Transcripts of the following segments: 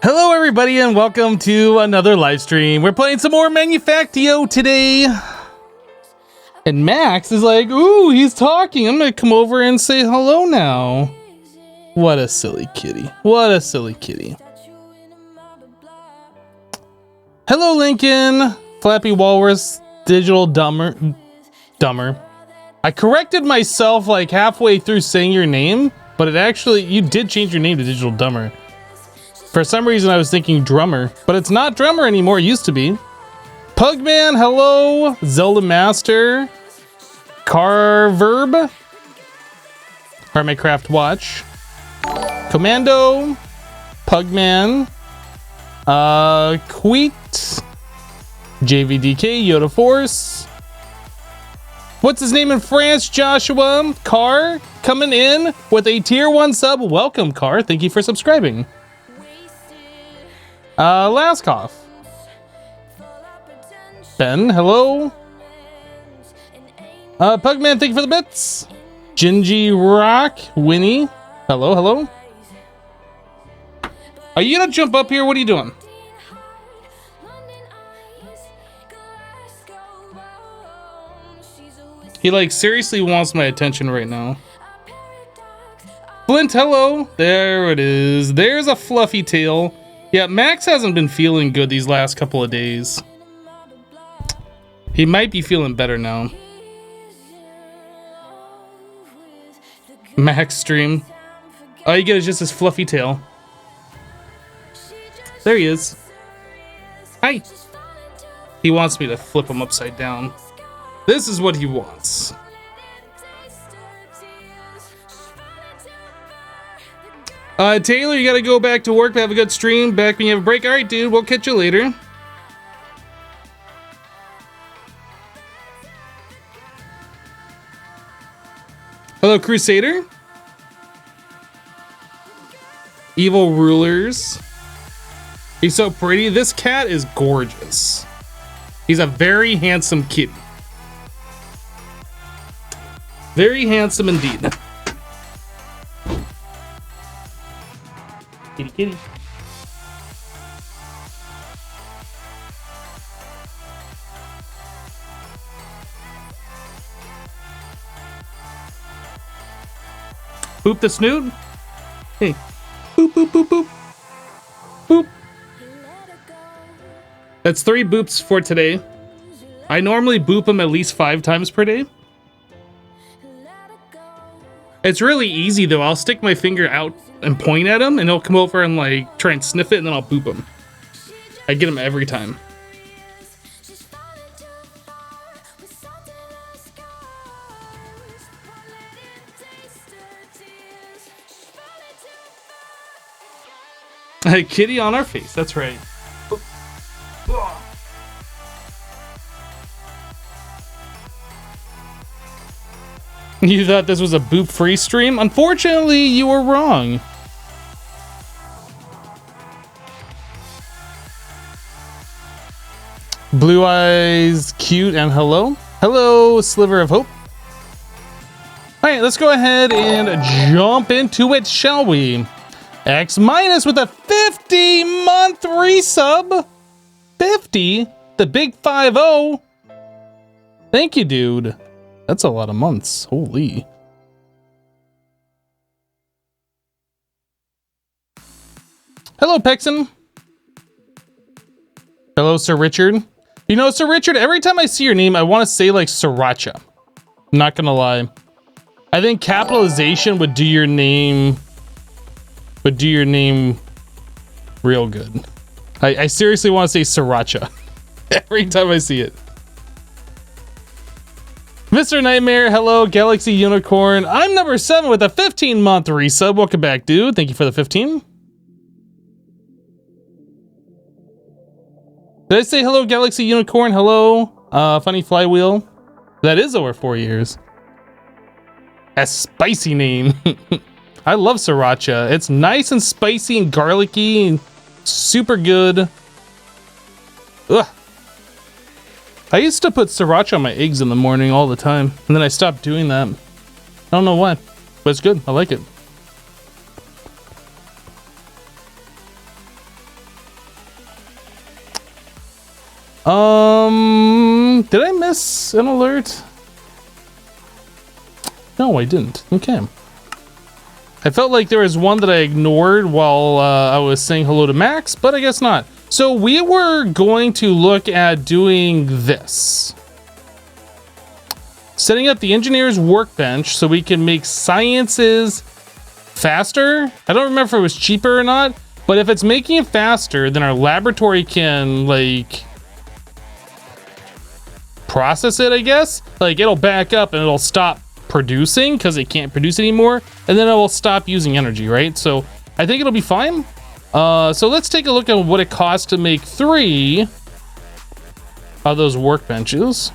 Hello everybody and welcome to another live stream. We're playing some more Manufactio today. And Max is like, ooh, he's talking. I'm gonna come over and say hello now. What a silly kitty. What a silly kitty. Hello Lincoln. Flappy Walrus. Digital Dumber. I corrected myself like halfway through saying your name, but it actually, you did change your name to Digital Dumber. For some reason, I was thinking Drummer, but it's not Drummer anymore. It used to be. Pugman, hello. Zelda Master. Carverb. Hermitcraft Watch. Commando. Pugman. Queet. JVDK, Yoda Force. What's his name in France? Joshua. Car, coming in with a tier 1 sub. Welcome, Car. Thank you for subscribing. Laskoff. Ben, hello. Pugman, thank you for the bits. Gingy Rock, Winnie, hello, hello. Are you gonna jump up here? What are you doing? He like seriously wants my attention right now. Flint, hello. There it is. There's a fluffy tail. Yeah, Max hasn't been feeling good these last couple of days. He might be feeling better now. Max stream. All you get is just his fluffy tail. There he is. Hi. He wants me to flip him upside down. This is what he wants. Taylor, you gotta go back to work, but have a good stream. Back when you have a break. Alright, dude, we'll catch you later. Hello, Crusader. Evil Rulers. He's so pretty. This cat is gorgeous. He's a very handsome kitty. Very handsome indeed. Kitty, kitty. Boop the snoot. Hey. Boop, boop, boop, boop. Boop. That's 3 boops for today. I normally boop him at least 5 times per day. It's really easy though. I'll stick my finger out and point at him and he'll come over and like try and sniff it and then I'll boop him. I get him every time. Hey, kitty on our face, that's right. You thought this was a boop-free stream? Unfortunately, you were wrong. Blue Eyes, cute, and hello. Hello, Sliver of Hope. All right, let's go ahead and jump into it, shall we? X minus with a 50-month resub. 50? The big 5-0. Thank you, dude. That's a lot of months. Holy. Hello, Pexon. Hello, Sir Richard. You know, Sir Richard, every time I see your name, I want to say like Sriracha. I'm not gonna lie. I think capitalization would do your name real good. I seriously want to say Sriracha every time I see it. Mr. Nightmare, hello, Galaxy Unicorn. I'm number 7 with a 15-month resub. Welcome back, dude. Thank you for the 15. Did I say hello, Galaxy Unicorn? Hello, Funny Flywheel. That is over 4 years. A spicy name. I love Sriracha. It's nice and spicy and garlicky and super good. Ugh. I used to put Sriracha on my eggs in the morning all the time, and then I stopped doing that. I don't know why, but it's good. I like it. Did I miss an alert? No, I didn't. Okay. I felt like there was one that I ignored while I was saying hello to Max, but I guess not. So we were going to look at doing this. Setting up the engineer's workbench so we can make sciences faster. I don't remember if it was cheaper or not, but if it's making it faster, then our laboratory can like process it, I guess. Like it'll back up and it'll stop producing because it can't produce anymore, and then it will stop using energy, right? So I think it'll be fine. So let's take a look at what it costs to make 3 of those workbenches.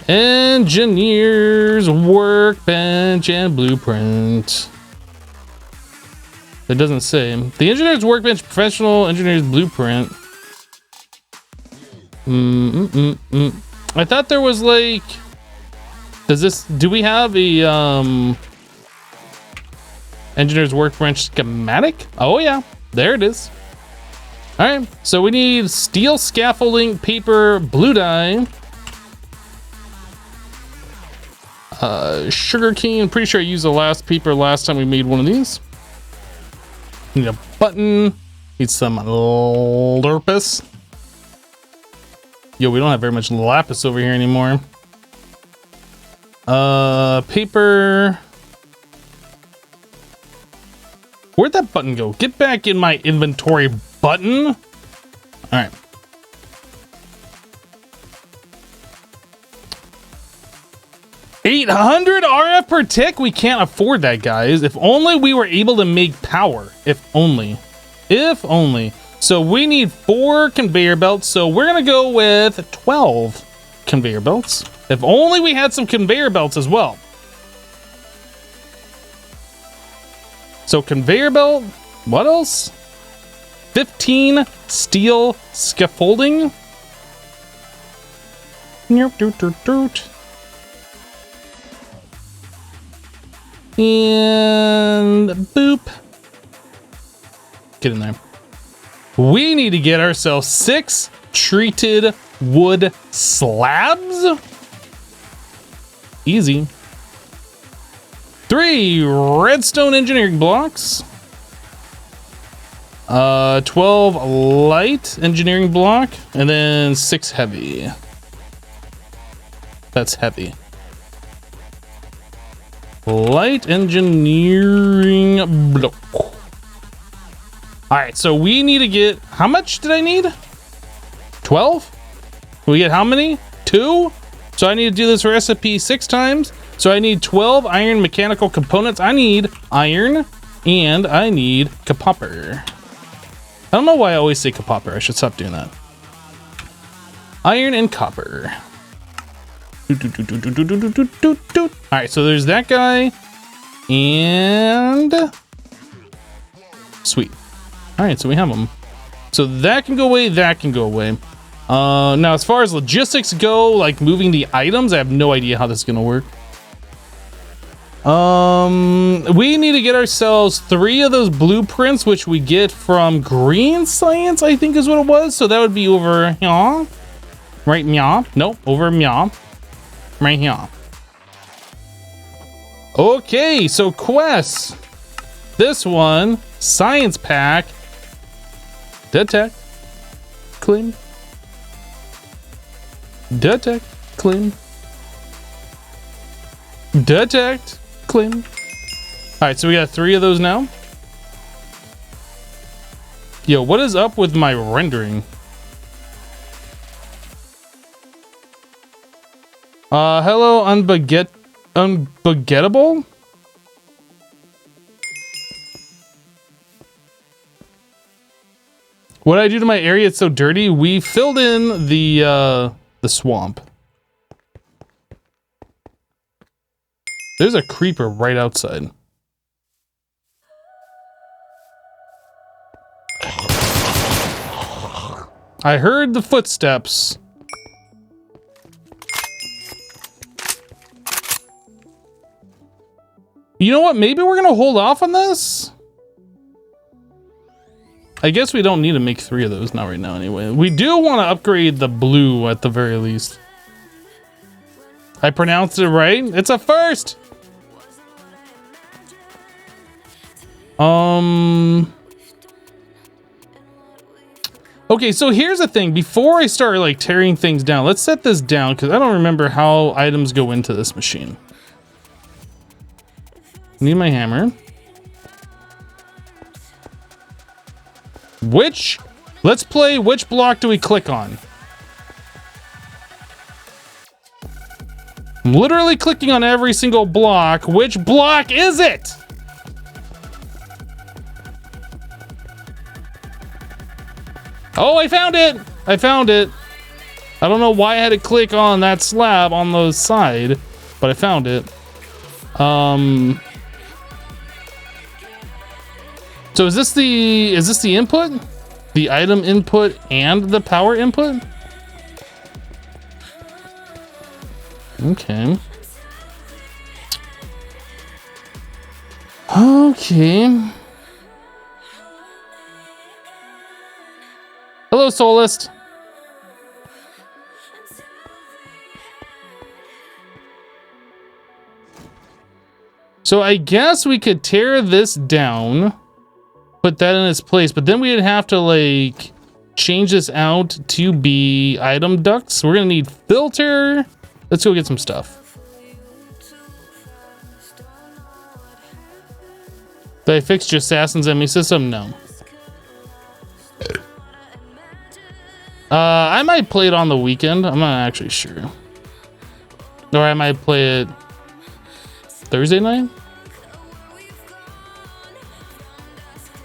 Engineers workbench and blueprint. It doesn't say. The engineer's workbench professional engineer's blueprint. I thought there was like, do we have a engineer's workbench schematic? Oh yeah, there it is. All right, so we need steel scaffolding, paper, blue dye, sugar cane. Pretty sure I used the last paper last time we made one of these. Need a button, need some lapis. Yo, we don't have very much lapis over here anymore. Paper. Where'd that button go? Get back in my inventory, button. All right. $800 RF per tick? We can't afford that, guys. If only we were able to make power. If only. If only. So we need 4 conveyor belts. So we're going to go with 12 conveyor belts. If only we had some conveyor belts as well. So conveyor belt. What else? 15 steel scaffolding. And boop. Get in there. We need to get ourselves 6 treated wood slabs. Easy. 3 redstone engineering blocks. 12 light engineering block. And then 6 heavy. That's heavy. Light engineering block. All right, so we need to get, how much did I need? 12? We get how many? 2? So I need to do this recipe 6 times. So I need 12 iron mechanical components. I need iron and I need copper. I don't know why I always say copper. I should stop doing that. Iron and copper. All right, so there's that guy and sweet. All right, so we have them. So that can go away, that can go away. Now, as far as logistics go, like moving the items, I have no idea how this is gonna work. We need to get ourselves 3 of those blueprints, which we get from Green Science, I think is what it was. So that would be over here. Right here. Nope, over here. Right here. Okay, so quests. This one, science pack. Detect, claim, detect, claim, detect, claim. All right, so we got 3 of those now. Yo, what is up with my rendering? Hello, unbagettable? What did I do to my area? It's so dirty. We filled in the swamp. There's a creeper right outside. I heard the footsteps. You know what? Maybe we're gonna hold off on this. I guess we don't need to make 3 of those, not right now anyway. We do want to upgrade the blue at the very least. I pronounced it right? It's a first! Okay, so here's the thing. Before I start like tearing things down, let's set this down because I don't remember how items go into this machine. Need my hammer. Let's play which block do we click on? I'm literally clicking on every single block. Which block is it? Oh, I found it! I found it. I don't know why I had to click on that slab on the side, but I found it. So is this the input? The item input and the power input? Okay. Okay. Hello, Solist. So I guess we could tear this down, put that in its place, but then we'd have to like change this out to be item ducts. We're gonna need filter. Let's go get some stuff. Did I fix your Assassin's enemy system? No. I might play it on the weekend. I'm not actually sure. Or I might play it Thursday night?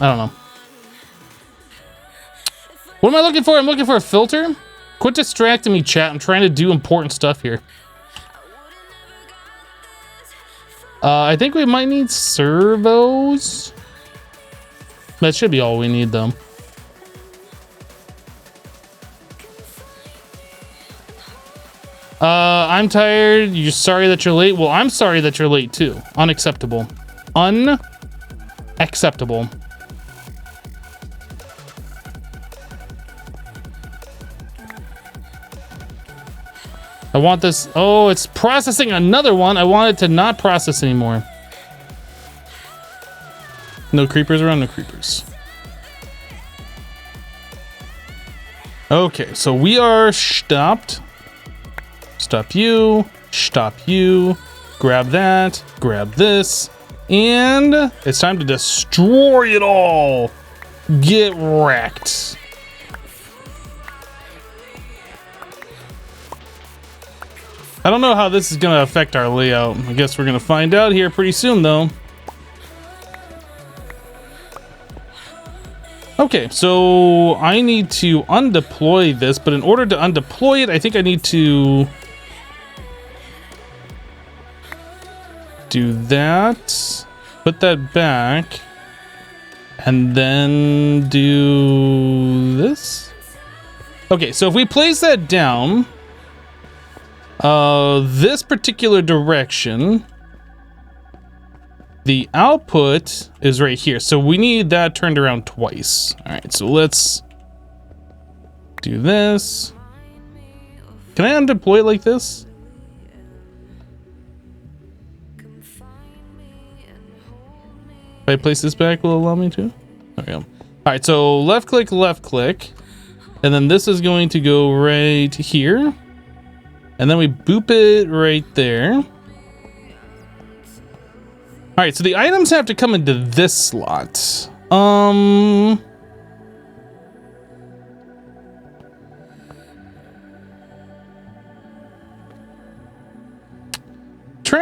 I don't know. What am I looking for? I'm looking for a filter. Quit distracting me, chat. I'm trying to do important stuff here. I think we might need servos. That should be all we need, though. I'm tired. You're sorry that you're late. Well, I'm sorry that you're late, too. Unacceptable. Unacceptable. I want this. Oh, it's processing another one. I want it to not process anymore. No creepers around, no creepers. Okay, so we are stopped. Stop you. Stop you. Grab that. Grab this. And it's time to destroy it all. Get wrecked. I don't know how this is going to affect our layout. I guess we're going to find out here pretty soon, though. Okay, so I need to undeploy this, but in order to undeploy it, I think I need to do that, put that back, and then do this. Okay, so if we place that down, this particular direction, the output is right here. So we need that turned around twice. All right, so let's do this. Can I undeploy it like this? If I place this back, will it allow me to? There we go. All right, so left click, and then this is going to go right here. And then we boop it right there. All right, so the items have to come into this slot. Trying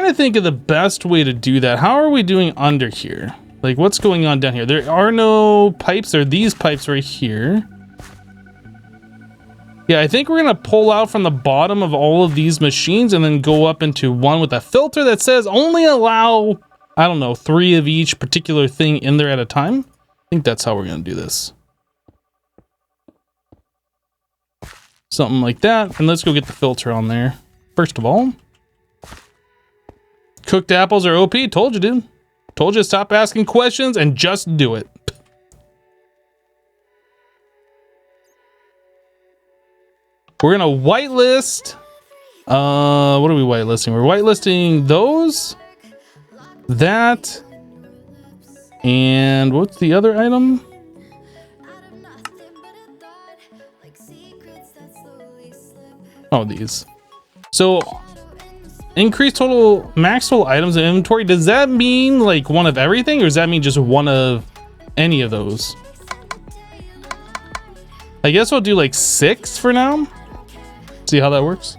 to think of the best way to do that. How are we doing under here? Like, what's going on down here? There are no pipes. There are these pipes right here. Yeah, I think we're gonna pull out from the bottom of all of these machines and then go up into one with a filter that says only allow, I don't know, 3 of each particular thing in there at a time. I think that's how we're gonna do this. Something like that. And let's go get the filter on there. First of all, cooked apples are OP. Told you, dude. Told you to stop asking questions and just do it. We're gonna whitelist. What are we whitelisting? We're whitelisting those, that, and what's the other item? Oh, these. So increase max total items in inventory. Does that mean like one of everything, or does that mean just one of any of those? I guess we'll do like 6 for now. See how that works.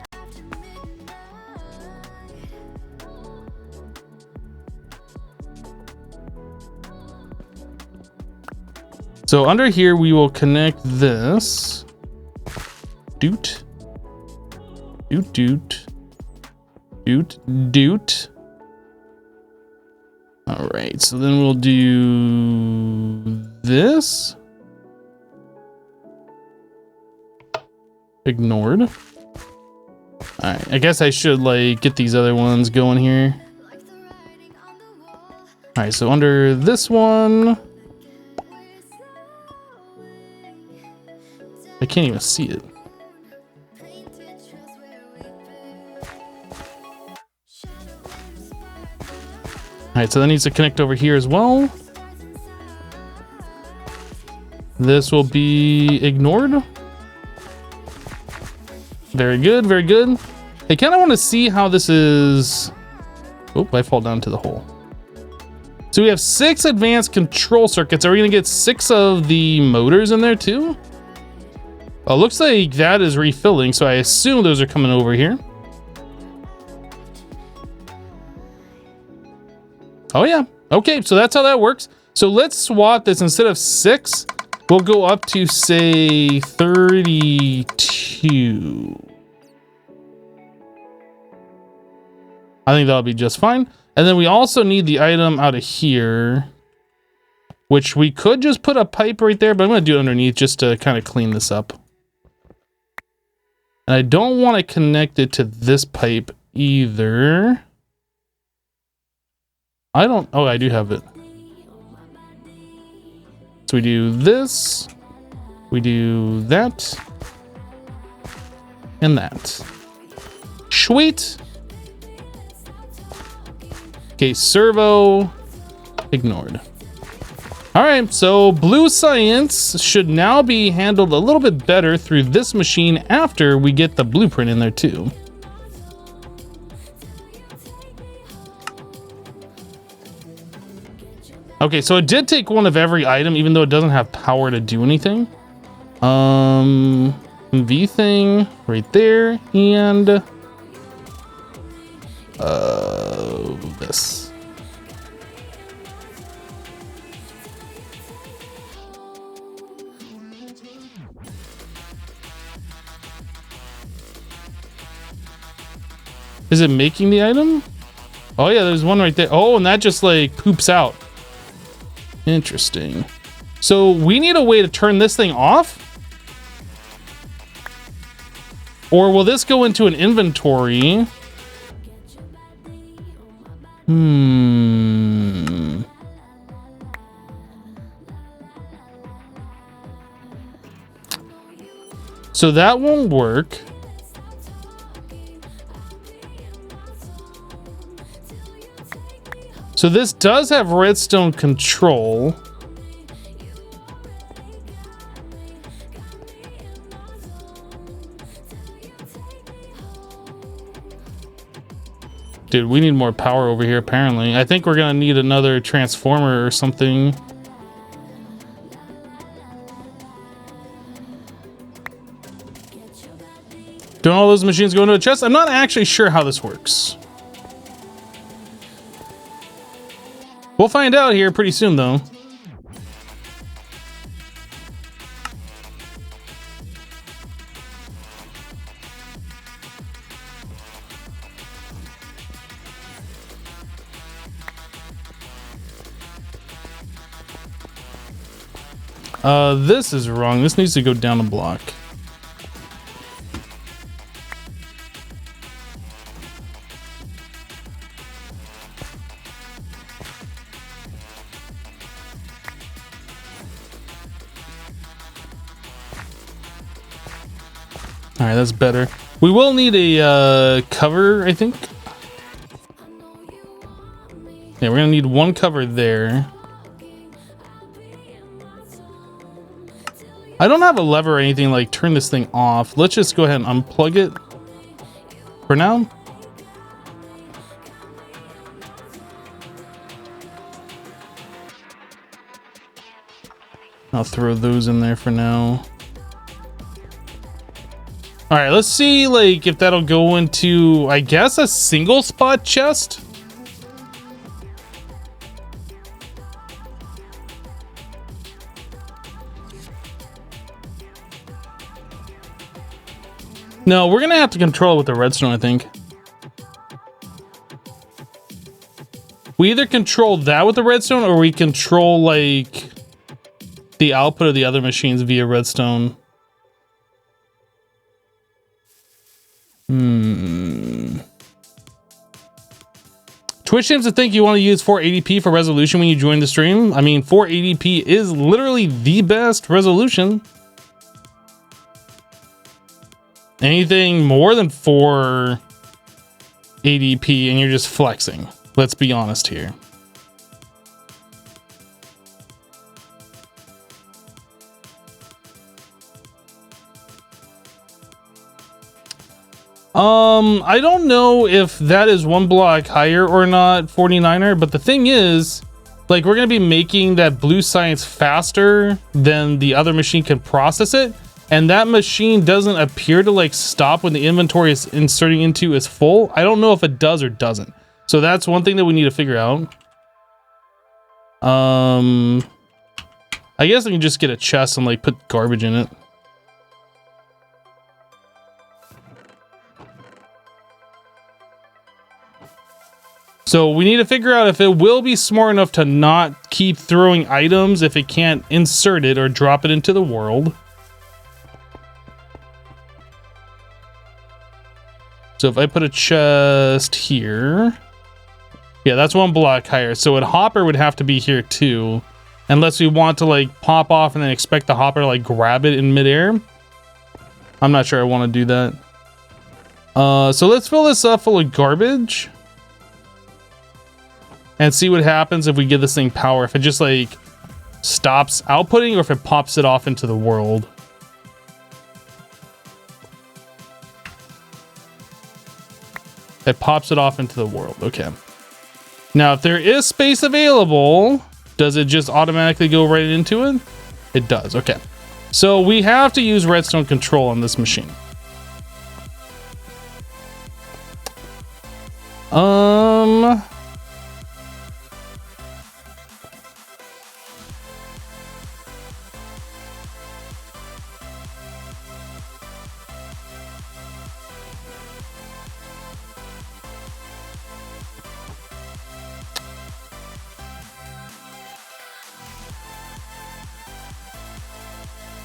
So under here, we will connect this. Doot. Doot, doot. Doot, doot. All right, so then we'll do this. Ignored. All right, I guess I should like get these other ones going here. All right, so under this one, I can't even see it. All right, so that needs to connect over here as well. This will be ignored. Very good, very good. I kind of want to see how this is. Oh, I fall down to the hole. So we have 6 advanced control circuits. Are we gonna get 6 of the motors in there too? Oh, looks like that is refilling, so I assume those are coming over here. Oh yeah, okay, so that's how that works. So let's swap this. Instead of 6, we'll go up to say 32. I think that'll be just fine. And then we also need the item out of here, which we could just put a pipe right there, but I'm gonna do it underneath just to kind of clean this up. And I don't want to connect it to this pipe either. Oh, I do have it. So we do this, we do that, and that. Sweet. Okay, servo ignored. All right, so blue science should now be handled a little bit better through this machine after we get the blueprint in there too. Okay, so it did take one of every item, even though it doesn't have power to do anything. V thing right there, and this. Is it making the item? Oh yeah, there's one right there. Oh, and that just like poops out. Interesting. So we need a way to turn this thing off? Or will this go into an inventory? So that won't work. So this does have redstone control. Dude, we need more power over here, apparently. I think we're gonna need another transformer or something. Don't all those machines go into a chest? I'm not actually sure how this works. We'll find out here pretty soon, though. This is wrong. This needs to go down a block. All right, that's better. We will need a cover, I think. Yeah, we're gonna need one cover there. I don't have a lever or anything like turn this thing off. Let's just go ahead and unplug it for now. I'll throw those in there for now. All right, let's see like if that'll go into, I guess, a single spot chest. No, we're gonna have to control it with the redstone, I think. We either control that with the redstone or we control like the output of the other machines via redstone. Twitch seems to think you want to use 480p for resolution when you join the stream. I mean, 480p is literally the best resolution. Anything more than 480p and you're just flexing. Let's be honest here. I don't know if that is one block higher or not, 49er, but the thing is, like, we're gonna be making that blue science faster than the other machine can process it, and that machine doesn't appear to like stop when the inventory is inserting into is full. I don't know if it does or doesn't. So that's one thing that we need to figure out. I guess I can just get a chest and like put garbage in it. So we need to figure out if it will be smart enough to not keep throwing items if it can't insert it or drop it into the world. So if I put a chest here, yeah, that's one block higher. So a hopper would have to be here too, unless we want to like pop off and then expect the hopper to like grab it in midair. I'm not sure I want to do that. So let's fill this up full of garbage and see what happens if we give this thing power. If it just like stops outputting or if it pops it off into the world. It pops it off into the world. Okay. Now, if there is space available, does it just automatically go right into it? It does. Okay. So we have to use redstone control on this machine.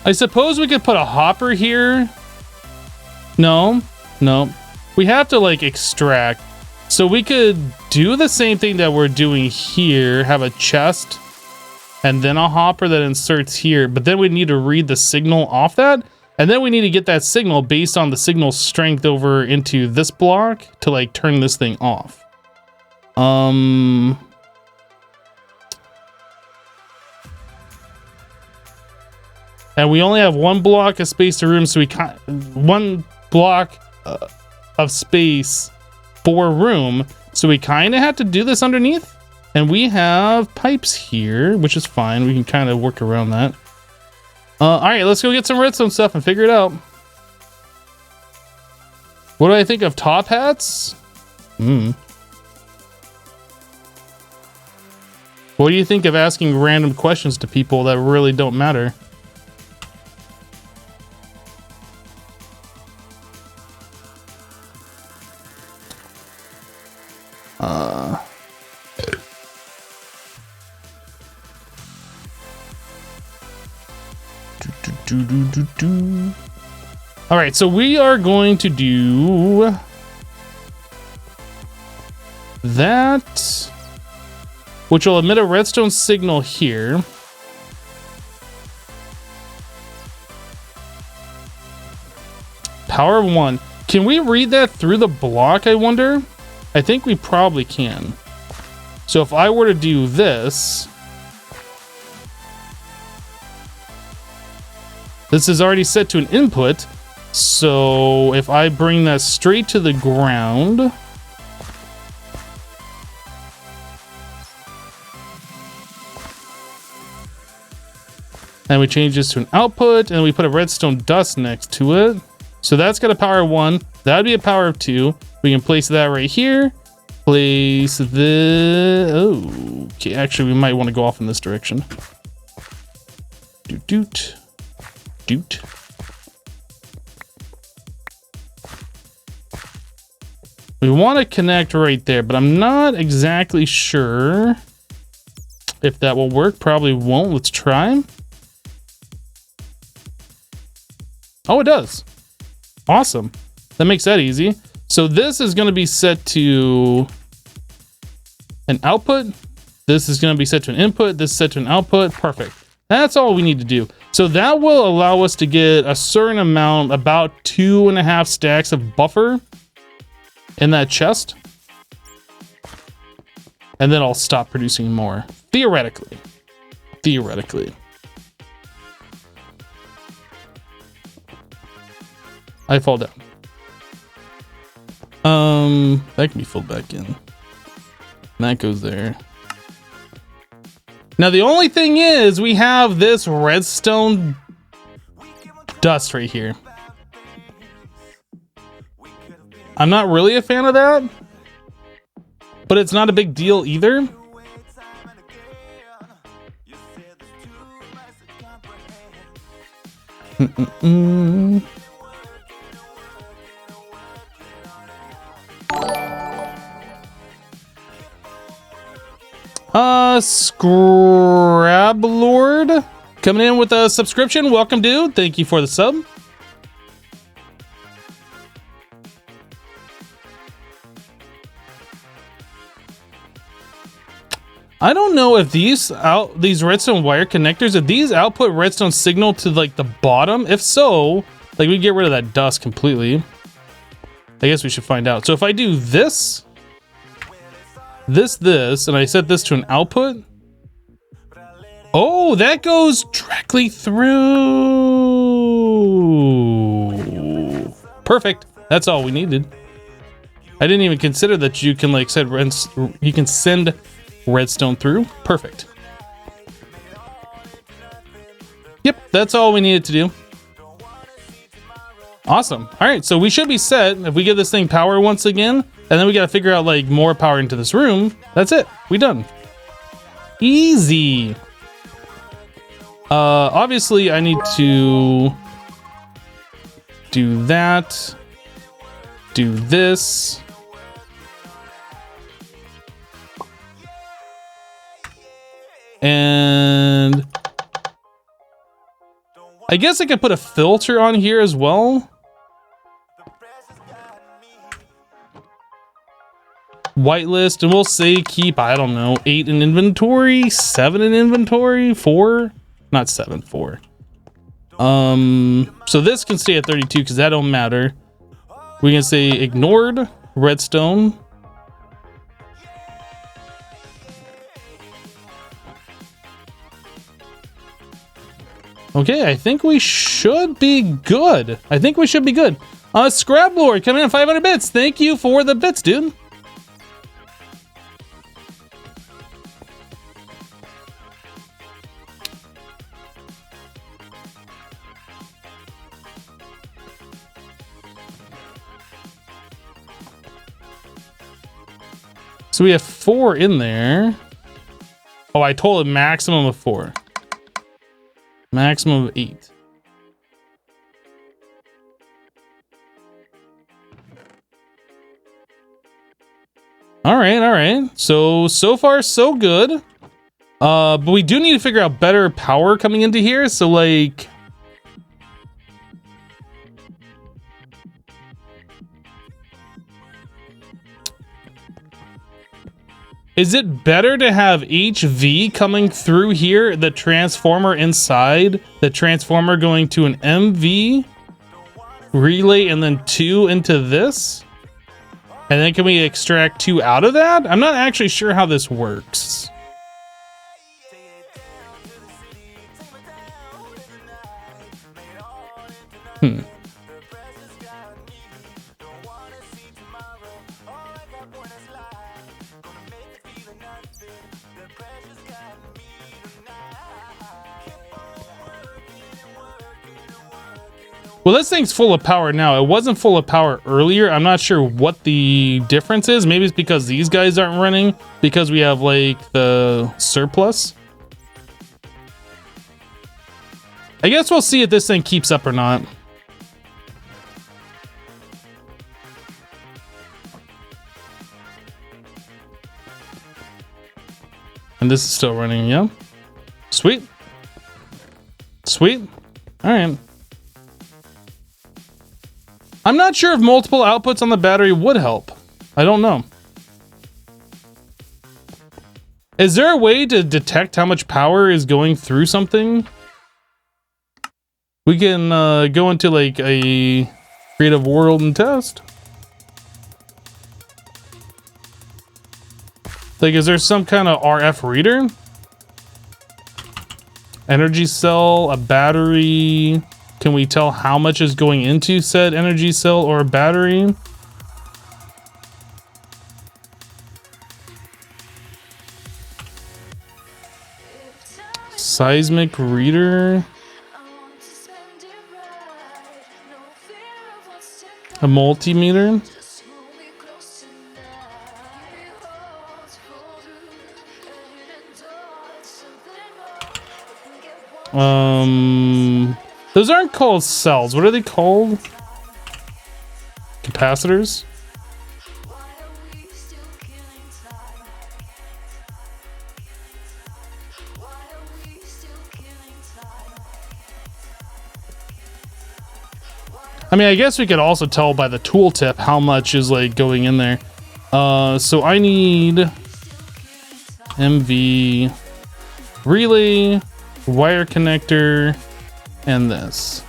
I suppose we could put a hopper here. No. We have to like extract. So we could do the same thing that we're doing here. Have a chest and then a hopper that inserts here. But then we need to read the signal off that. And then we need to get that signal based on the signal strength over into this block to like turn this thing off. And we only have one block of space to room, so we can't, one block of space for room. So we kind of have to do this underneath. And we have pipes here, which is fine. We can kind of work around that. All right, let's go get some redstone stuff and figure it out. What do I think of top hats? What do you think of asking random questions to people that really don't matter? All right, so we are going to do that, which will emit a redstone signal here. Power of 1. Can we read that through the block, I wonder? I think we probably can. So if I were to do this, this is already set to an input. So if I bring that straight to the ground, and we change this to an output, and we put a redstone dust next to it. So that's got a power of 1. That'd be a power of 2. We can place that right here. Place the... Oh, okay. Actually, we might want to go off in this direction. Doot, doot. Doot. We want to connect right there, but I'm not exactly sure if that will work. Probably won't. Let's try. Oh, it does. Awesome. That makes that easy. So this is going to be set to an output. This is going to be set to an input. This is set to an output. Perfect. That's all we need to do. So that will allow us to get a certain amount, about 2.5 stacks of buffer in that chest. And then I'll stop producing more. Theoretically. Theoretically. I fall down. That can be filled back in. That goes there. Now the only thing is we have this redstone dust right here. I'm not really a fan of that, but it's not a big deal either. Scrab Lord coming in with a subscription. Welcome, dude. Thank you for the sub. I don't know if these redstone wire connectors, if these output redstone signal to like the bottom. If so, like we get rid of that dust completely. I guess we should find out. So if I do this, and I set this to an output. Oh, that goes directly through. Perfect. That's all we needed. I didn't even consider that you can like send redstone through. Perfect. Yep, that's all we needed to do. Awesome. All right, so we should be set. If we give this thing power once again, and then we got to figure out like more power into this room. That's it. We done. Easy. Obviously I need to do that. Do this. And I guess I could put a filter on here as well. Whitelist, and we'll say keep, I don't know, 8 in inventory, 7 in inventory, 4, not 7, 4. So this can stay at 32 because that don't matter. We can say ignored redstone. Okay, I think we should be good. I think we should be good. Scrab Lord coming in 500 bits. Thank you for the bits, dude. So we have 4 in there. Oh, I told it maximum of 4. Maximum of 8. All right. So far, so good. But we do need to figure out better power coming into here. So like, is it better to have HV coming through here, the transformer inside, the transformer going to an MV? relay and then 2 into this? And then can we extract 2 out of that? I'm not actually sure how this works. Well, this thing's full of power now. It wasn't full of power earlier. I'm not sure what the difference is. Maybe it's because these guys aren't running because we have like the surplus. I guess we'll see if this thing keeps up or not. And this is still running, yeah? Sweet. Sweet. All right. I'm not sure if multiple outputs on the battery would help. I don't know. Is there a way to detect how much power is going through something? We can go into like a creative world and test. Like, is there some kind of RF reader? Energy cell, a battery. Can we tell how much is going into said energy cell or battery? Seismic reader. A multimeter. Those aren't called cells. What are they called? Capacitors? I mean, I guess we could also tell by the tooltip how much is like going in there. So I need MV relay, wire connector, and this.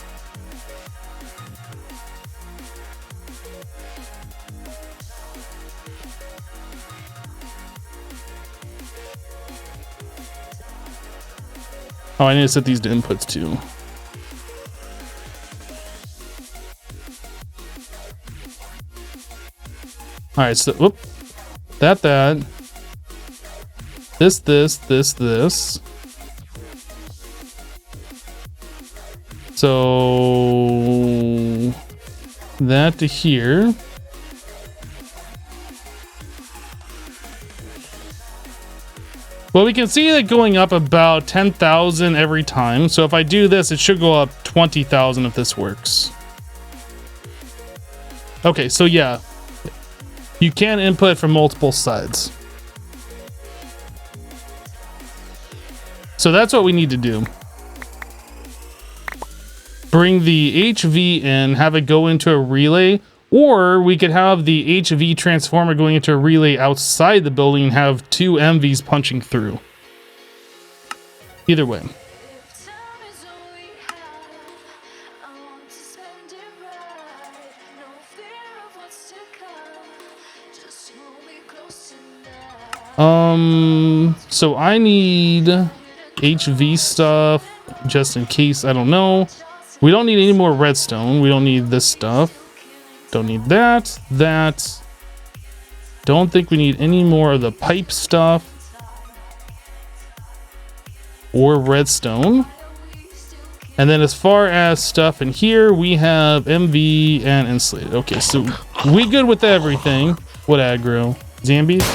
Oh, I need to set these to inputs too. All right, so whoop, that, this. So that to here. Well, we can see that going up about 10,000 every time. So if I do this, it should go up 20,000 if this works. Okay, so yeah, you can input from multiple sides. So that's what we need to do. Bring the HV in, have it go into a relay, or we could have the HV transformer going into a relay outside the building and have 2 MVs punching through. Either way. So I need HV stuff just in case, I don't know. We don't need any more redstone. We don't need this stuff. Don't need that. Don't think we need any more of the pipe stuff. Or redstone. And then as far as stuff in here, we have MV and insulated. Okay, so we good with everything. What aggro? Zombies?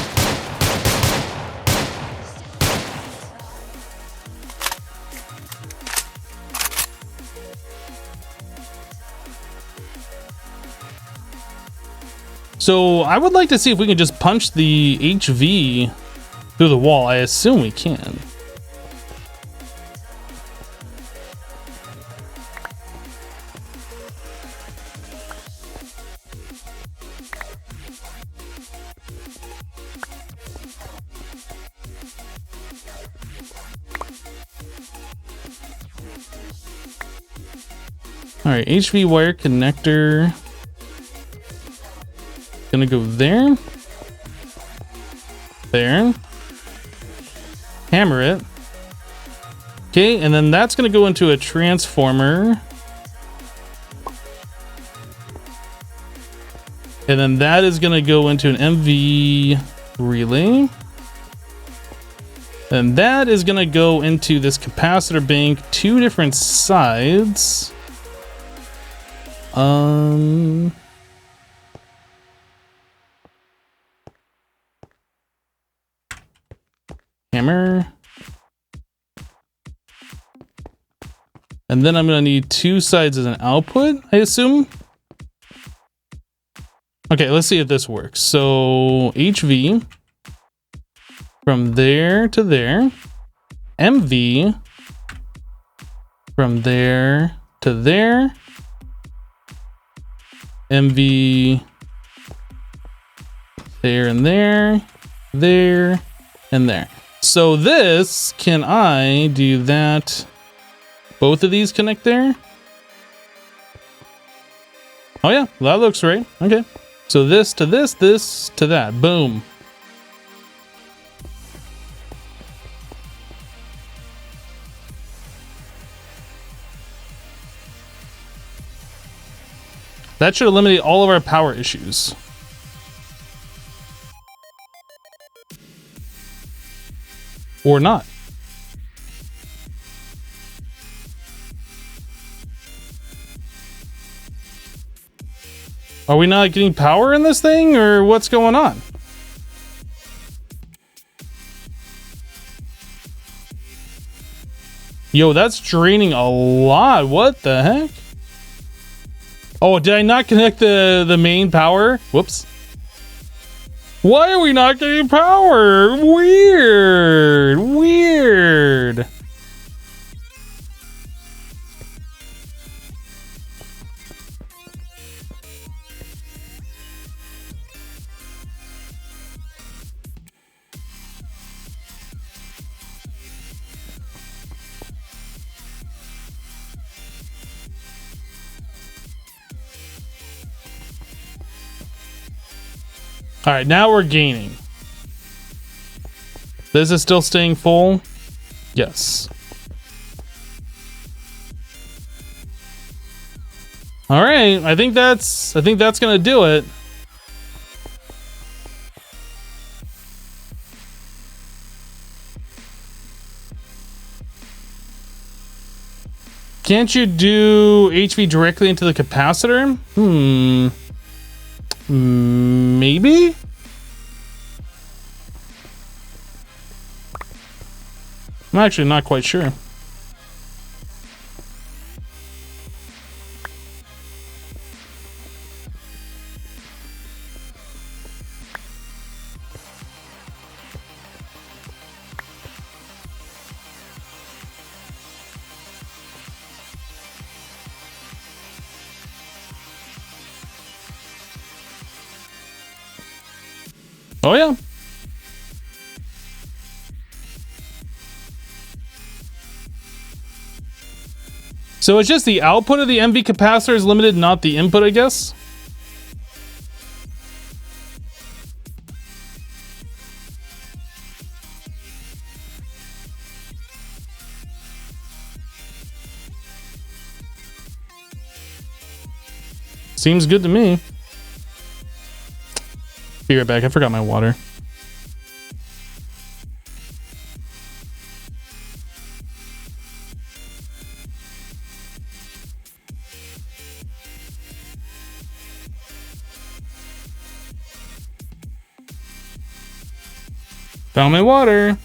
So I would like to see if we can just punch the HV through the wall. I assume we can. All right, HV wire connector. Gonna go there. There. Hammer it. Okay, and then that's gonna go into a transformer. And then that is gonna go into an MV relay. And that is gonna go into this capacitor bank, 2 different sides. Hammer. And then I'm gonna need 2 sides as an output, I assume. Okay, let's see if this works. So HV from there to there, MV from there to there, MV there and there, there and there. So this, can I do that? Both of these connect there? Oh yeah, that looks right. Okay. So this to this, this to that. Boom. That should eliminate all of our power issues. Or not. Are we not getting power in this thing, or what's going on? Yo, that's draining a lot. What the heck? Oh, did I not connect the main power? Whoops. Why are we not getting power? Weird. Weird. All right, now we're gaining. This is still staying full. Yes. All right, I think that's gonna do it. Can't you do HV directly into the capacitor? Maybe? I'm actually not quite sure. Oh yeah. So it's just the output of the MV capacitor is limited, not the input, I guess. Seems good to me. Be right back. I forgot my water. Found my water.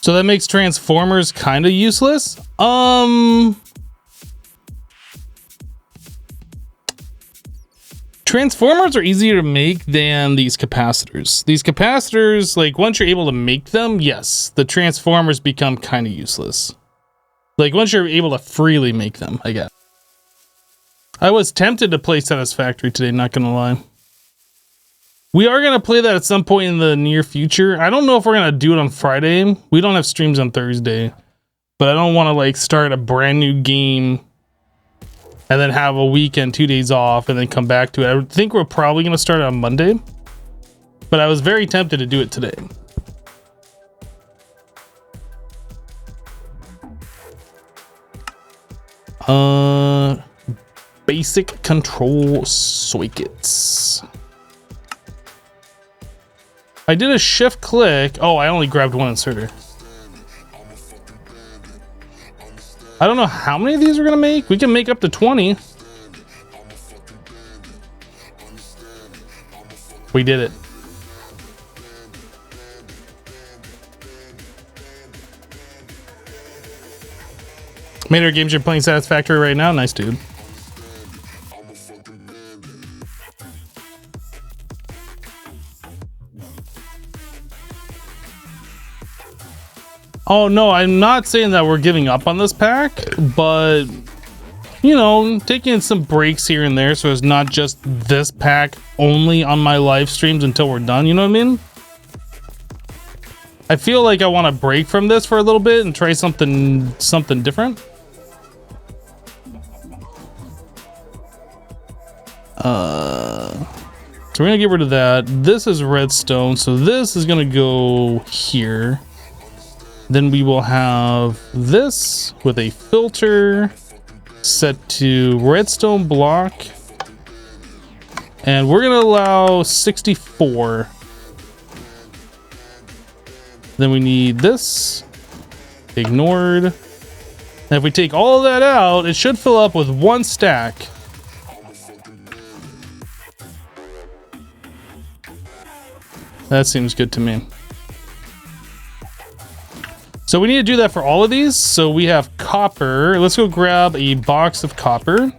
So that makes transformers kind of useless. Transformers are easier to make than these capacitors. These capacitors, like once you're able to make them, yes, the transformers become kind of useless. Like once you're able to freely make them, I guess. I was tempted to play Satisfactory today, not gonna lie. We are gonna play that at some point in the near future. I don't know if we're gonna do it on Friday. We don't have streams on Thursday. But I don't want to like start a brand new game and then have a weekend, 2 days off, and then come back to it. I think we're probably gonna start on Monday. But I was very tempted to do it today. Basic control circuits. I did a shift click. Oh, I only grabbed one inserter. I don't know how many of these we're gonna make. We can make up to 20. We did it. Mater Games, you're playing Satisfactory right now? Nice, dude. Oh, no, I'm not saying that we're giving up on this pack, but, you know, taking some breaks here and there so it's not just this pack only on my live streams until we're done, you know what I mean? I feel like I want to break from this for a little bit and try something different. So we're gonna get rid of that. This is redstone, so this is gonna go here. Then we will have this with a filter set to redstone block. And we're gonna allow 64. Then we need this, ignored. And if we take all of that out, it should fill up with one stack. That seems good to me. So we need to do that for all of these. So we have copper. Let's go grab a box of copper.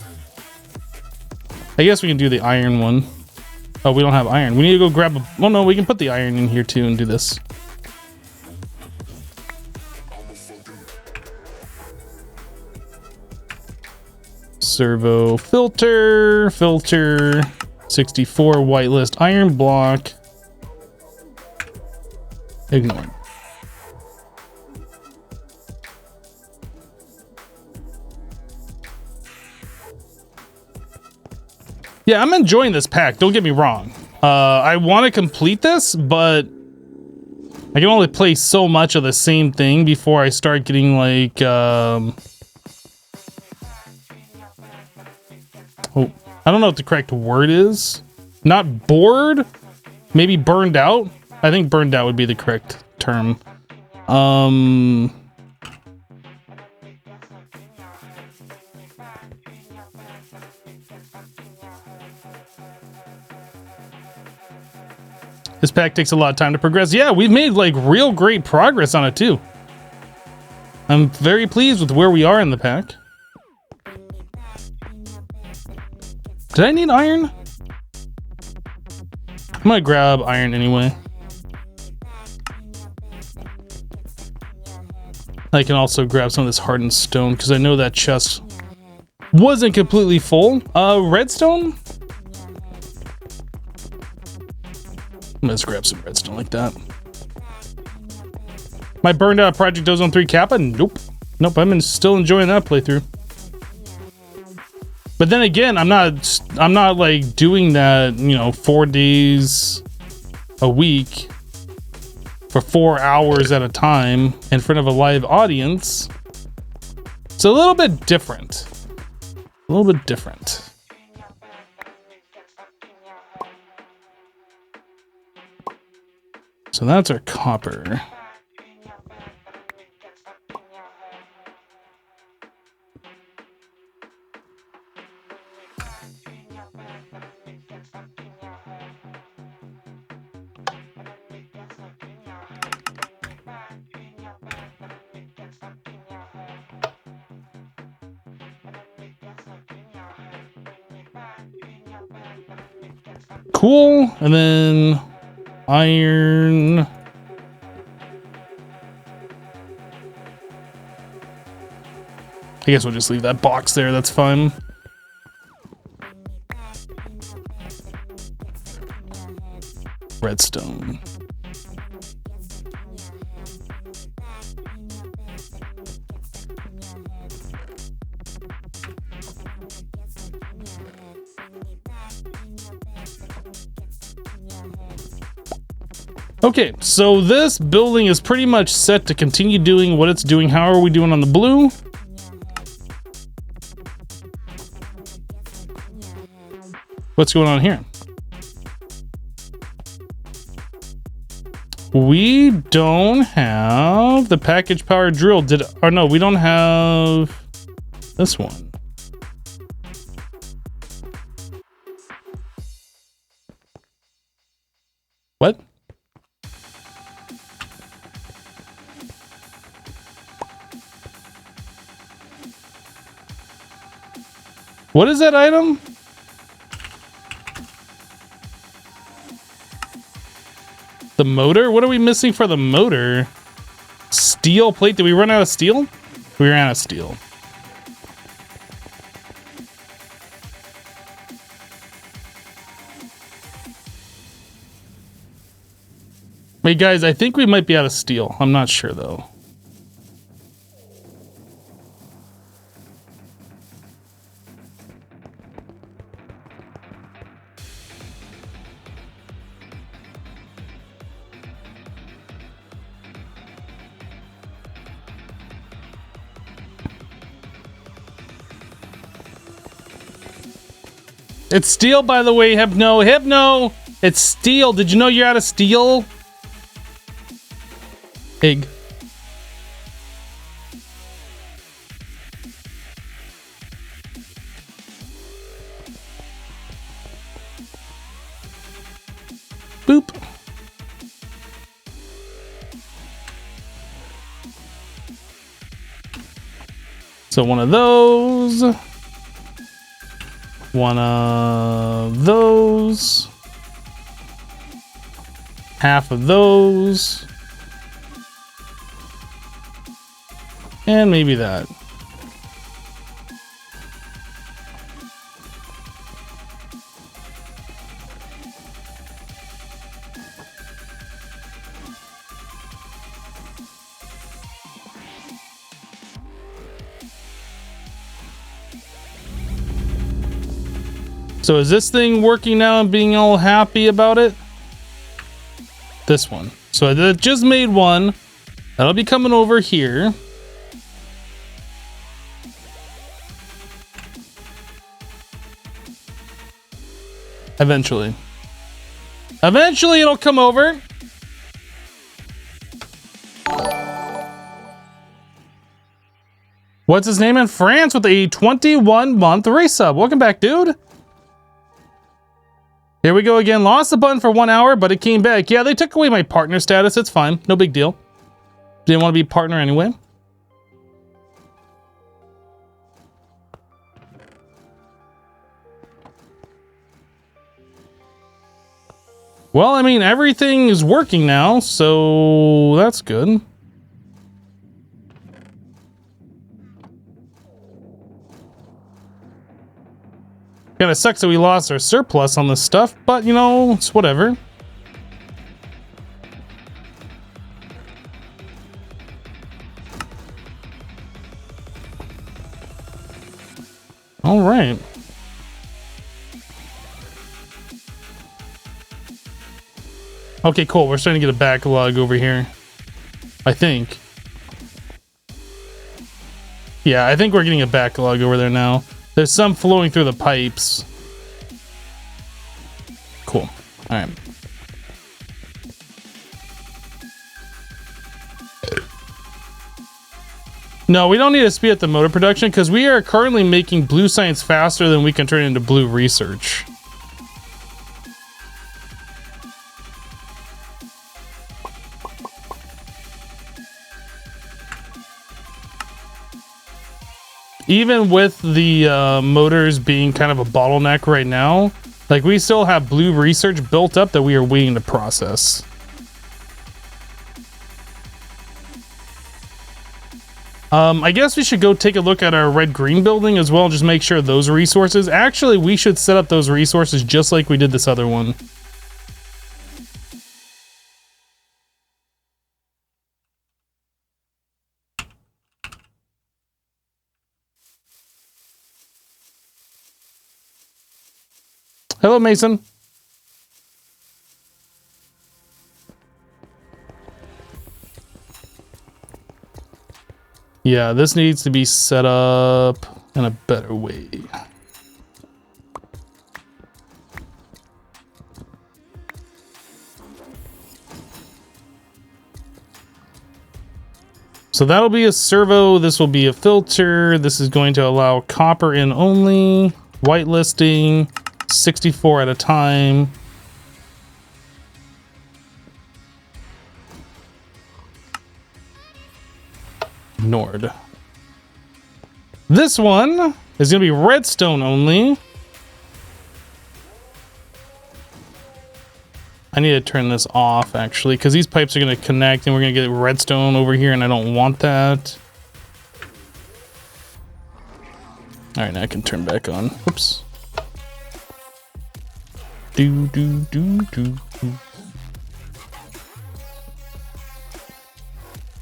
I guess we can do the iron one. Oh, we don't have iron. We need to go grab a... Well, no, we can put the iron in here too and do this. Servo filter, 64 whitelist iron block. Ignore. Yeah, I'm enjoying this pack. Don't get me wrong. I want to complete this, but I can only play so much of the same thing before I start getting like... Oh, I don't know what the correct word is. Not bored? Maybe burned out? I think burned out would be the correct term. This pack takes a lot of time to progress. Yeah, we've made like real great progress on it too. I'm very pleased with where we are in the pack. Did I need iron? I'm gonna grab iron anyway. I can also grab some of this hardened stone because I know that chest wasn't completely full. Redstone? Let's grab some redstone like that. My burned out Project Ozone 3 Kappa? Nope. Nope, I'm still enjoying that playthrough. But then again, I'm not like doing that, you know, 4 days a week for 4 hours at a time in front of a live audience. It's a little bit different. A little bit different. So that's our copper. Cool, and then iron. I guess we'll just leave that box there, that's fine. redstone. Okay, so this building is pretty much set to continue doing what it's doing. How are we doing on the blue? What's going on here? We don't have the package power drill. Or no, we don't have this one. What? What is that item? The motor? What are we missing for the motor? Steel plate? Did we run out of steel? We ran out of steel. Wait, guys, I think we might be out of steel. I'm not sure, though. It's steel, by the way, Hypno. Hypno! It's steel. Did you know you're out of steel? Pig. Boop. So one of those. One of those. Half of those. And maybe that. So is this thing working now and being all happy about it? This one. So I just made one. That'll be coming over here. Eventually. Eventually it'll come over. What's his name in France with a 21-month race sub? Welcome back, dude. Here we go again. Lost the button for 1 hour, but it came back. Yeah, they took away my partner status. It's fine. No big deal. Didn't want to be a partner anyway. Well, I mean, everything is working now, so that's good. Kinda sucks that we lost our surplus on this stuff, but you know, it's whatever. All right. Okay, cool. We're starting to get a backlog over here. I think. Yeah, I think we're getting a backlog over there now. There's some flowing through the pipes. Cool. All right. No, we don't need to speed up the motor production because we are currently making blue science faster than we can turn into blue research. Even with the motors being kind of a bottleneck right now, like we still have blue research built up that we are waiting to process. I guess we should go take a look at our red-green building as well, just make sure those resources. Actually, we should set up those resources just like we did this other one. Hello, Mason. Yeah, this needs to be set up in a better way. So that'll be a servo, this will be a filter, this is going to allow copper in only, whitelisting, 64 at a time. Ignored. This one is going to be redstone only. I need to turn this off, actually, because these pipes are going to connect and we're going to get redstone over here, and I don't want that. All right, now I can turn back on. Whoops. Do.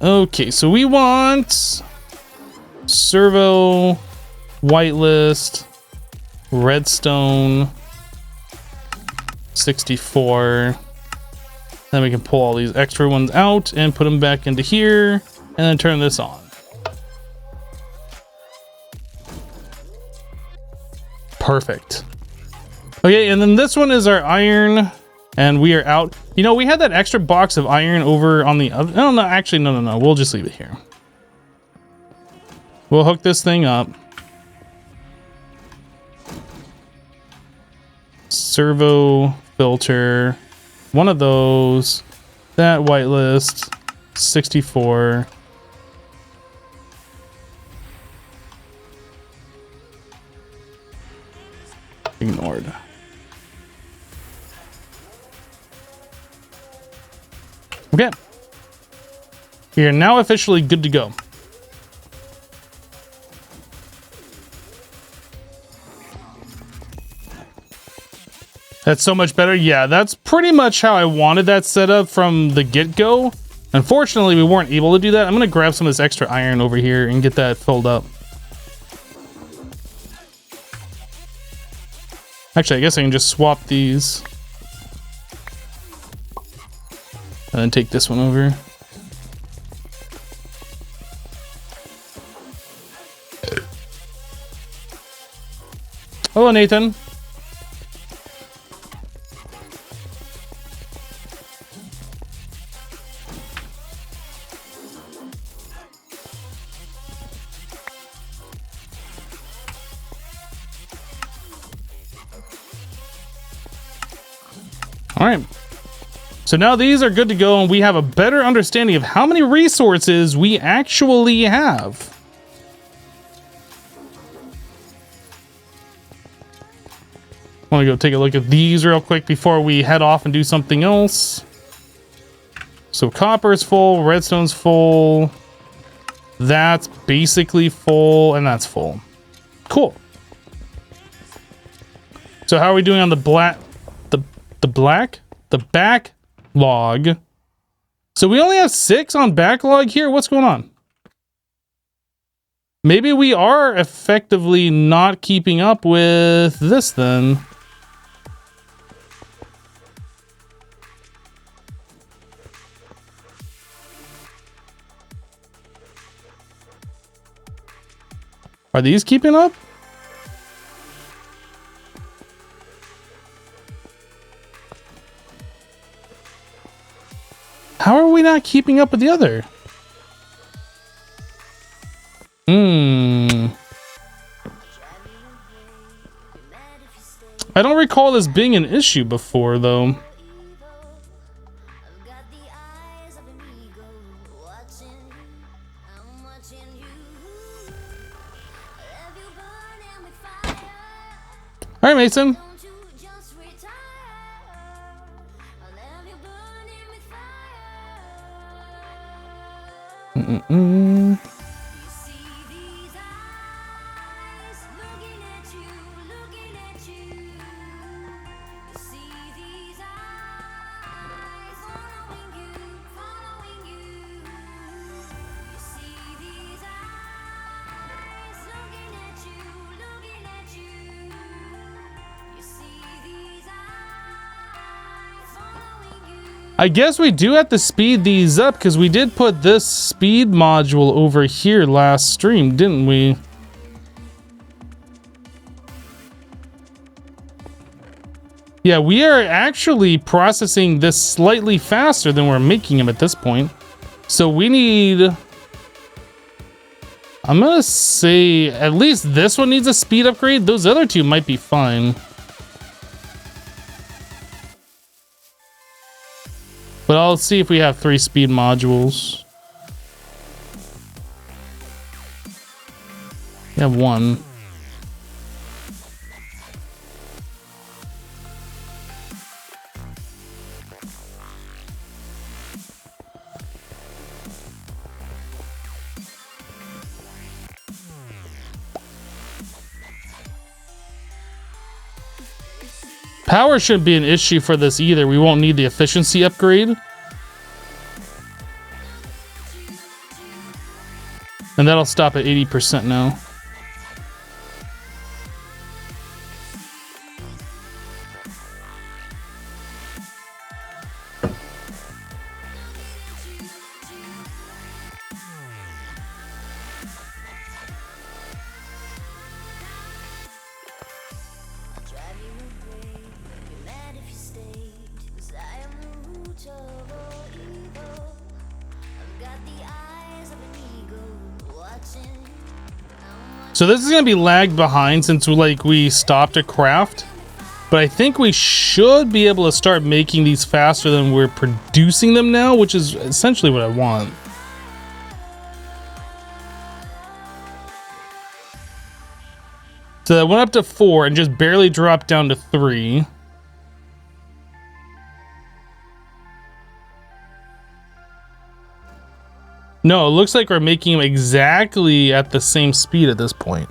Okay, so we want servo, whitelist, redstone, 64. Then we can pull all these extra ones out and put them back into here, and then turn this on. Perfect. Okay, and then this one is our iron, and we are out. You know, we had that extra box of iron over on the other. No, actually, no. We'll just leave it here. We'll hook this thing up. Servo filter, one of those, that whitelist, 64. Ignored. Okay. We are now officially good to go. That's so much better. Yeah, that's pretty much how I wanted that set up from the get-go. Unfortunately, we weren't able to do that. I'm going to grab some of this extra iron over here and get that filled up. Actually, I guess I can just swap these. And then take this one over. Hello, Nathan. All right. So now these are good to go, and we have a better understanding of how many resources we actually have. I want to go take a look at these real quick before we head off and do something else. So copper's full, redstone's full. That's basically full, and that's full. Cool. So how are we doing on the the backlog? So we only have 6 on backlog here. What's going on? Maybe we are effectively not keeping up with this then. Are these keeping up? How are we not keeping up with the other? I don't recall this being an issue before, though. All right, Mason. I guess we do have to speed these up because we did put this speed module over here last stream, didn't we? Yeah, we are actually processing this slightly faster than we're making them at this point. So we need... I'm gonna say at least this one needs a speed upgrade. Those other two might be fine. But I'll see if we have 3 speed modules. We have 1. Power shouldn't be an issue for this either. We won't need the efficiency upgrade. And that'll stop at 80% now. So this is gonna be lagged behind since we stopped a craft, but I think we should be able to start making these faster than we're producing them now, which is essentially what I want. So that went up to 4 and just barely dropped down to 3. No, it looks like we're making them exactly at the same speed at this point.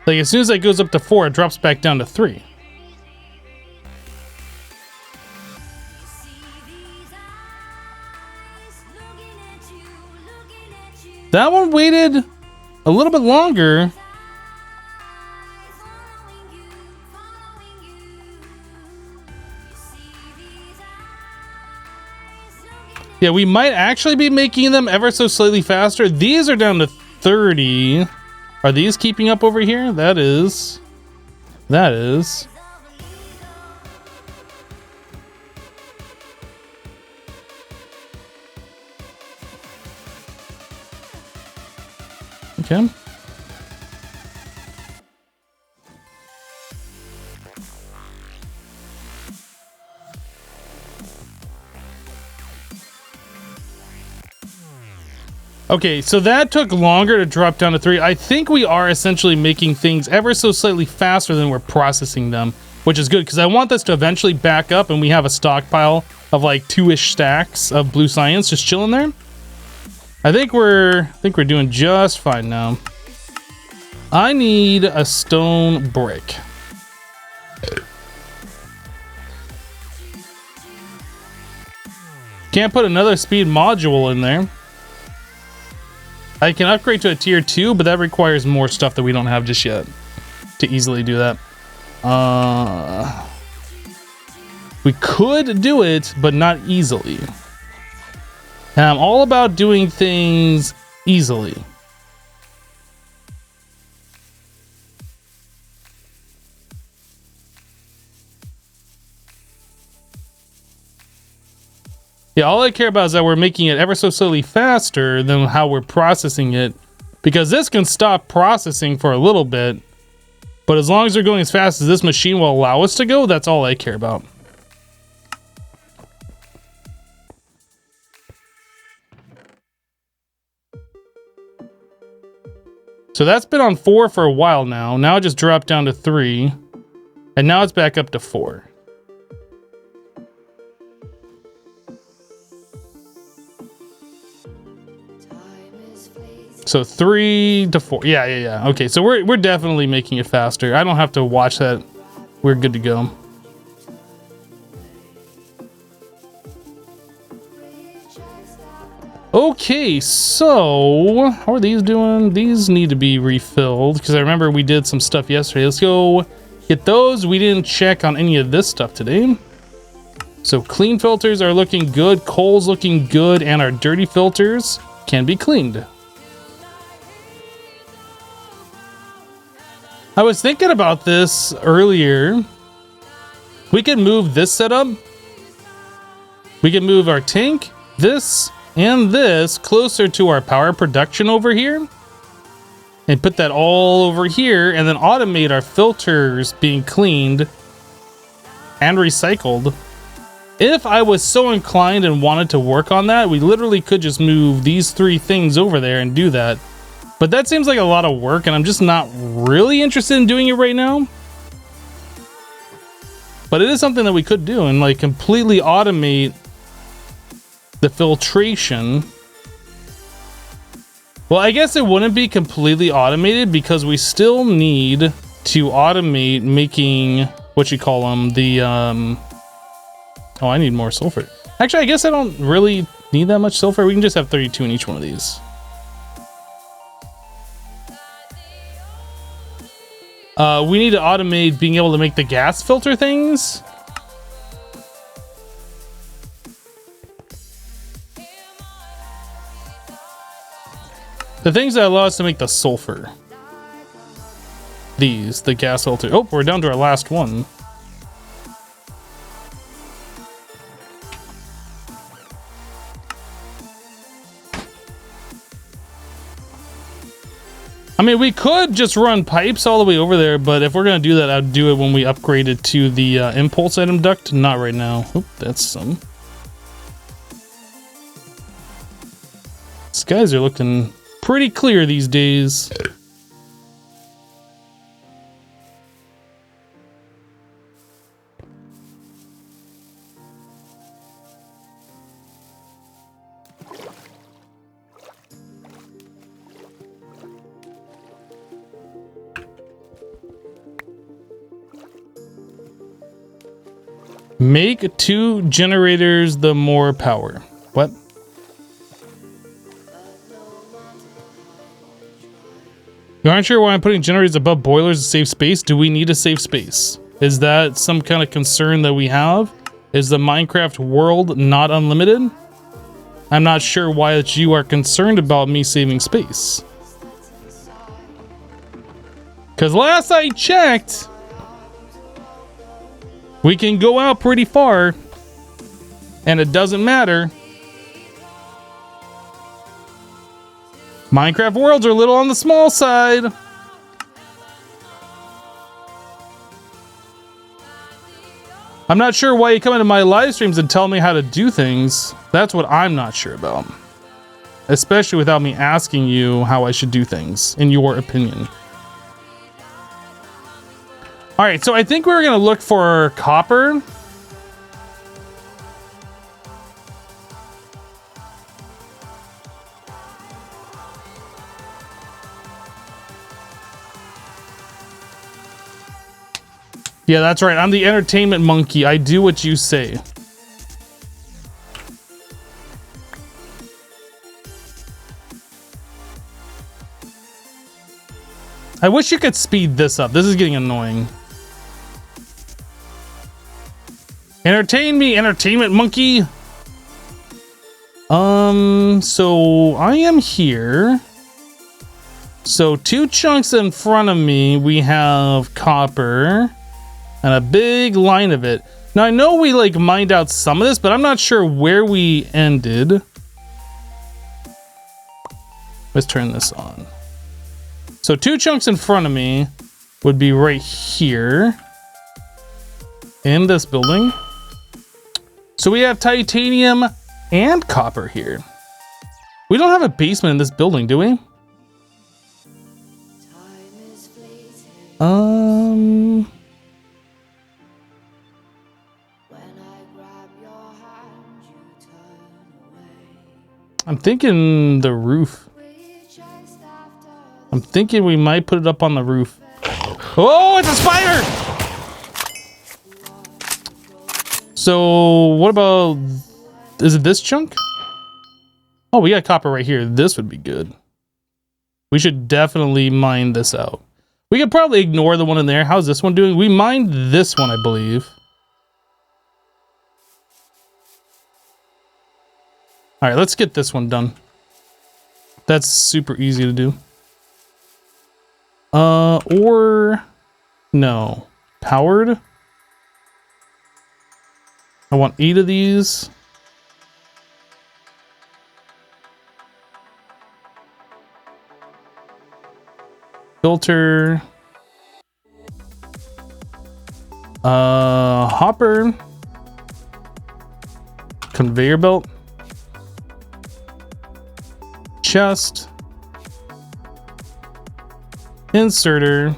Like as soon as that goes up to 4, it drops back down to 3. That one waited a little bit longer. Yeah, we might actually be making them ever so slightly faster. These are down to 30. Are these keeping up over here? That is. That is. Okay. Okay, so that took longer to drop down to 3. I think we are essentially making things ever so slightly faster than we're processing them, which is good because I want this to eventually back up and we have a stockpile of like 2-ish stacks of blue science just chilling there. I think we're doing just fine now. I need a stone brick. Can't put another speed module in there. I can upgrade to a tier 2, but that requires more stuff that we don't have just yet to easily do that. We could do it, but not easily. And I'm all about doing things easily. Yeah, all I care about is that we're making it ever so slightly faster than how we're processing it, because this can stop processing for a little bit, but as long as we're going as fast as this machine will allow us to go, that's all I care about. So that's been on 4 for a while now. Now it just dropped down to 3, and now it's back up to 4. So 3 to 4. Yeah. Okay, so we're definitely making it faster. I don't have to watch that. We're good to go. Okay, so how are these doing? These need to be refilled because I remember we did some stuff yesterday. Let's go get those. We didn't check on any of this stuff today. So clean filters are looking good, coal's looking good, and our dirty filters can be cleaned. I was thinking about this earlier. We could move this setup. We could move our tank, this, and this closer to our power production over here. And put that all over here, and then automate our filters being cleaned and recycled. If I was so inclined and wanted to work on that, we literally could just move these three things over there and do that. But that seems like a lot of work, and I'm just not really interested in doing it right now. But it is something that we could do and like completely automate the filtration. Well, I guess it wouldn't be completely automated because we still need to automate making, what you call them, the, oh, I need more sulfur. Actually, I guess I don't really need that much sulfur. We can just have 32 in each one of these. We need to automate being able to make the gas filter things. The things that allow us to make the sulfur. These, the gas filter. Oh, we're down to our last one. I mean, we could just run pipes all the way over there, but if we're going to do that, I'd do it when we upgrade it to the impulse item duct. Not right now. Oop, that's some. Skies are looking pretty clear these days. Make 2 generators the more power. What? You aren't sure why I'm putting generators above boilers to save space? Do we need to save space? Is that some kind of concern that we have? Is the Minecraft world not unlimited? I'm not sure why that you are concerned about me saving space. Because last I checked, we can go out pretty far, and it doesn't matter. Minecraft worlds are a little on the small side. I'm not sure why you come into my live streams and tell me how to do things. That's what I'm not sure about. Especially without me asking you how I should do things, in your opinion. All right, so I think we're gonna look for copper. Yeah, that's right. I'm the entertainment monkey. I do what you say. I wish you could speed this up. This is getting annoying. Entertain me, entertainment monkey. So I am here. So 2 chunks in front of me, we have copper and a big line of it. Now I know we like mined out some of this, but I'm not sure where we ended. Let's turn this on. So 2 chunks in front of me would be right here in this building. So we have titanium and copper here. We don't have a basement in this building, do we? I'm thinking the roof. I'm thinking we might put it up on the roof. Oh, it's a spider! So what about, is it this chunk? Oh, we got copper right here. This would be good. We should definitely mine this out. We could probably ignore the one in there. How's this one doing? We mined this one, I believe. All right, let's get this one done. That's super easy to do. Or no, powered. I want 8 of these. Filter. Hopper. Conveyor belt. Chest. Inserter.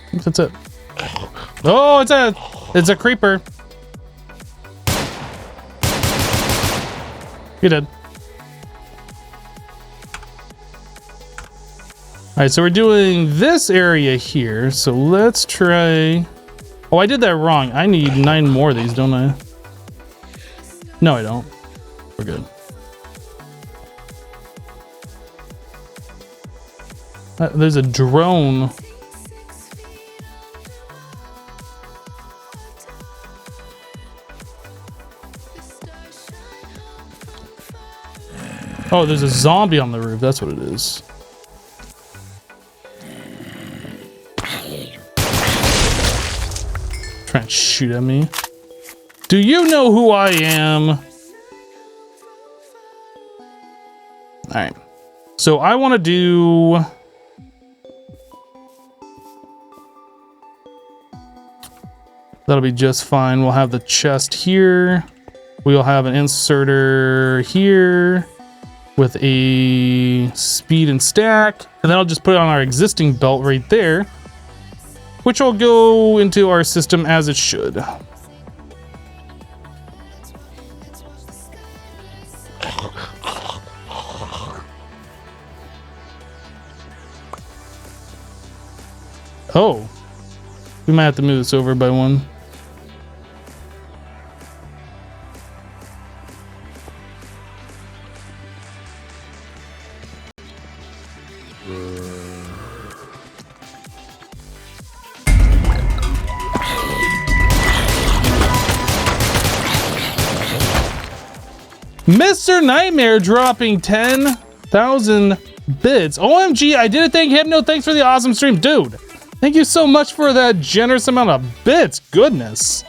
I think that's it. Oh, it's a creeper. You're dead. All right, so we're doing this area here. So let's try. Oh, I did that wrong. I need 9 more of these, don't I? No, I don't. We're good. There's a drone. Oh, there's a zombie on the roof. That's what it is. Trying to shoot at me. Do you know who I am? All right. So I want to do... That'll be just fine. We'll have the chest here. We'll have an inserter here with a speed and stack. And then I'll just put it on our existing belt right there, which will go into our system as it should. Oh, we might have to move this over by 1. Mr. Nightmare dropping 10,000 bits. OMG, I did it. Thank Hypno. Thanks for the awesome stream. Dude, thank you so much for that generous amount of bits. Goodness.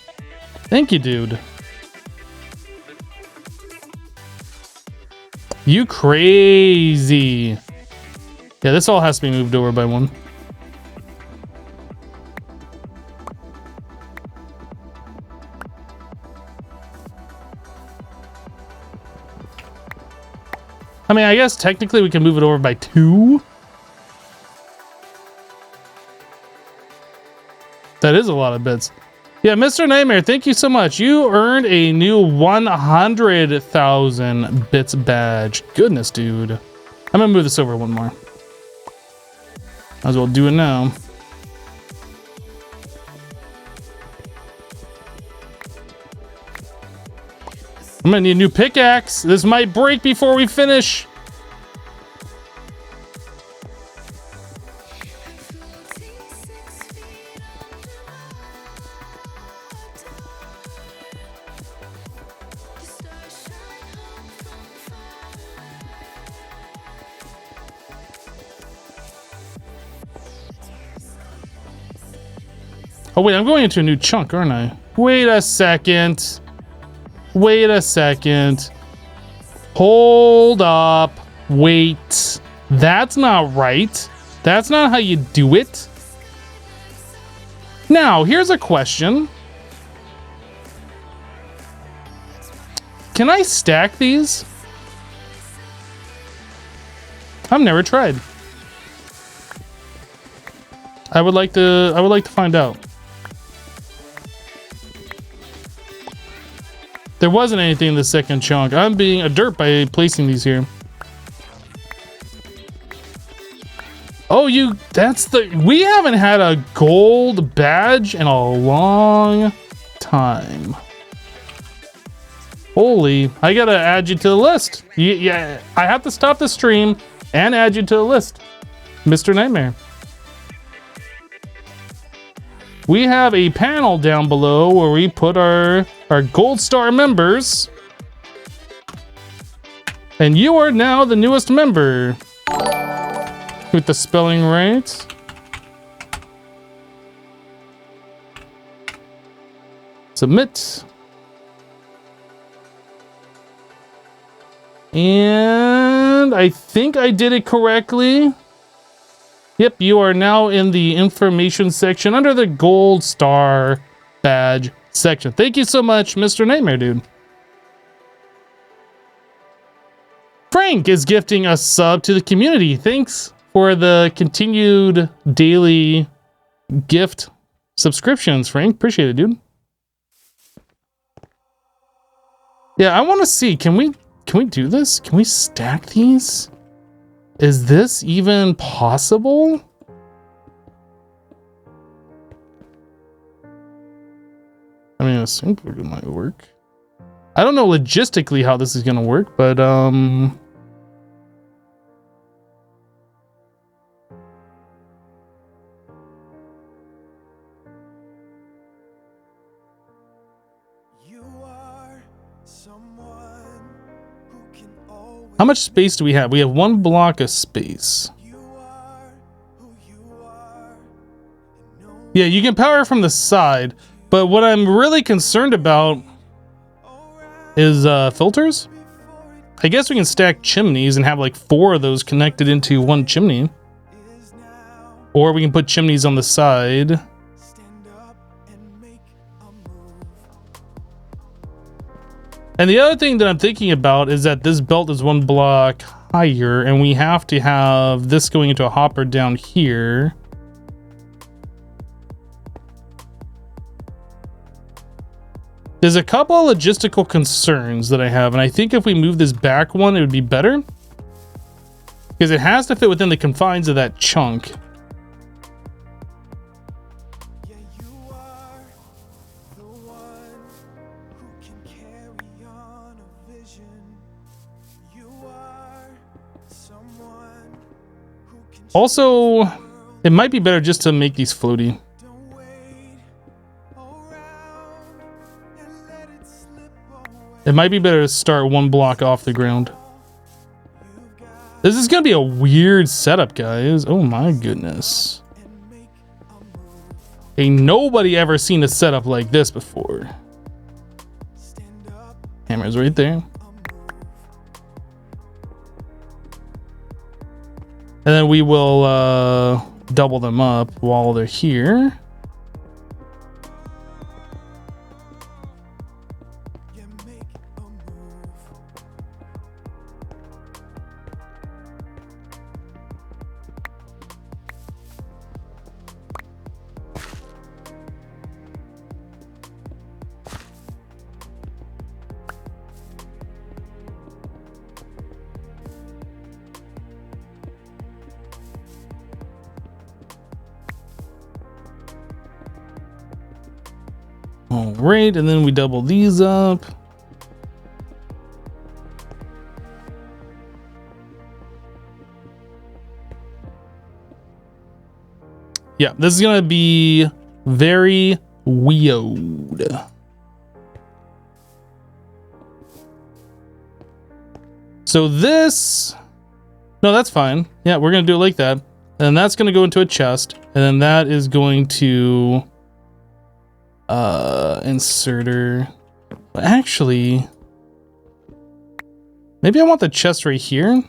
Thank you, dude. You crazy. Yeah, this all has to be moved over by 1. I mean, I guess technically we can move it over by 2. That is a lot of bits. Yeah, Mr. Nightmare, thank you so much. You earned a new 100,000 bits badge. Goodness, dude. I'm gonna move this over 1 more. Might as well do it now. I'm gonna need a new pickaxe. This might break before we finish. Oh wait, I'm going into a new chunk, aren't I? Wait a second. Wait a second. Hold up. Wait. That's not right. That's not how you do it. Now, here's a question. Can I stack these? I've never tried. I would like to find out. There wasn't anything in the second chunk. I'm being a derp by placing these here. Oh, we haven't had a gold badge in a long time. Holy, I gotta add you to the list. Yeah, I have to stop the stream and add you to the list, Mr. Nightmare. We have a panel down below where we put our gold star members. And you are now the newest member. With the spelling right. Submit. And I think I did it correctly. Yep, you are now in the information section under the gold star badge section. Thank you so much, Mr. Nightmare Dude. Frank is gifting a sub to the community. Thanks for the continued daily gift subscriptions, Frank. Appreciate it, dude. Yeah, I want to see. Can we do this? Can we stack these? Is this even possible? I mean, I think it might work. I don't know logistically how this is going to work, but how much space do we have? We have one block of space. Yeah, you can power from the side, but what I'm really concerned about is filters. I guess we can stack chimneys and have like 4 of those connected into one chimney. Or we can put chimneys on the side. And the other thing that I'm thinking about is that this belt is 1 block higher, and we have to have this going into a hopper down here. There's a couple of logistical concerns that I have, and I think if we move this back one, it would be better. Because it has to fit within the confines of that chunk. Also, it might be better just to make these floaty. It might be better to start 1 block off the ground. This is gonna be a weird setup, guys. Oh my goodness. Ain't nobody ever seen a setup like this before. Hammer's right there. And then we will double them up while they're here. All right, and then we double these up. Yeah, this is gonna be very weird. So this, no, that's fine. Yeah, we're gonna do it like that. And that's gonna go into a chest, and then that is going to inserter. Actually, maybe I want the chest right here.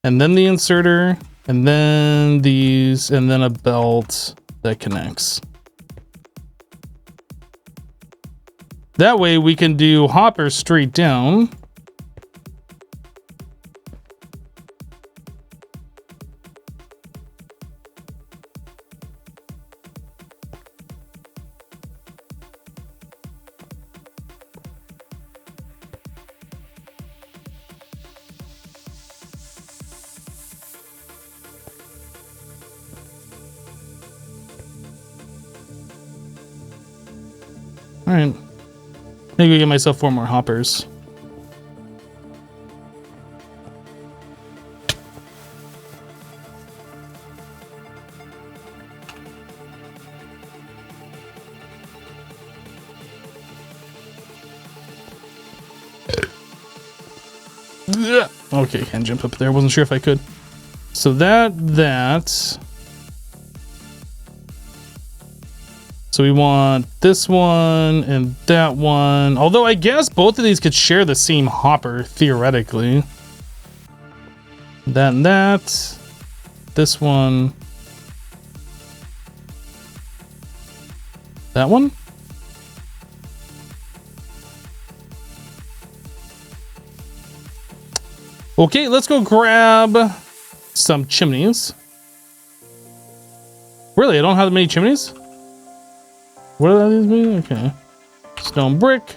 And then the inserter, and then these, and then a belt that connects. That way we can do hoppers straight down. All right. Maybe get myself 4 more hoppers. Okay, can't jump up there. Wasn't sure if I could. So that. So we want this one and that one. Although I guess both of these could share the same hopper, theoretically. That and that. This one. That one? Okay, let's go grab some chimneys. Really, I don't have that many chimneys? What are these mean? Okay. Stone brick.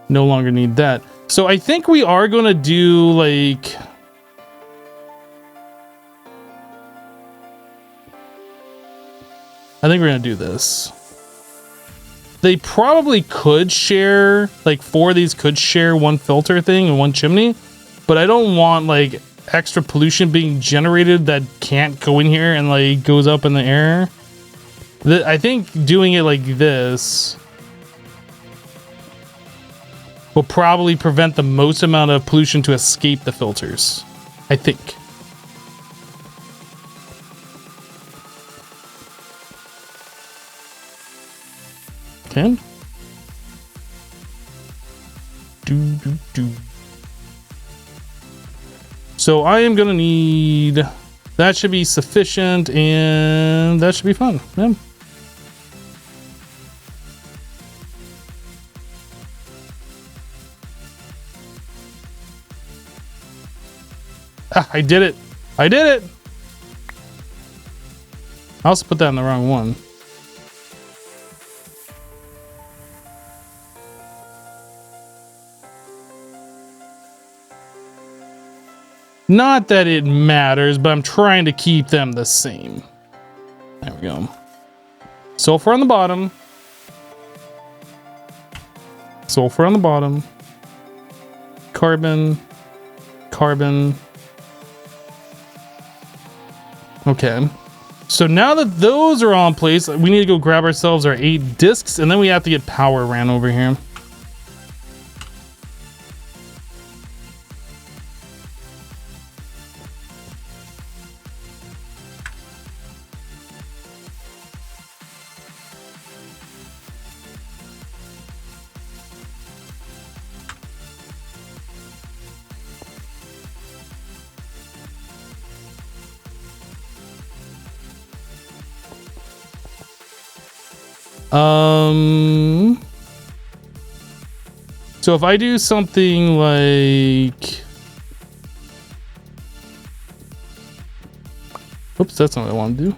No longer need that. So I think we are going to do like... I think we're going to do this. They probably could share, like 4 of these could share one filter thing and one chimney, but I don't want like extra pollution being generated that can't go in here and like goes up in the air. I think doing it like this will probably prevent the most amount of pollution to escape the filters, I think. Okay. So I am gonna need, that should be sufficient, and that should be fun. Yeah. Ah, I did it. I did it. I also put that in the wrong one. Not that it matters, but I'm trying to keep them the same. There we go. Sulfur on the bottom. Sulfur on the bottom. Carbon. Carbon. Okay. So now that those are all in place, we need to go grab ourselves our 8 discs, and then we have to get power ran over here. So if I do something like, oops, that's not what I want to do.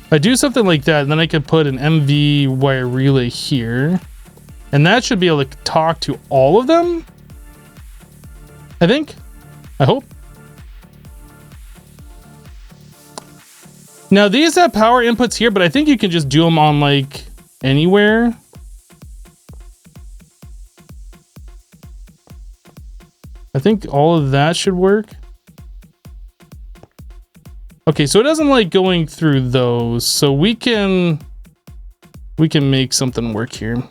If I do something like that, and then I could put an MV wire relay here, and that should be able to talk to all of them, I think. I hope. Now these have power inputs here, but I think you can just do them on like anywhere. I think all of that should work. Okay, so it doesn't like going through those, so we can make something work here.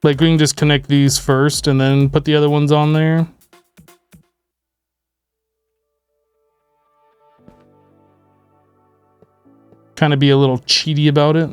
Like we can just connect these first and then put the other ones on there. Kind of be a little cheaty about it.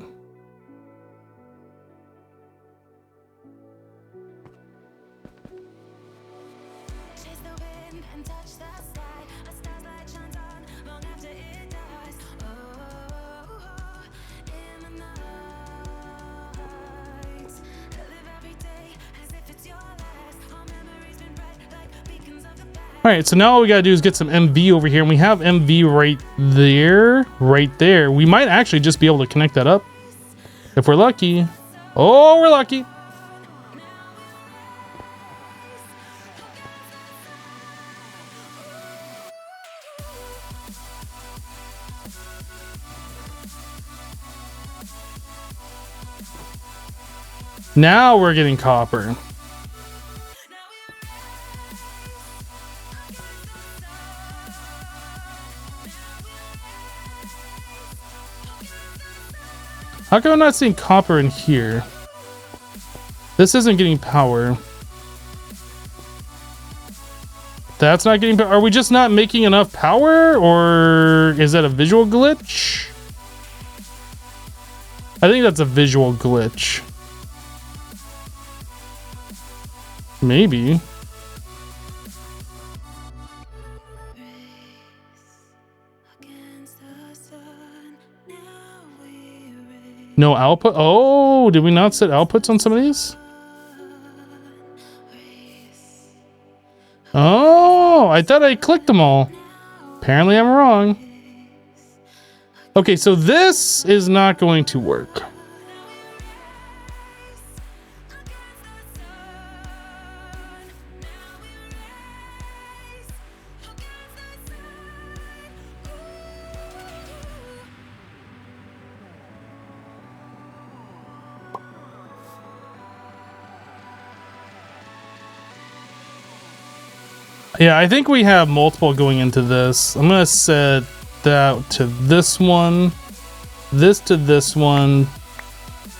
All right, so now all we gotta do is get some MV over here, and we have MV right there, right there. We might actually just be able to connect that up. If we're lucky. Oh, we're lucky. Now we're getting copper. How come I'm not seeing copper in here? This isn't getting power. That's not getting power. Are we just not making enough power? Or is that a visual glitch? I think that's a visual glitch. Maybe. No output? Oh, did we not set outputs on some of these? Oh, I thought I clicked them all. Apparently I'm wrong. Okay, so this is not going to work. Yeah, I think we have multiple going into this. I'm gonna set that to this one, this to this one.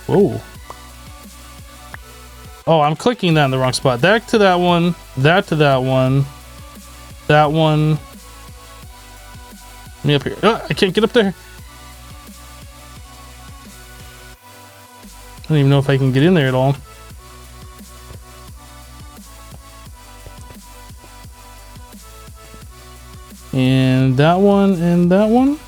Whoa. Oh, I'm clicking that in the wrong spot. That to that one, that to that one, that one. Me up here. Oh, I can't get up there. I don't even know if I can get in there at all. And that one and that one.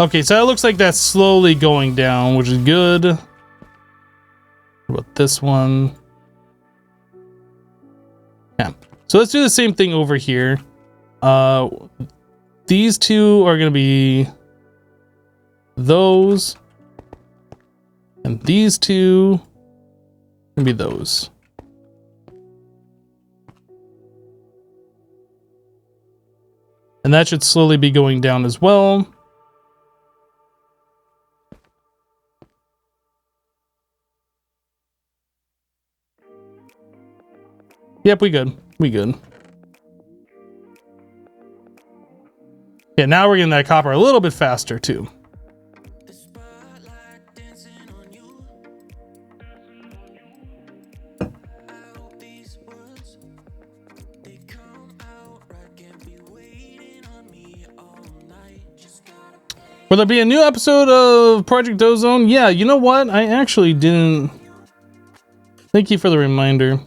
Okay, so it looks like that's slowly going down, which is good. What about this one? Yeah. So let's do the same thing over here. These two are going to be those. And these two can be those. And that should slowly be going down as well. Yep, we good. We good. Yeah, now we're getting that copper a little bit faster too. Will there be a new episode of Project Ozone? Yeah, you know what? I actually didn't. Thank you for the reminder.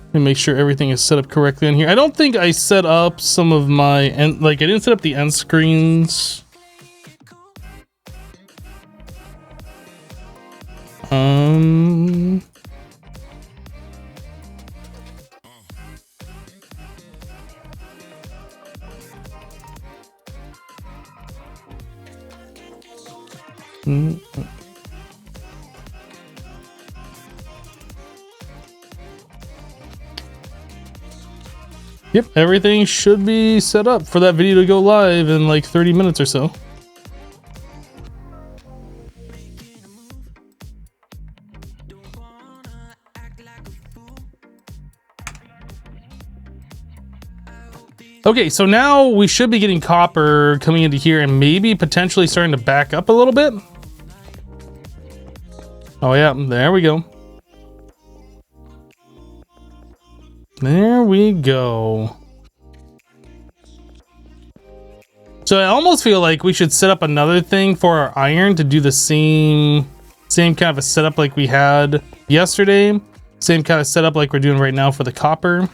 Let me make sure everything is set up correctly in here. I don't think I set up some of my end, like I didn't set up the end screens. Yep, everything should be set up for that video to go live in like 30 minutes or so. Okay, so now we should be getting copper coming into here and maybe potentially starting to back up a little bit. Oh yeah, there we go. There we go. So I almost feel like we should set up another thing for our iron to do the same kind of a setup like we had yesterday. Same kind of setup like we're doing right now for the copper.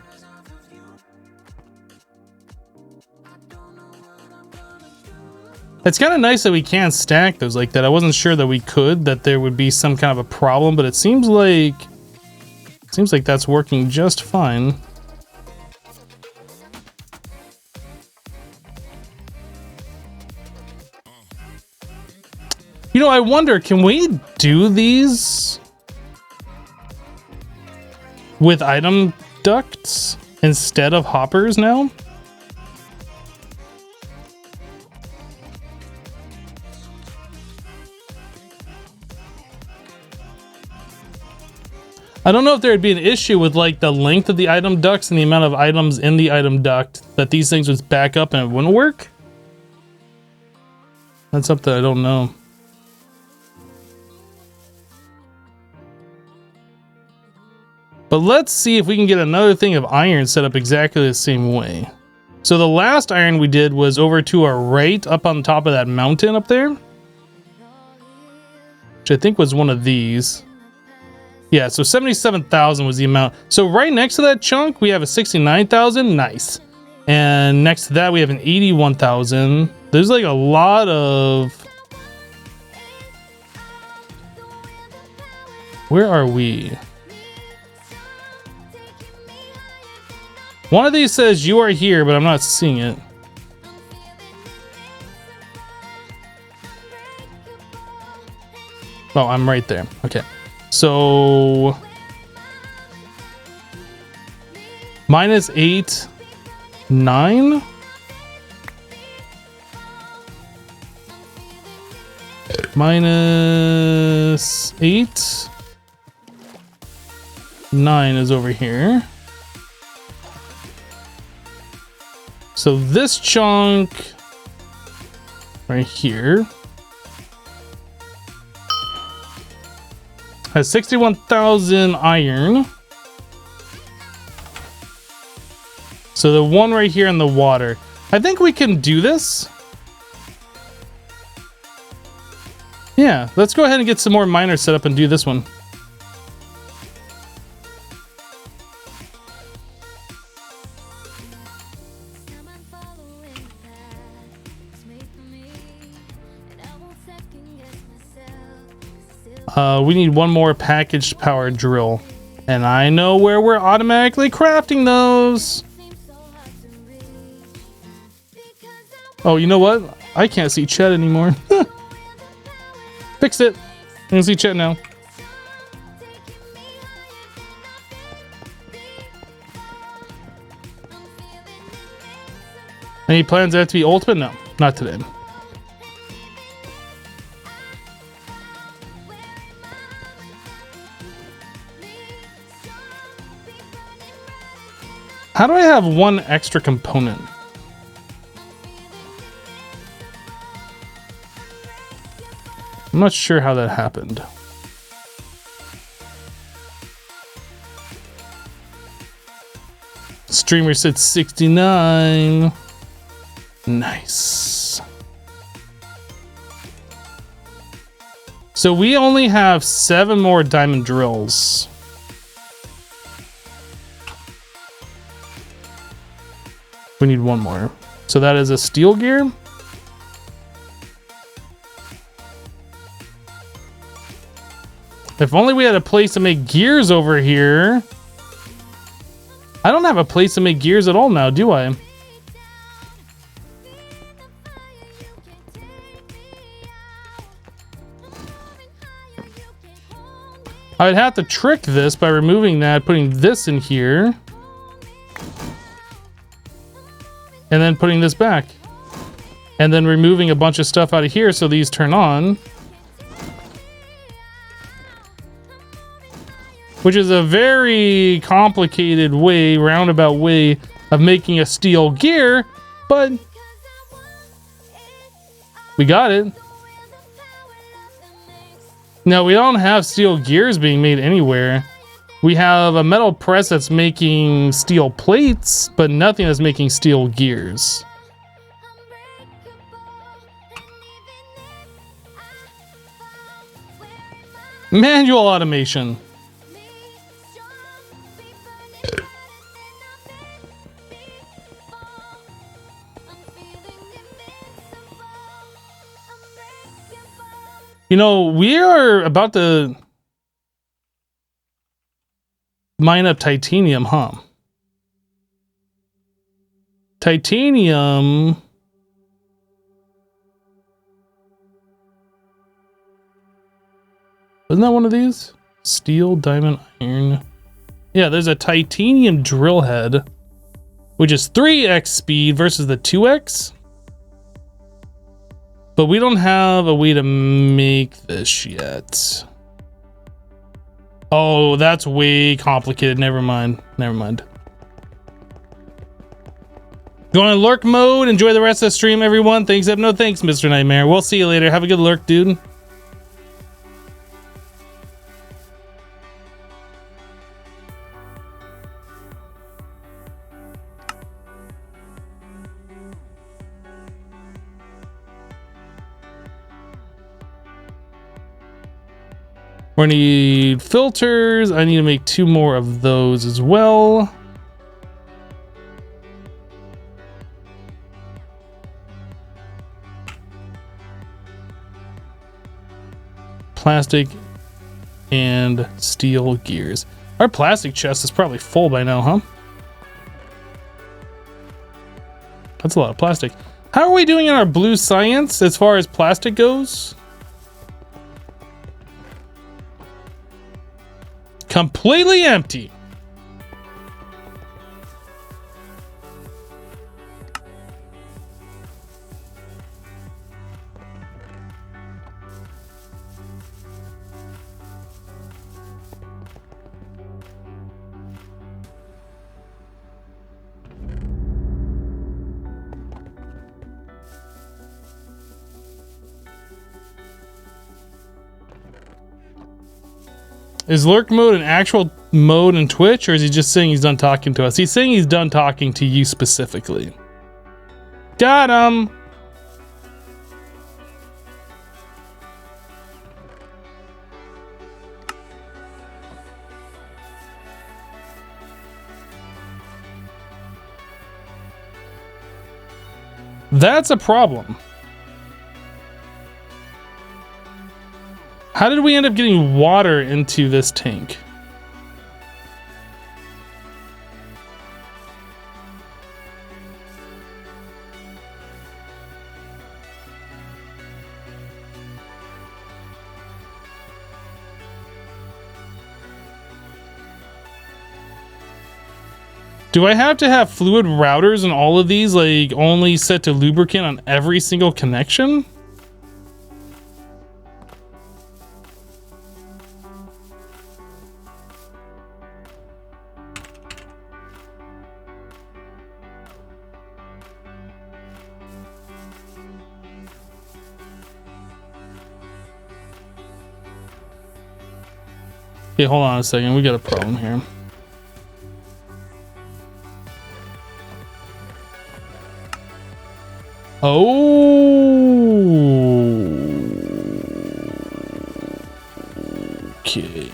It's kind of nice that we can stack those like that. I wasn't sure that we could, that there would be some kind of a problem, but it seems like that's working just fine. know, I wonder, can we do these with item ducts instead of hoppers now? I don't know if there would be an issue with like the length of the item ducts and the amount of items in the item duct that these things would back up and it wouldn't work. That's something I don't know. But let's see if we can get another thing of iron set up exactly the same way. So the last iron we did was over to our right, up on top of that mountain up there, which I think was one of these. Yeah, so 77,000 was the amount. So right next to that chunk, we have a 69,000. Nice. And next to that, we have an 81,000. There's like a lot of... Where are we? One of these says you are here, but I'm not seeing it. Oh, I'm right there. Okay. So -8, 9. -8, 9 is over here. So this chunk right here has 61,000 iron. So the one right here in the water. I think we can do this. Yeah, let's go ahead and get some more miners set up and do this one. We need one more packaged power drill. And I know where we're automatically crafting those. Oh, you know what? I can't see chat anymore. Fixed it. I can see chat now. Any plans that have to be ultimate? No, not today. How do I have one extra component? I'm not sure how that happened. Streamer said 69. Nice. So we only have 7 more diamond drills. We need one more. So that is a steel gear. If only we had a place to make gears over here. I don't have a place to make gears at all now, do I? I'd have to trick this by removing that, putting this in here. And then putting this back. And then removing a bunch of stuff out of here so these turn on. Which is a very complicated way, roundabout way of making a steel gear, but we got it. Now, we don't have steel gears being made anywhere. We have a metal press that's making steel plates, but nothing that's making steel gears. Manual automation. You know, we are about to mine up titanium, huh? Titanium Isn't that one of these? Steel, diamond, iron. Yeah, there's a titanium drill head, which is 3x speed versus the 2x. But we don't have a way to make this yet. Oh, that's way complicated. Never mind. Never mind. Going to lurk mode. Enjoy the rest of the stream, everyone. Thanks, no thanks, Mr. Nightmare. We'll see you later. Have a good lurk, dude. We're gonna need filters. I need to make 2 more of those as well. Plastic and steel gears. Our plastic chest is probably full by now, huh? That's a lot of plastic. How are we doing in our blue science as far as plastic goes? Completely empty. Is lurk mode an actual mode in Twitch, or is he just saying he's done talking to us? He's saying he's done talking to you specifically. Got him. That's a problem. How did we end up getting water into this tank? Do I have to have fluid routers in all of these, like only set to lubricant on every single connection? Okay, hold on a second. We got a problem here. Okay.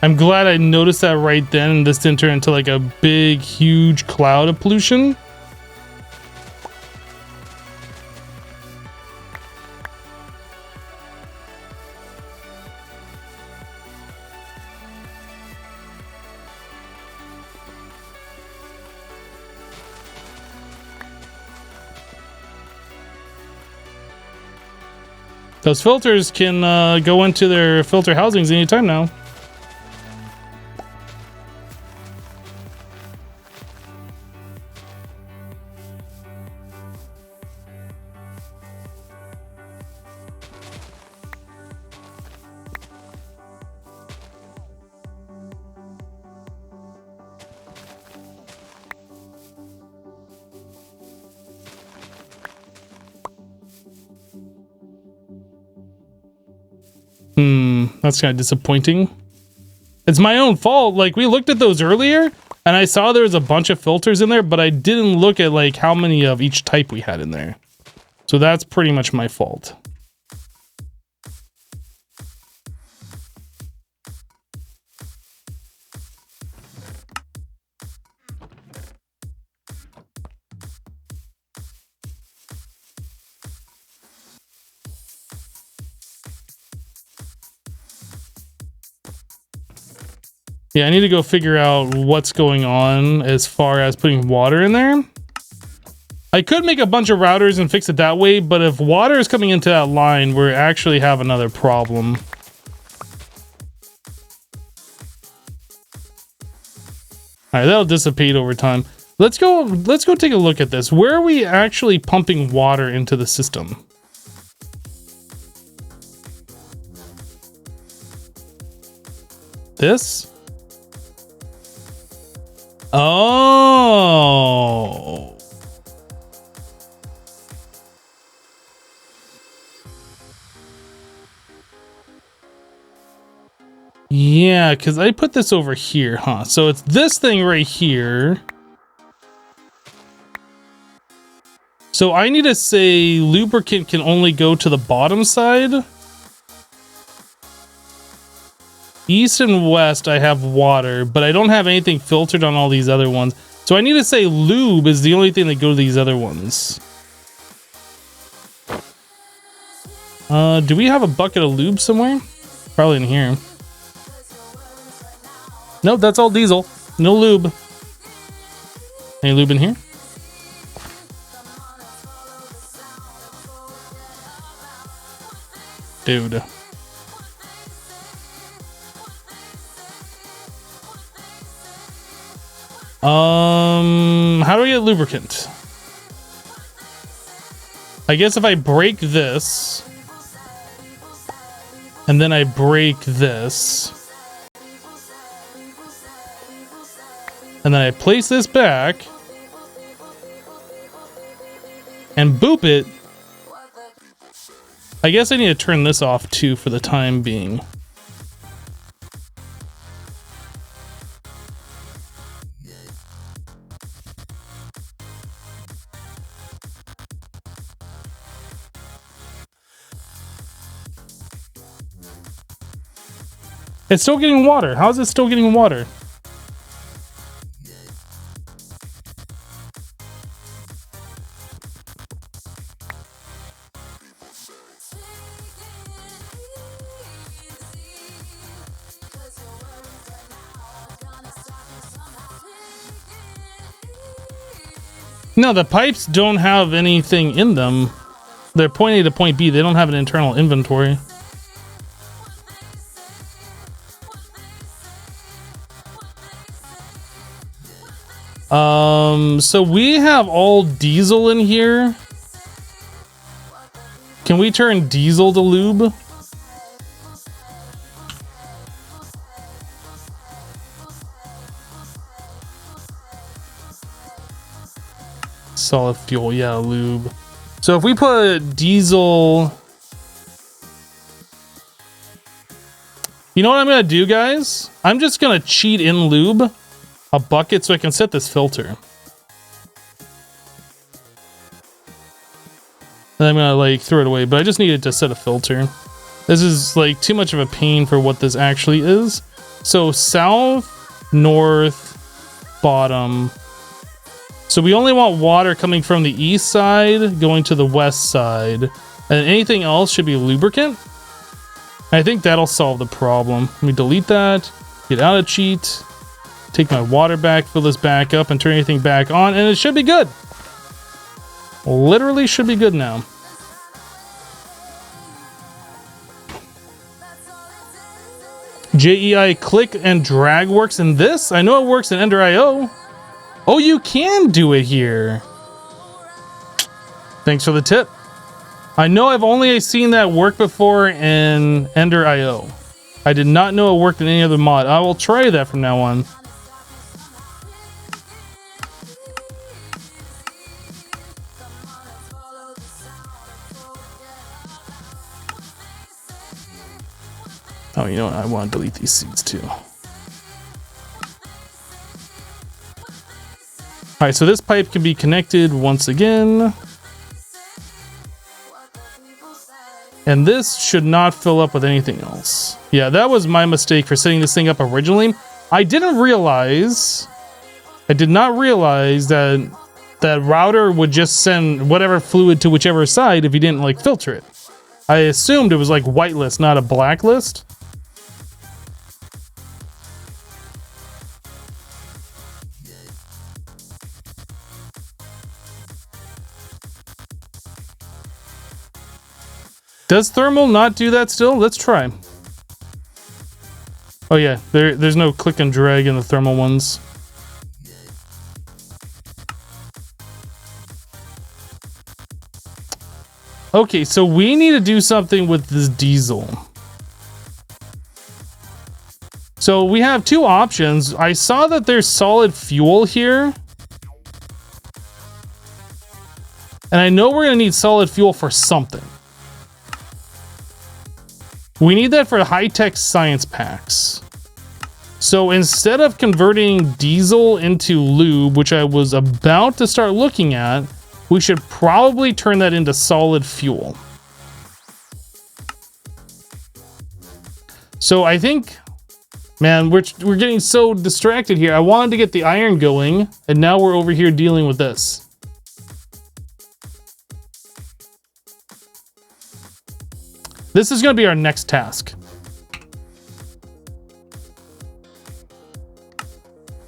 I'm glad I noticed that right then, and this didn't turn into like a big, huge cloud of pollution. Those filters can go into their filter housings anytime now. That's kind of disappointing. It's my own fault. Like, we looked at those earlier and I saw there was a bunch of filters in there, but I didn't look at like how many of each type we had in there. So that's pretty much my fault. Yeah, I need to go figure out what's going on as far as putting water in there. I could make a bunch of routers and fix it that way, but if water is coming into that line, we actually have another problem. All right, that'll dissipate over time. Let's go take a look at this. Where are we actually pumping water into the system? This? Oh. Yeah, because I put this over here, huh? So it's this thing right here. So I need to say lubricant can only go to the bottom side. East and west, I have water, but I don't have anything filtered on all these other ones. So I need to say lube is the only thing that go to these other ones. Do we have a bucket of lube somewhere? Probably in here. Nope, that's all diesel. No lube. Any lube in here? Dude. How do I get lubricant? I guess if I break this, and then I break this, and then I place this back, and boop it. I guess I need to turn this off too for the time being. It's still getting water. How is it still getting water? No, the pipes don't have anything in them. They're point A to point B. They don't have an internal inventory. So we have all diesel in here. Can we turn diesel to lube? Solid fuel, yeah, lube. So if we put diesel... You know what I'm gonna do, guys? I'm just gonna cheat in lube a bucket so I can set this filter. And I'm gonna like throw it away, but I just needed to set a filter. This is like too much of a pain for what this actually is. So south, north, bottom. So we only want water coming from the east side going to the west side, and anything else should be lubricant. I think that'll solve the problem. Let me delete that, get out of cheat, take my water back, fill this back up, and turn anything back on, and it should be good. Literally should be good now. JEI click and drag works in this? I know it works in Ender.io. Oh, you can do it here. Thanks for the tip. I know I've only seen that work before in Ender.io. I did not know it worked in any other mod. I will try that from now on. Oh, you know what? I want to delete these seeds too. All right, so this pipe can be connected once again. And this should not fill up with anything else. Yeah, that was my mistake for setting this thing up originally. I did not realize that that router would just send whatever fluid to whichever side if you didn't like filter it. I assumed it was like whitelist, not a blacklist. Does thermal not do that still? Let's try. Oh yeah, there's no click and drag in the thermal ones. Okay, so we need to do something with this diesel. So we have two options. I saw that there's solid fuel here. And I know we're gonna need solid fuel for something. We need that for high-tech science packs. So instead of converting diesel into lube, which I was about to start looking at, we should probably turn that into solid fuel. So I think, man, we're getting so distracted here. I wanted to get the iron going, and now we're over here dealing with this. This is going to be our next task.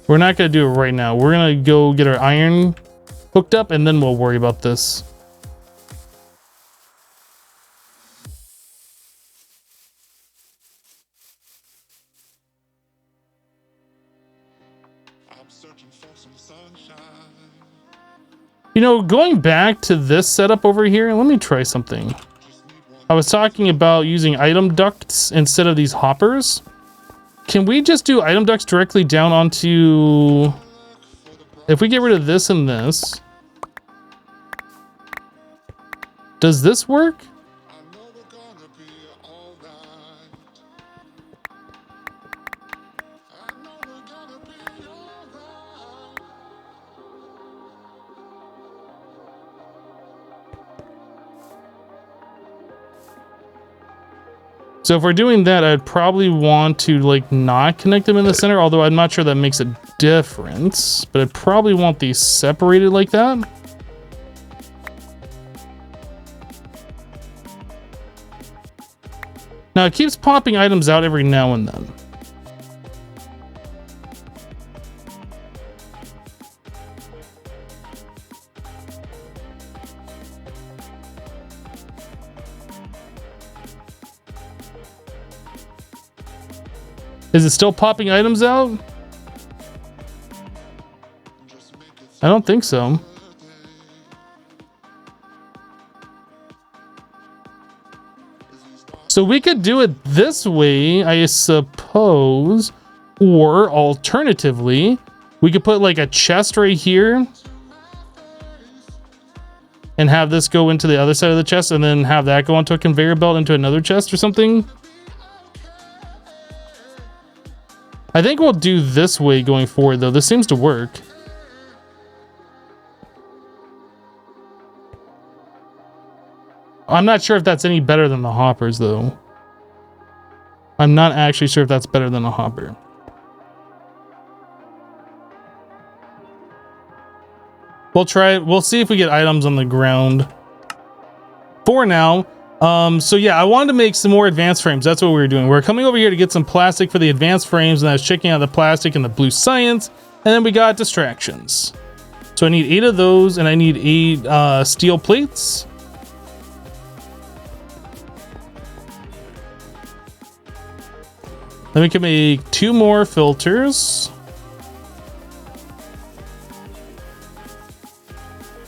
We're not going to do it right now. We're going to go get our iron hooked up, and then we'll worry about this. You know, going back to this setup over here, let me try something. I was talking about using item ducts instead of these hoppers. Can we just do item ducts directly down onto... If we get rid of this and this... Does this work? So if we're doing that, I'd probably want to like not connect them in the center, although I'm not sure that makes a difference, but I'd probably want these separated like that. Now it keeps popping items out every now and then. Is it still popping items out? I don't think so. So we could do it this way, I suppose, or alternatively, we could put like a chest right here and have this go into the other side of the chest and then have that go onto a conveyor belt into another chest or something. I think we'll do this way going forward, though. This seems to work. I'm not sure if that's any better than the hoppers, though. I'm not actually sure if that's better than a hopper. We'll try it. We'll see if we get items on the ground. For now, so yeah, I wanted to make some more advanced frames. That's what we were doing. We're coming over here to get some plastic for the advanced frames, and I was checking out the plastic and the blue science, and then we got distractions. So I need 8 of those, and I need 8 steel plates. Then we can make 2 more filters.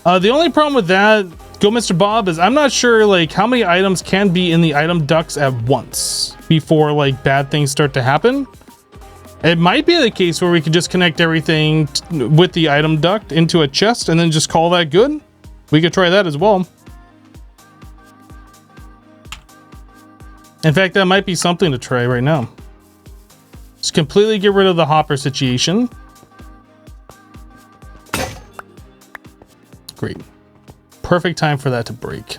The only problem with that, go Mr. Bob, is I'm not sure like how many items can be in the item ducts at once before like bad things start to happen. It might be the case where we could just connect everything with the item duct into a chest and then just call that good. We could try that as well. In fact, that might be something to try right now. Just completely get rid of the hopper situation. Great. Perfect time for that to break.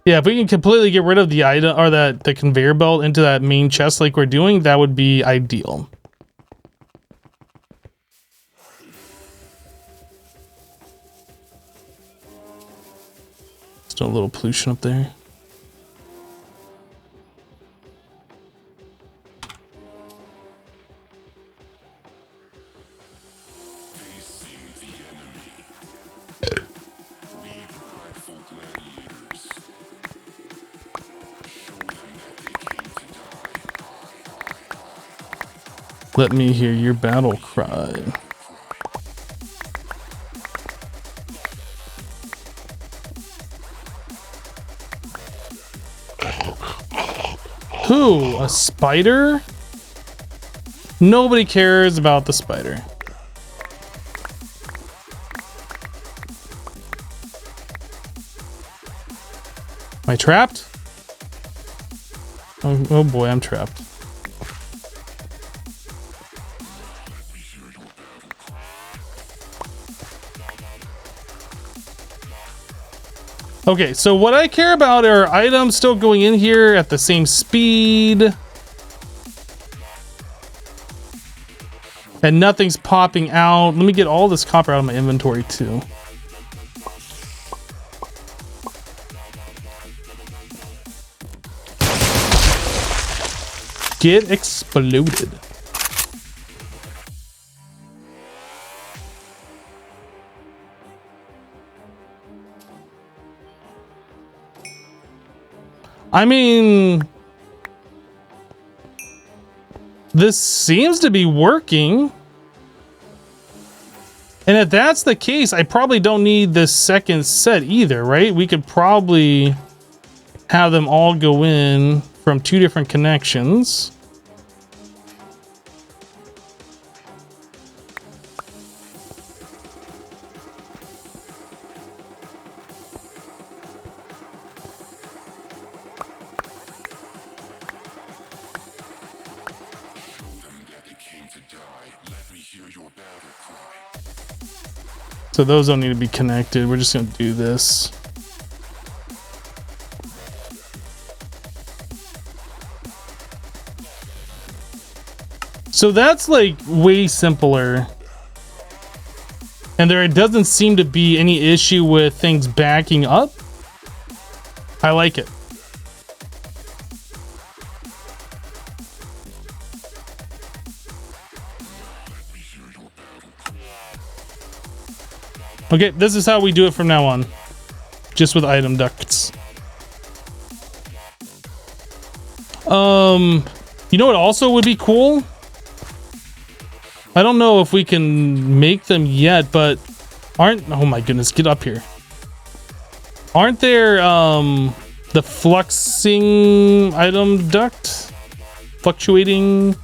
Yeah, if we can completely get rid of the item or the conveyor belt into that main chest like we're doing, that would be ideal. Still a little pollution up there. Let me hear your battle cry. Who? A spider? Nobody cares about the spider. Am I trapped? Oh boy, I'm trapped. Okay, so what I care about are items still going in here at the same speed. And nothing's popping out. Let me get all this copper out of my inventory too. Get exploded. I mean, this seems to be working. And if that's the case, I probably don't need this second set either, right? We could probably have them all go in from 2 different connections. So those don't need to be connected. We're just going to do this. So that's like way simpler. And there doesn't seem to be any issue with things backing up. I like it. Okay, this is how we do it from now on. Just with item ducts. You know what also would be cool? I don't know if we can make them yet, but oh my goodness, get up here. Aren't there the fluxing item duct? Fluctuating?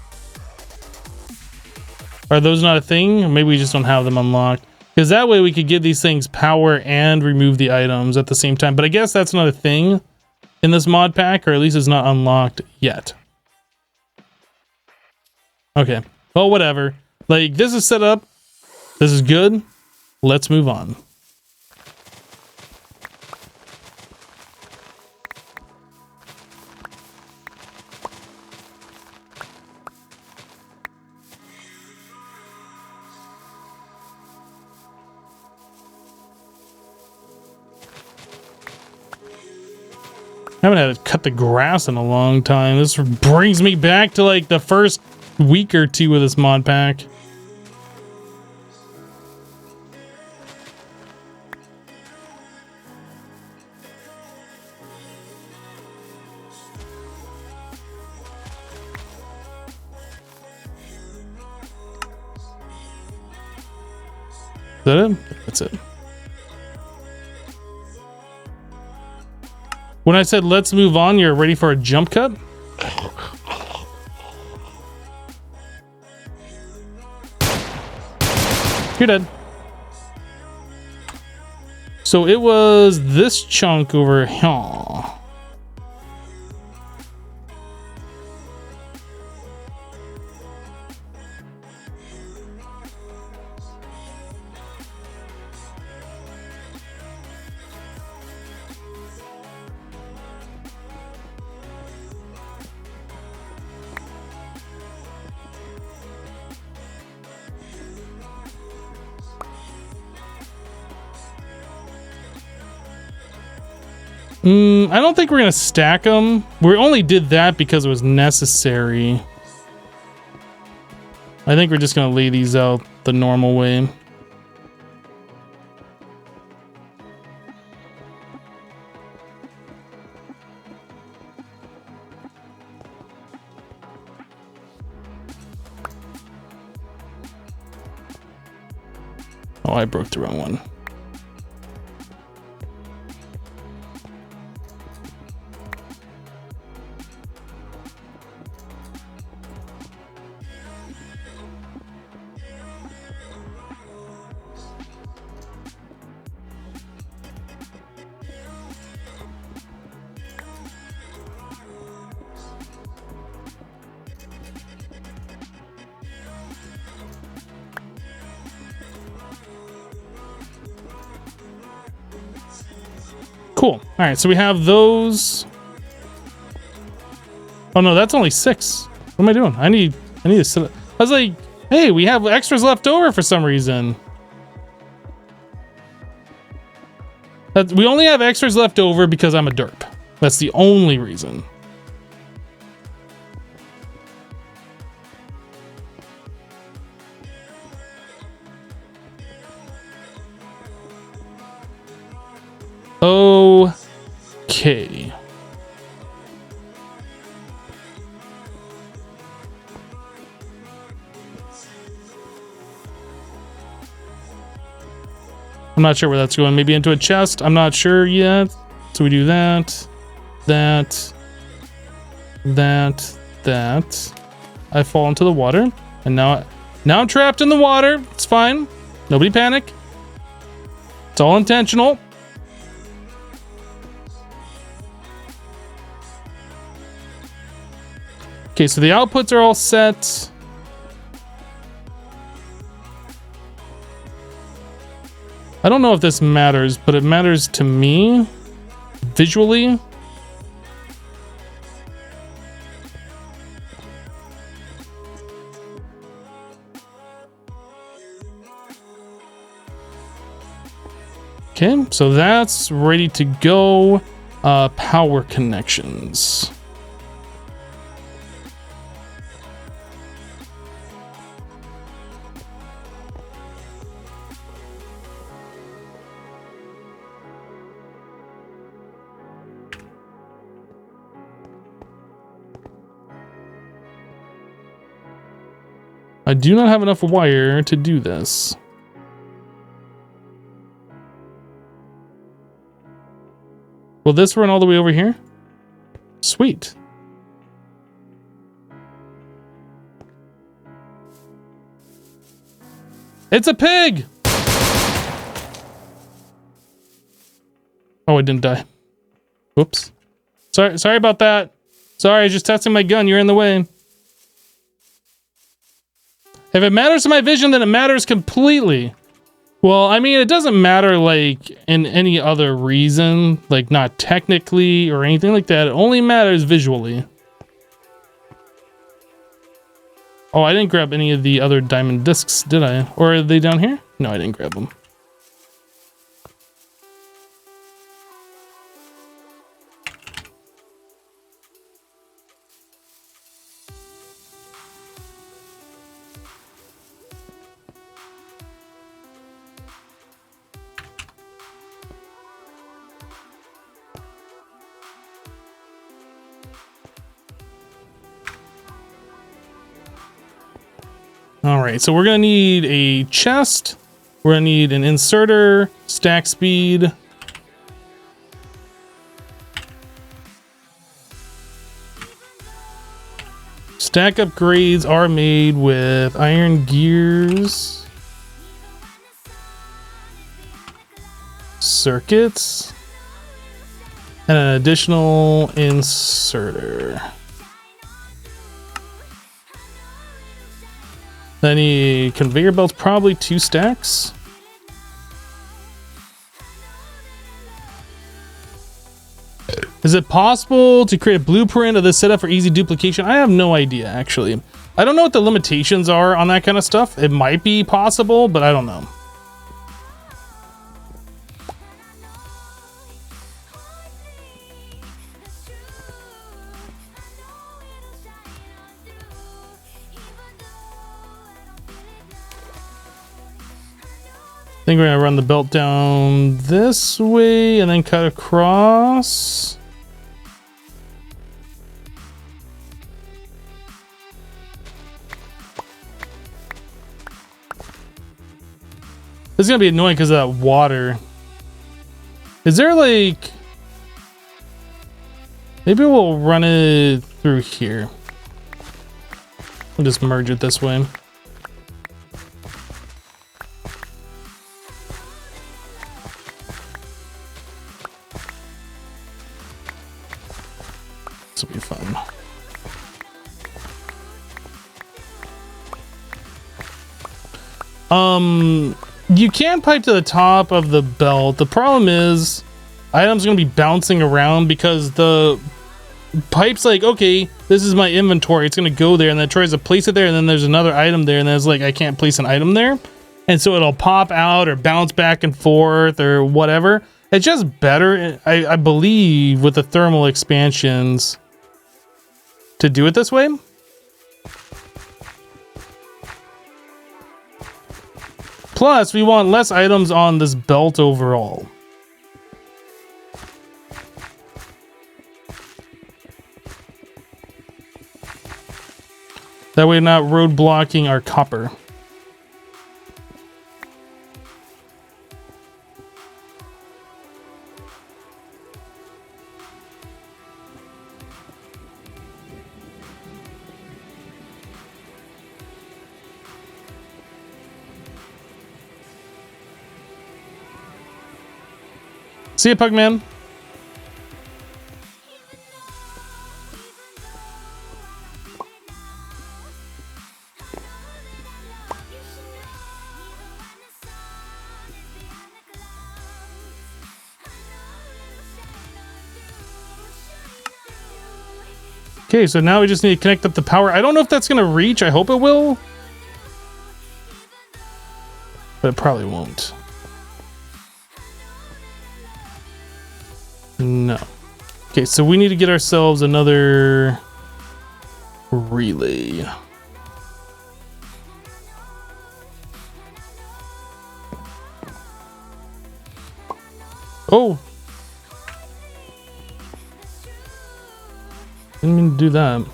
Are those not a thing? Or maybe we just don't have them unlocked. Because that way we could give these things power and remove the items at the same time. But I guess that's not a thing in this mod pack, or at least it's not unlocked yet. Okay, well, whatever. Like, this is set up. This is good. Let's move on. I haven't had to cut the grass in a long time. This brings me back to like the first week or 2 of this mod pack. Is that it? That's it. When I said let's move on, you're ready for a jump cut? You're dead. So it was this chunk over here. I don't think we're gonna stack them. We only did that because it was necessary. I think we're just gonna lay these out the normal way. Oh, I broke the wrong one. Cool. All right, so we have those. Oh no, that's only 6. What am I doing? I need to sit up. I was like, hey, we have extras left over for some reason. We only have extras left over because I'm a derp. That's the only reason. Okay. I'm not sure where that's going. Maybe into a chest. I'm not sure yet. So we do that, that. I fall into the water, and now I'm trapped in the water. It's fine. Nobody panic. It's all intentional. Okay, so the outputs are all set. I don't know if this matters, but it matters to me visually. Okay, so that's ready to go. Power connections. I do not have enough wire to do this. Will this run all the way over here? Sweet. It's a pig! Oh, I didn't die. Whoops. Sorry about that. Sorry, just testing my gun. You're in the way. If it matters to my vision, then it matters completely. Well, I mean, it doesn't matter, like, in any other reason, like, not technically or anything like that. It only matters visually. Oh, I didn't grab any of the other diamond discs, did I? Or are they down here? No, I didn't grab them. All right, so we're gonna need a chest. We're gonna need an inserter, stack speed. Stack upgrades are made with iron gears, circuits, and an additional inserter. Then a conveyor belt's probably 2 stacks. Is it possible to create a blueprint of this setup for easy duplication? I have no idea, actually. I don't know what the limitations are on that kind of stuff. It might be possible, but I don't know. I think we're gonna run the belt down this way and then cut across. This is gonna be annoying because of that water. Is there like... Maybe we'll run it through here. We'll just merge it this way. This will be fun. You can pipe to the top of the belt. The problem is items are going to be bouncing around because the pipe's like, okay, this is my inventory. It's going to go there, and then it tries to place it there, and then there's another item there, and then it's like, I can't place an item there. And so it'll pop out or bounce back and forth or whatever. It's just better, I believe, with the thermal expansions to do it this way. Plus, we want less items on this belt overall. That way we're not roadblocking our copper. See ya, Pugman. Okay, so now we just need to connect up the power. I don't know if that's going to reach. I hope it will. But it probably won't. No. Okay, so we need to get ourselves another relay. Oh! Didn't mean to do that.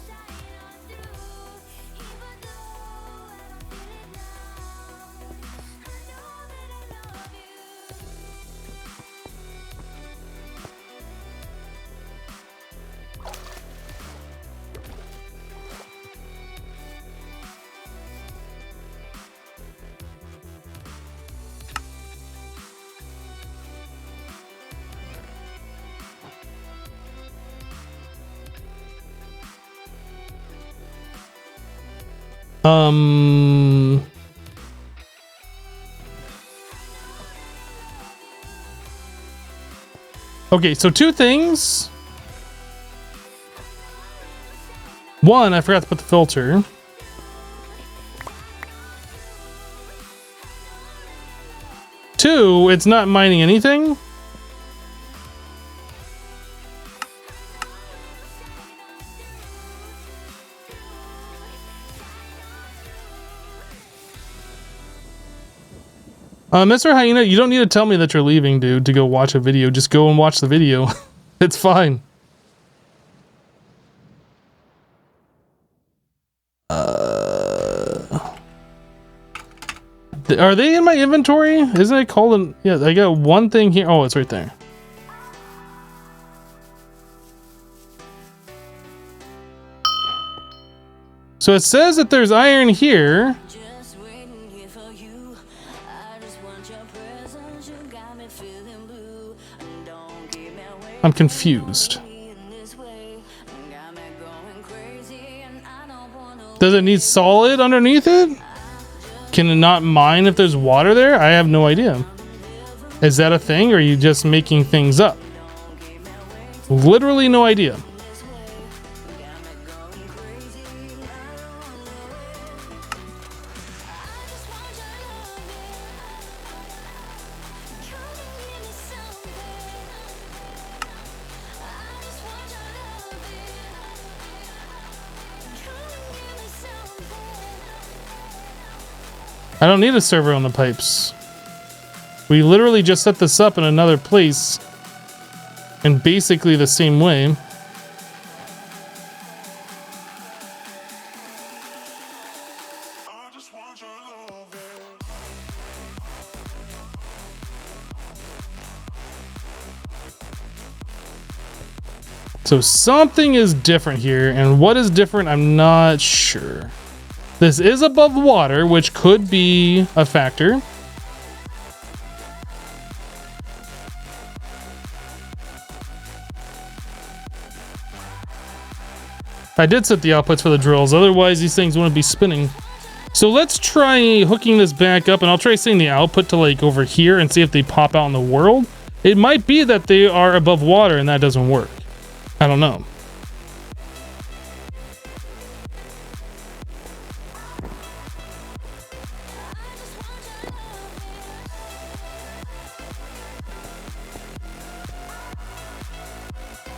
Okay, so two things. One, I forgot to put the filter. Two, it's not mining anything. Mr. Hyena, you don't need to tell me that you're leaving, dude, to go watch a video. Just go and watch the video. It's fine. Are they in my inventory? Isn't it called an... Yeah, I got one thing here. Oh, it's right there. So it says that there's iron here. I'm confused. Does it need solid underneath it? Can it not mine if there's water there? I have no idea. Is that a thing, or are you just making things up? Literally no idea. I don't need a server on the pipes. We literally just set this up in another place in basically the same way. So something is different here, and what is different, I'm not sure. This is above water, which could be a factor. I did set the outputs for the drills, otherwise these things wouldn't be spinning. So let's try hooking this back up, and I'll try setting the output to like over here and see if they pop out in the world. It might be that they are above water and that doesn't work. I don't know.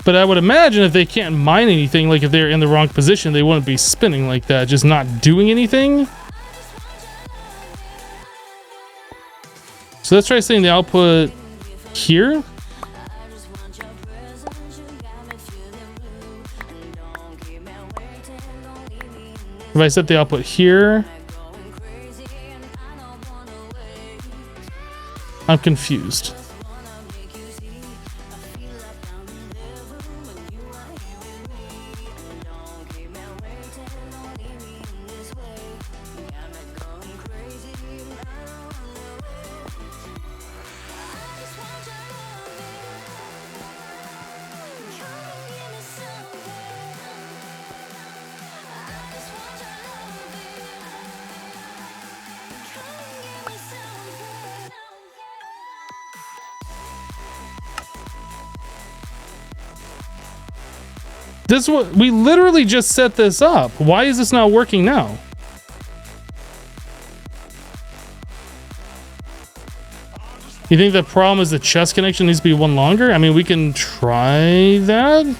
But I would imagine if they can't mine anything, like if they're in the wrong position, they wouldn't be spinning like that, just not doing anything. So let's try setting the output here. If I set the output here, I'm confused. This was, we literally just set this up. Why is this not working now? You think the problem is the chest connection needs to be one longer? I mean, we can try that.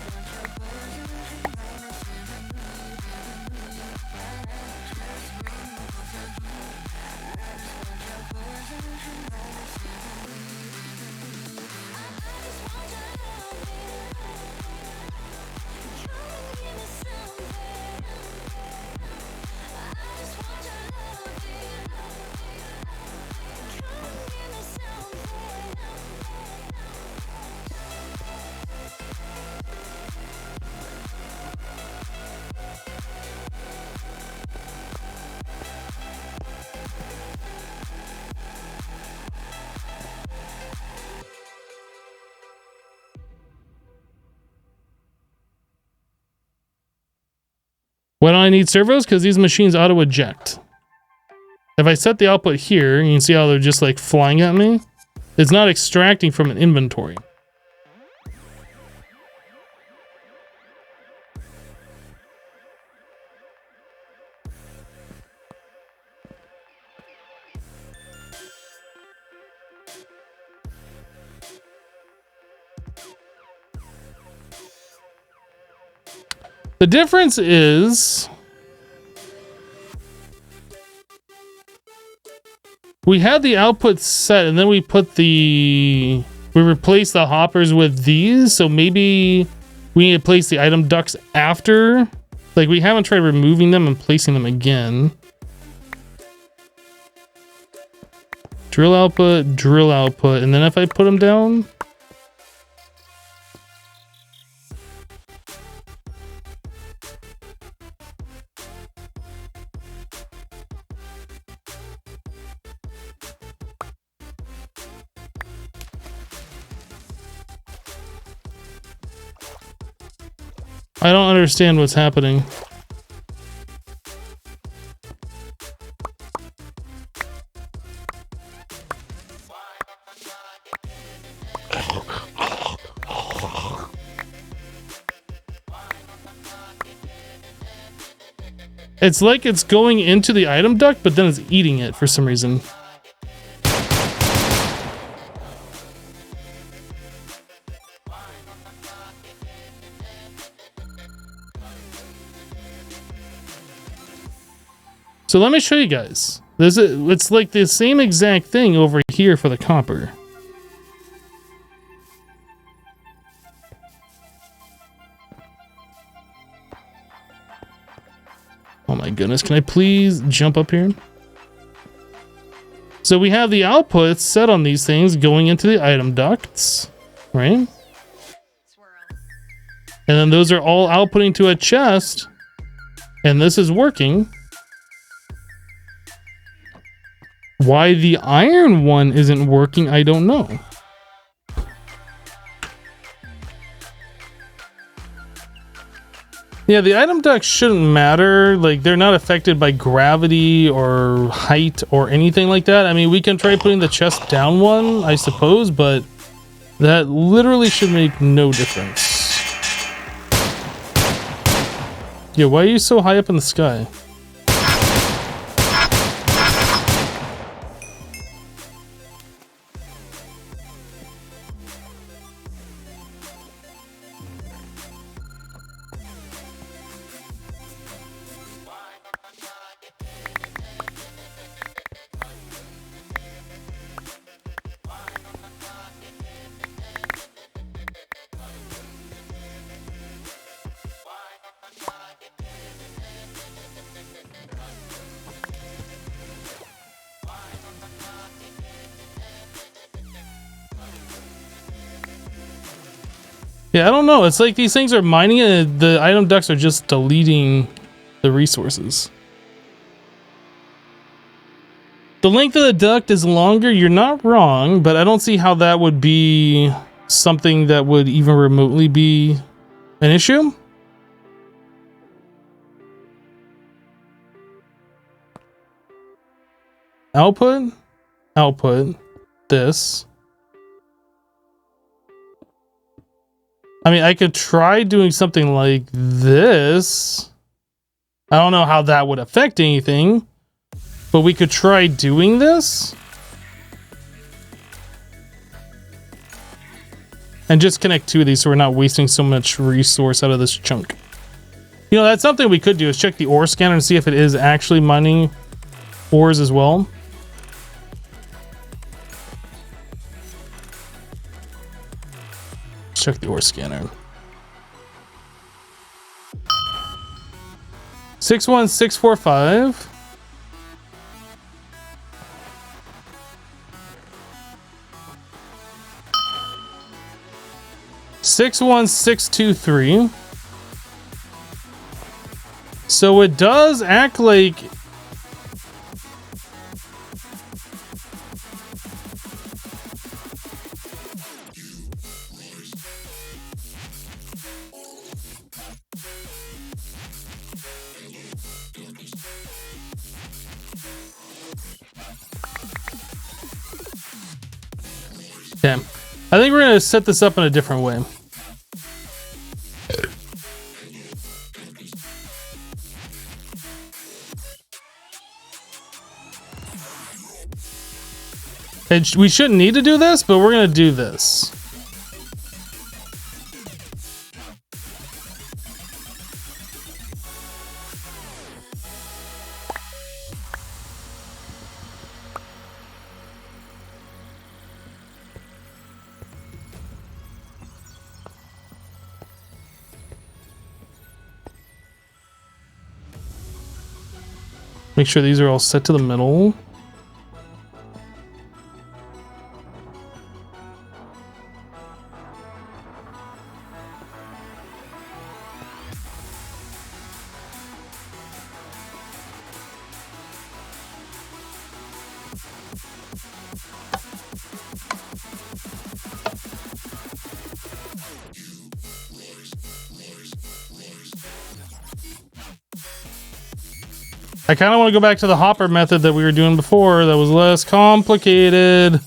Why don't I need servos? Because these machines auto eject. If I set the output here, you can see how they're just like flying at me. It's not extracting from an inventory. The difference is we had the output set and then we replaced the hoppers with these. So maybe we need to place the item ducts after. Like we haven't tried removing them and placing them again. Drill output, and then if I put them down. I don't understand what's happening. It's like it's going into the item duct, but then it's eating it for some reason. So let me show you guys. It's like the same exact thing over here for the copper. Oh my goodness, can I please jump up here? So we have the outputs set on these things going into the item ducts, right? And then those are all outputting to a chest. And this is working. Why the iron one isn't working, I don't know. Yeah, the item ducts shouldn't matter. Like, they're not affected by gravity or height or anything like that. I mean, we can try putting the chest down one, I suppose, but that literally should make no difference. Yeah, why are you so high up in the sky? Yeah, I don't know. It's like these things are mining it, and the item ducts are just deleting the resources. The length of the duct is longer. You're not wrong, but I don't see how that would be something that would even remotely be an issue. Output, output, this. I mean, I could try doing something like this. I don't know how that would affect anything, but we could try doing this. And just connect two of these so we're not wasting so much resource out of this chunk. You know, that's something we could do is check the ore scanner and see if it is actually mining ores as well. Check the ore scanner. 61645. Six 11623. So it does act like okay. I think we're gonna set this up in a different way. And we shouldn't need to do this, but we're gonna do this. Make sure these are all set to the middle. I kind of want to go back to the hopper method that we were doing before. That was less complicated.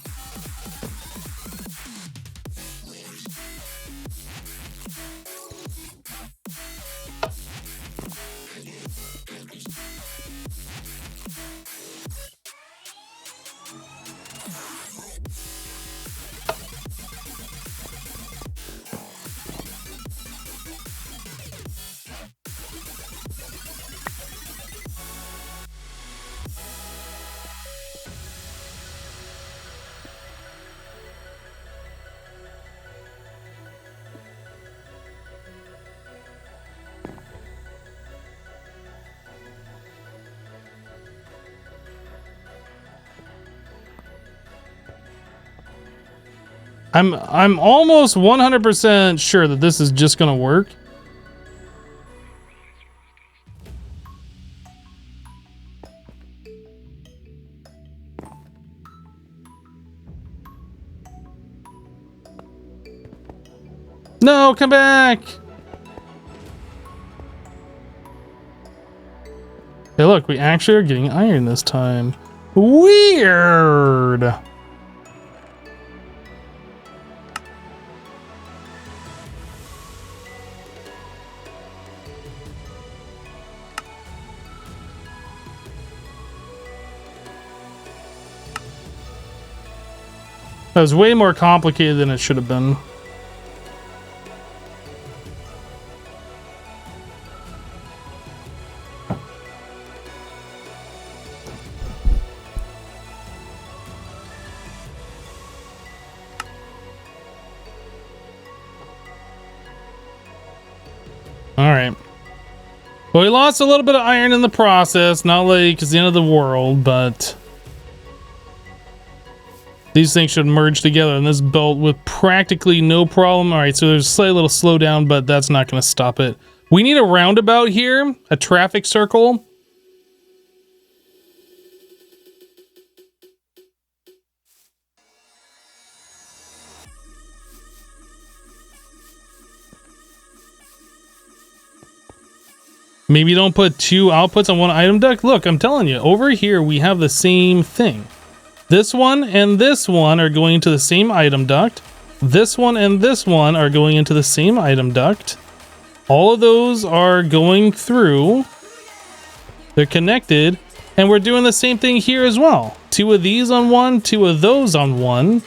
I'm almost 100% sure that this is just gonna work. No, come back. Hey, look, we actually are getting iron this time. Weird. That was way more complicated than it should have been. Alright. Well, we lost a little bit of iron in the process. Not like it's the end of the world, but these things should merge together in this belt with practically no problem. All right, so there's a slight little slowdown, but that's not going to stop it. We need a roundabout here, a traffic circle. Maybe don't put two outputs on one item duct. Look, I'm telling you, over here we have the same thing. This one and this one are going into the same item duct. This one and this one are going into the same item duct. All of those are going through. They're connected. And we're doing the same thing here as well. Two of these on one, two of those on one.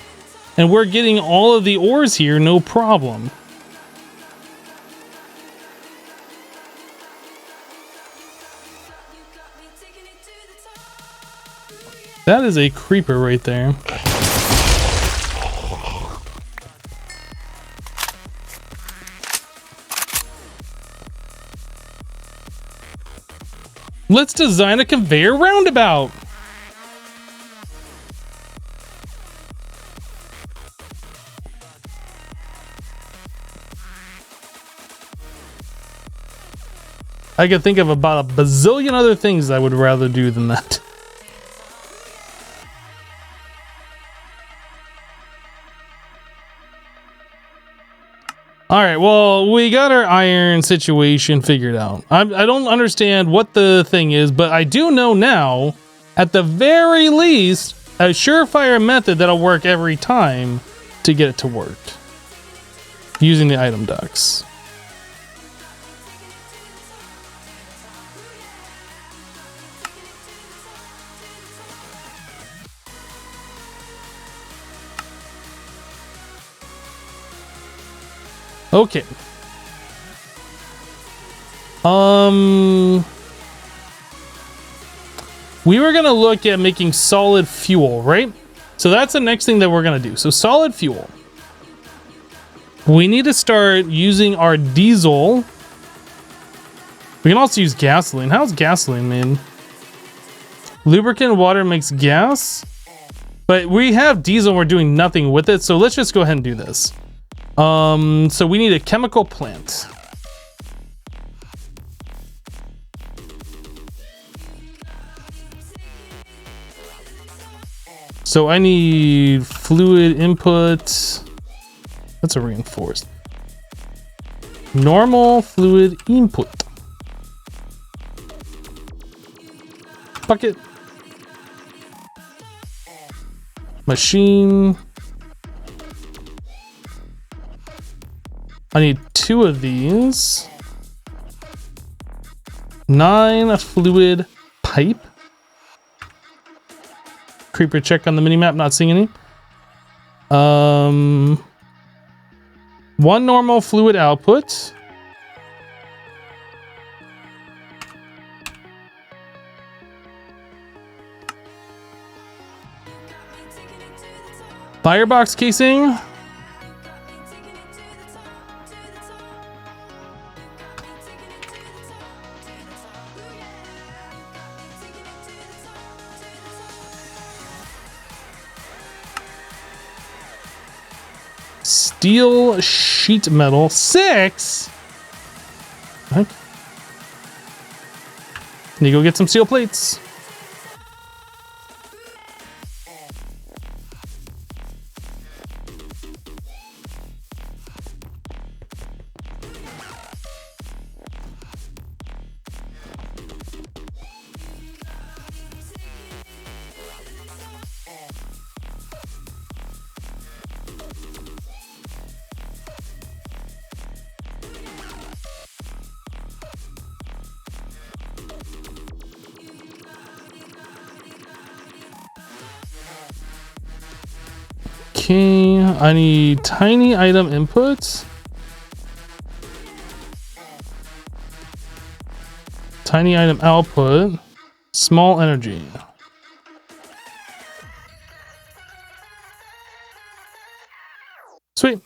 And we're getting all of the ores here, no problem. That is a creeper right there. Let's design a conveyor roundabout. I could think of about a bazillion other things I would rather do than that. All right, well, we got our iron situation figured out. I don't understand what the thing is, but I do know now, at the very least, a surefire method that'll work every time to get it to work. Using the item ducts. Okay. We were gonna look at making solid fuel, right? So that's the next thing that we're gonna do. So solid fuel. We need to start using our diesel. We can also use gasoline. How's gasoline made? Lubricant water makes gas, but we have diesel and we're doing nothing with it. So let's just go ahead and do this. So we need a chemical plant. So I need fluid input. That's a reinforced. Normal fluid input. Bucket. Machine. I need 2 of these. 9 fluid pipe. Creeper check on the minimap, not seeing any. 1 normal fluid output. Firebox casing. Steel sheet metal 6. What? Need to go get some steel plates. Okay, I need tiny item inputs. Tiny item output. Small energy. Sweet.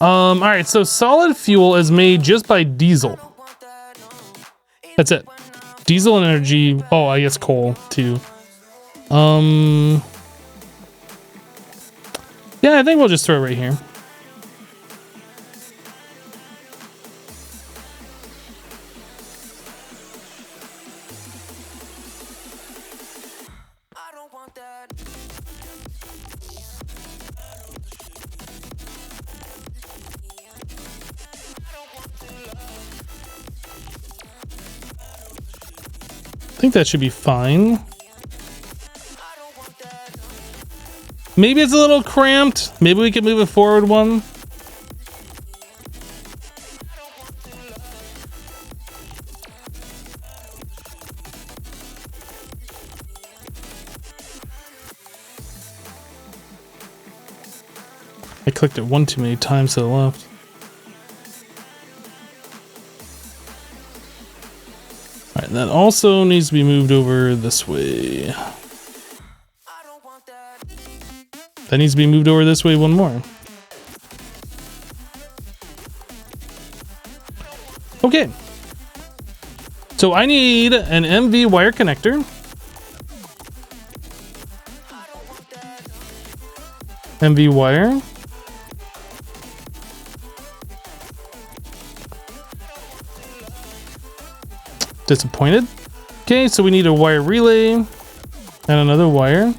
All right, so solid fuel is made just by diesel. That's it. Diesel and energy. Oh, I guess coal too. Yeah, I think we'll just throw it right here. I think that should be fine. Maybe it's a little cramped. Maybe we can move it forward one. I clicked it one too many times to the left. Alright, that also needs to be moved over this way. That needs to be moved over this way one more. Okay. So I need an MV wire connector. MV wire. Disappointed. Okay, so we need a wire relay and another wire.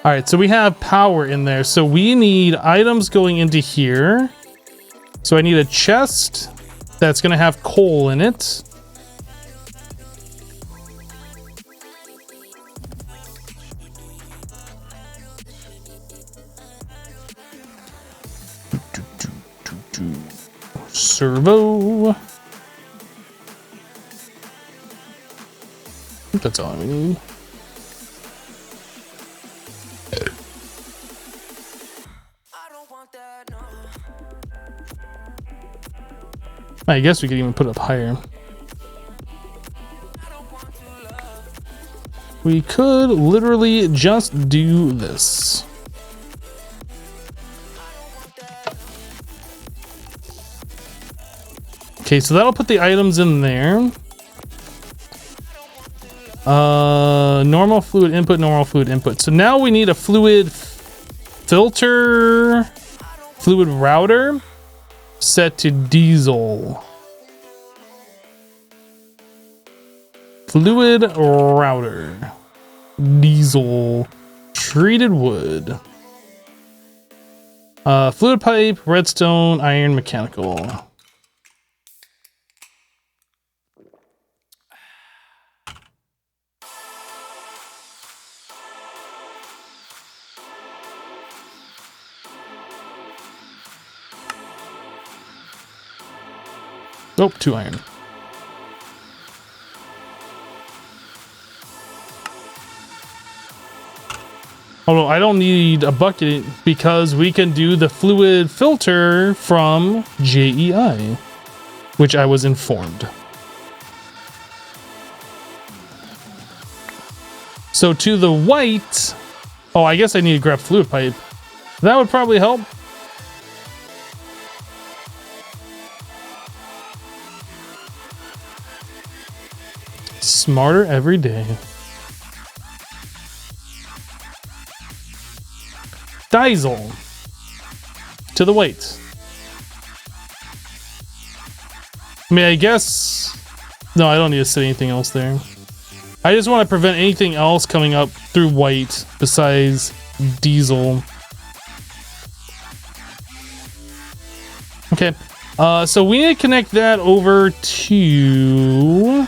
All right, so we have power in there. So we need items going into here. So I need a chest that's gonna have coal in it. Servo. I think that's all we need. I guess we could even put it up higher. We could literally just do this. Okay, so that'll put the items in there. Normal fluid input, normal fluid input. So now we need a fluid filter, fluid router set to diesel. Fluid router, diesel, treated wood. Fluid pipe, redstone, iron, mechanical. Nope, 2 iron. Although I don't need a bucket because we can do the fluid filter from JEI, which I was informed. So to the white, oh, I guess I need to grab fluid pipe. That would probably help. Smarter every day. Diesel to the white. I mean, I guess no, I don't need to set anything else there. I just want to prevent anything else coming up through white besides diesel. Okay, so we need to connect that over to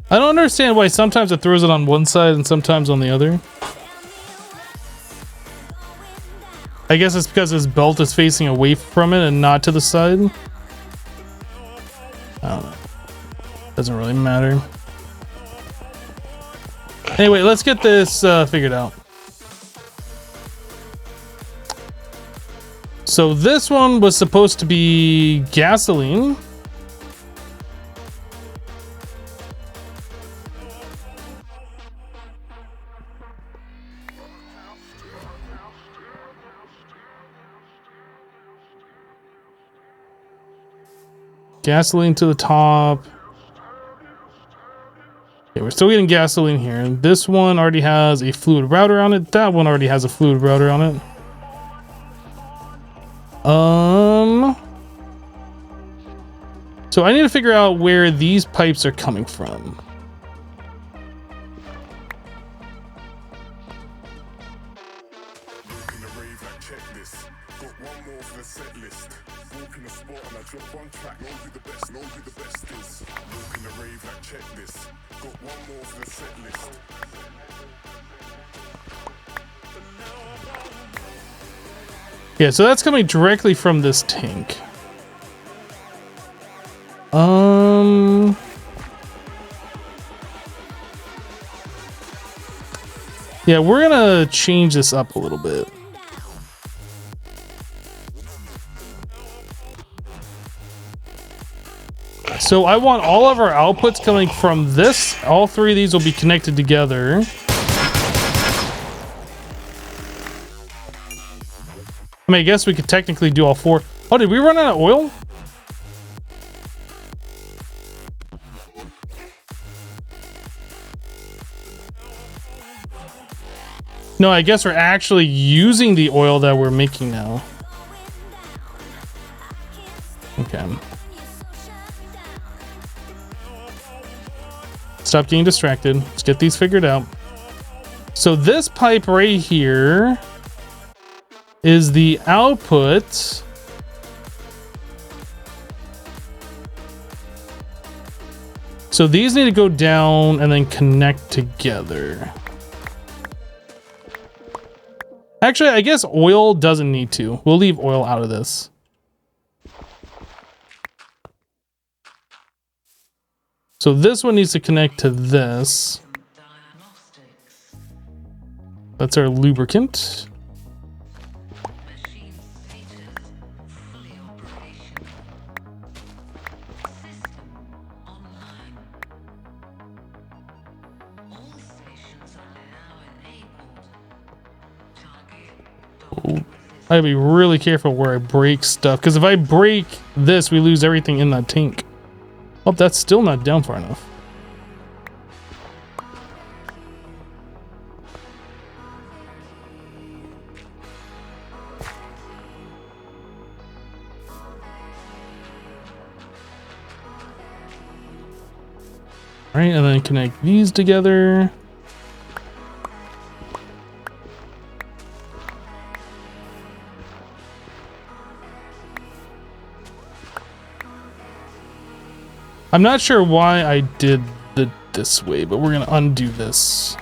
I don't understand why sometimes it throws it on one side and sometimes on the other. I guess it's because his belt is facing away from it and not to the side. I don't know. Doesn't really matter. Anyway, let's get this figured out. So this one was supposed to be gasoline. Gasoline to the top. Okay, we're still getting gasoline here. This one already has a fluid router on it. That one already has a fluid router on it. So I need to figure out where these pipes are coming from. Yeah, so that's coming directly from this tank. Yeah, we're gonna change this up a little bit. So I want all of our outputs coming from this. All three of these will be connected together. I mean, I guess we could technically do all four. Oh, did we run out of oil? No, I guess we're actually using the oil that we're making now. Okay. Stop getting distracted. Let's get these figured out. So this pipe right here is the output. So these need to go down and then connect together. Actually, I guess oil doesn't need to. We'll leave oil out of this. So this one needs to connect to this. That's our lubricant. I gotta be really careful where I break stuff, because if I break this, we lose everything in that tank. Oh, that's still not down far enough. All right, and then connect these together. I'm not sure why I did it this way, but we're gonna undo this.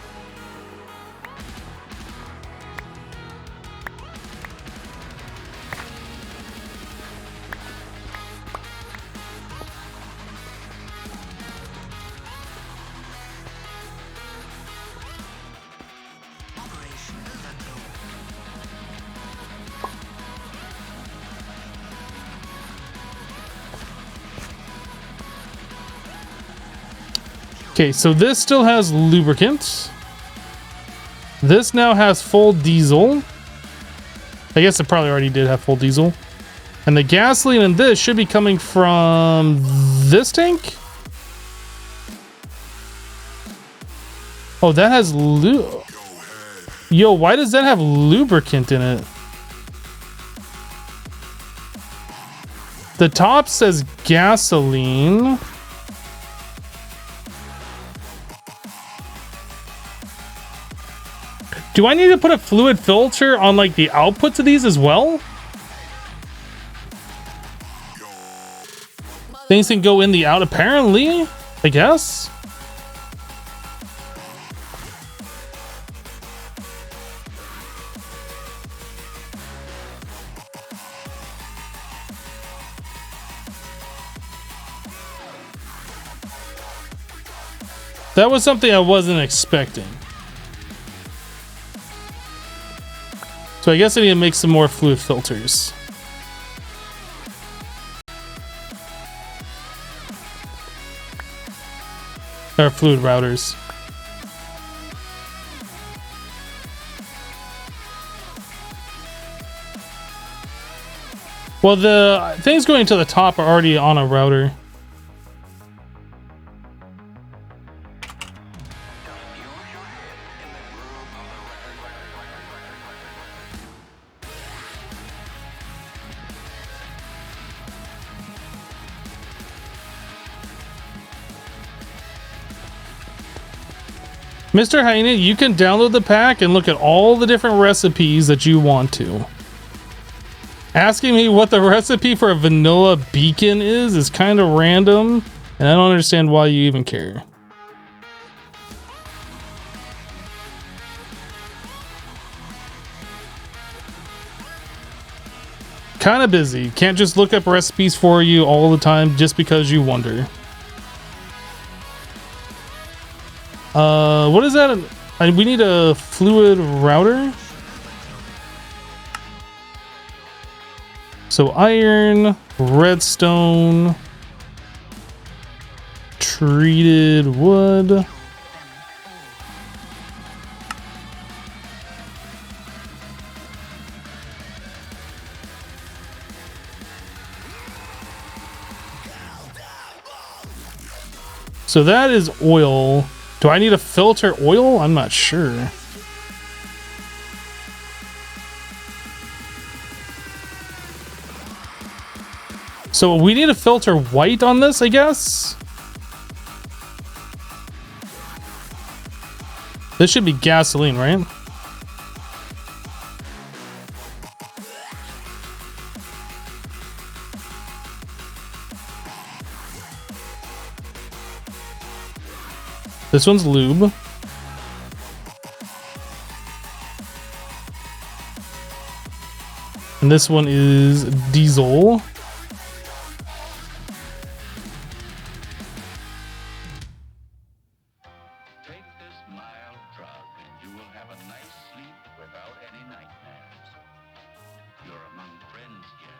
Okay, so this still has lubricant. This now has full diesel. I guess it probably already did have full diesel. And the gasoline in this should be coming from this tank. Oh, that has Yo, why does that have lubricant in it? The top says gasoline. Do I need to put a fluid filter on like the outputs of these as well? Things can go in the out apparently, I guess. That was something I wasn't expecting. So I guess I need to make some more fluid filters. Or fluid routers. Well, the things going to the top are already on a router. Mr. Hyena, you can download the pack and look at all the different recipes that you want to. Asking me what the recipe for a vanilla beacon is kind of random, and I don't understand why you even care. Kind of busy. Can't just look up recipes for you all the time just because you wonder. What is that? We need a fluid router. So iron, redstone, treated wood. So that is oil. Do I need to filter oil? I'm not sure. So we need to filter white on this, I guess? This should be gasoline, right? This one's lube. And this one is diesel. Take this mild drug and you will have a nice sleep without any nightmares. You're among friends here.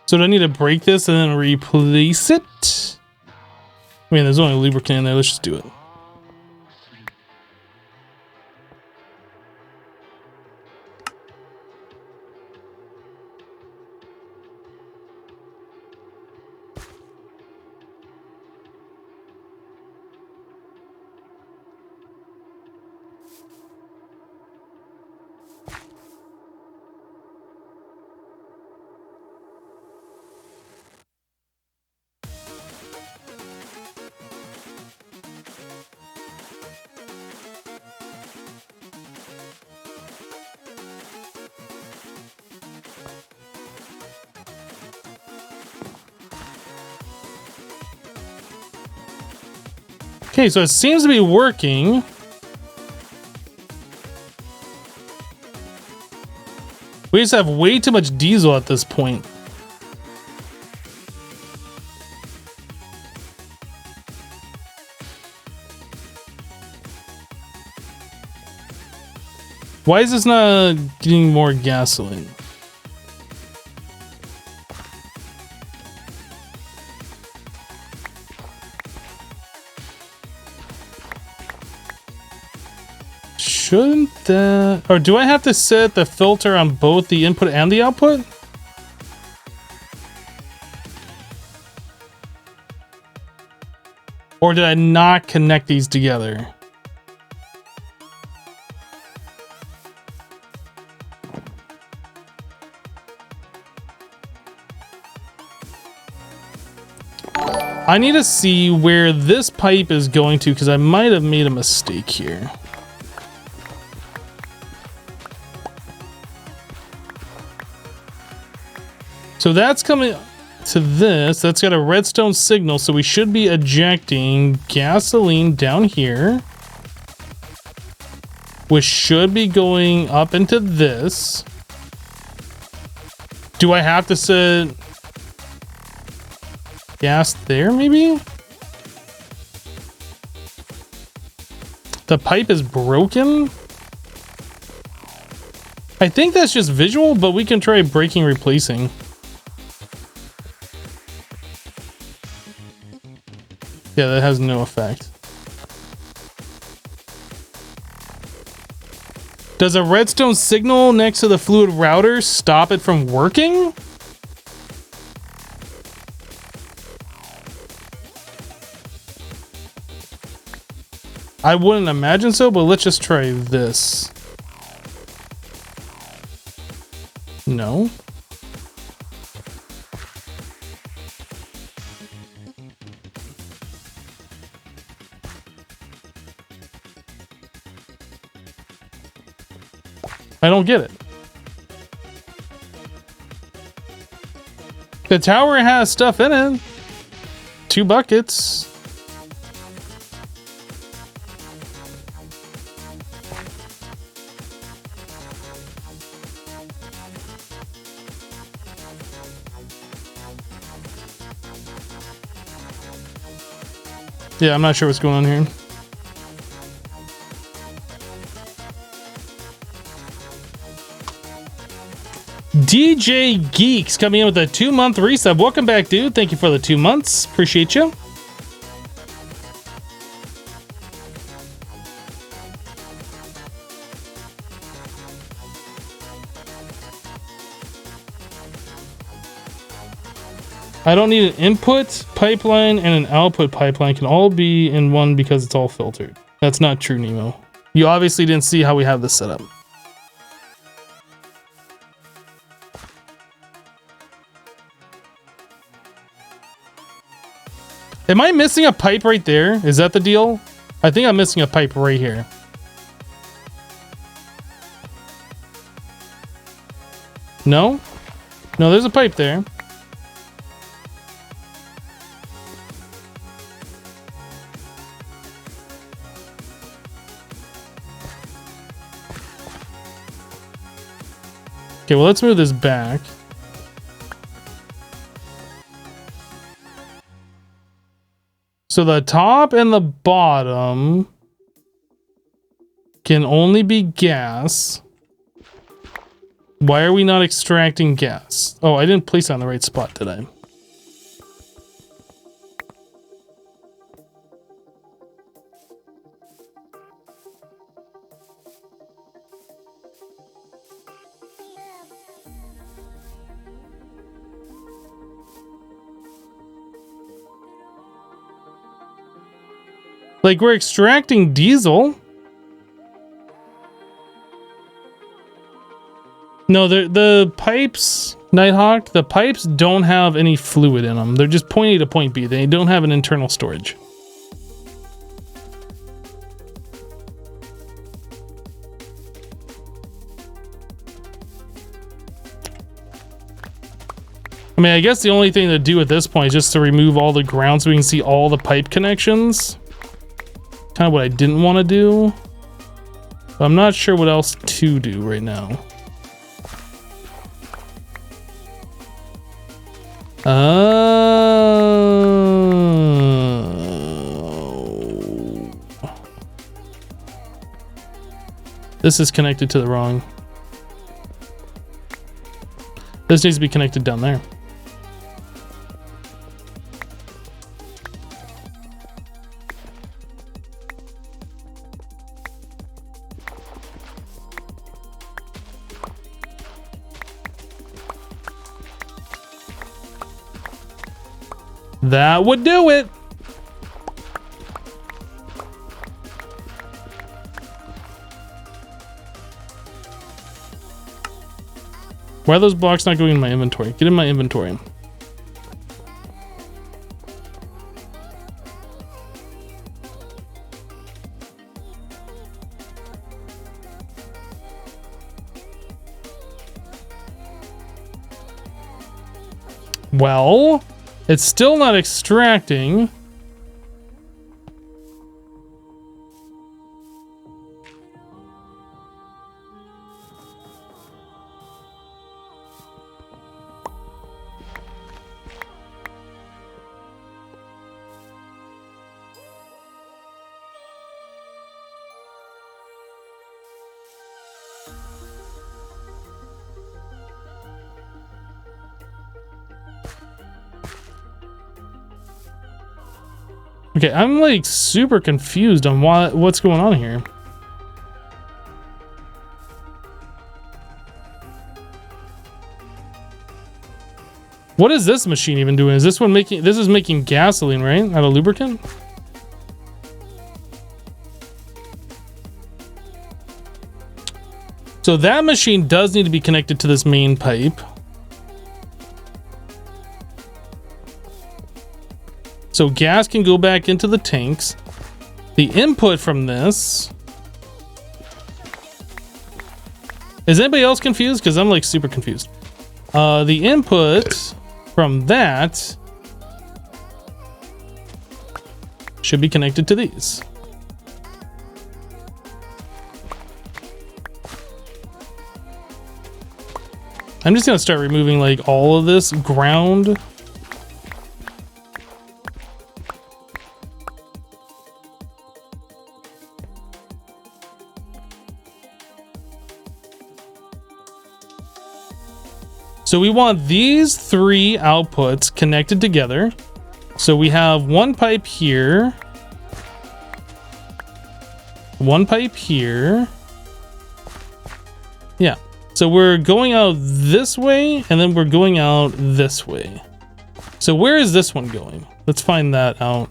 So do I need to break this and then replace it? I mean, there's only lubricant in there. Let's just do it. Okay, so it seems to be working. We just have way too much diesel at this point. Why is this not getting more gasoline? Shouldn't that... Or do I have to set the filter on both the input and the output? Or did I not connect these together? I need to see where this pipe is going to, because I might have made a mistake here. So that's coming to this. That's got a redstone signal, so we should be ejecting gasoline down here, which should be going up into this. Do I have to set gas there, maybe? The pipe is broken? I think that's just visual, but we can try breaking, replacing. Yeah, that has no effect. Does a redstone signal next to the fluid router stop it from working? I wouldn't imagine so, but let's just try this. No. I don't get it. The tower has stuff in it. 2 buckets. Yeah, I'm not sure what's going on here. DJ Geeks coming in with a 2-month resub. Welcome back, dude. Thank you for the 2 months. Appreciate you. I don't need an input pipeline and an output pipeline. Can all be in one because it's all filtered. That's not true, Nemo. You obviously didn't see how we have this set up. Am I missing a pipe right there? Is that the deal? I think I'm missing a pipe right here. No? No, there's a pipe there. Okay, well, let's move this back. So the top and the bottom can only be gas. Why are we not extracting gas? Oh, I didn't place it on the right spot, did I? Like, we're extracting diesel. No, the pipes, Nighthawk, the pipes don't have any fluid in them. They're just point A to point B. They don't have an internal storage. I mean, I guess the only thing to do at this point is just to remove all the ground so we can see all the pipe connections. Kind of what I didn't want to do. But I'm not sure what else to do right now. This is connected to the wrong. This needs to be connected down there. That would do it. Why are those blocks not going in my inventory? Get in my inventory. Well, it's still not extracting. Okay, I'm like super confused on what's going on here. What is this machine even doing? Is this one making, this is making gasoline, right? Out of lubricant? So that machine does need to be connected to this main pipe. So gas can go back into the tanks. The input from this... Is anybody else confused? Because I'm like super confused. The input from that should be connected to these. I'm just gonna start removing like all of this ground. So we want these three outputs connected together. So we have one pipe here, one pipe here. Yeah. So we're going out this way, and then we're going out this way. So where is this one going? Let's find that out.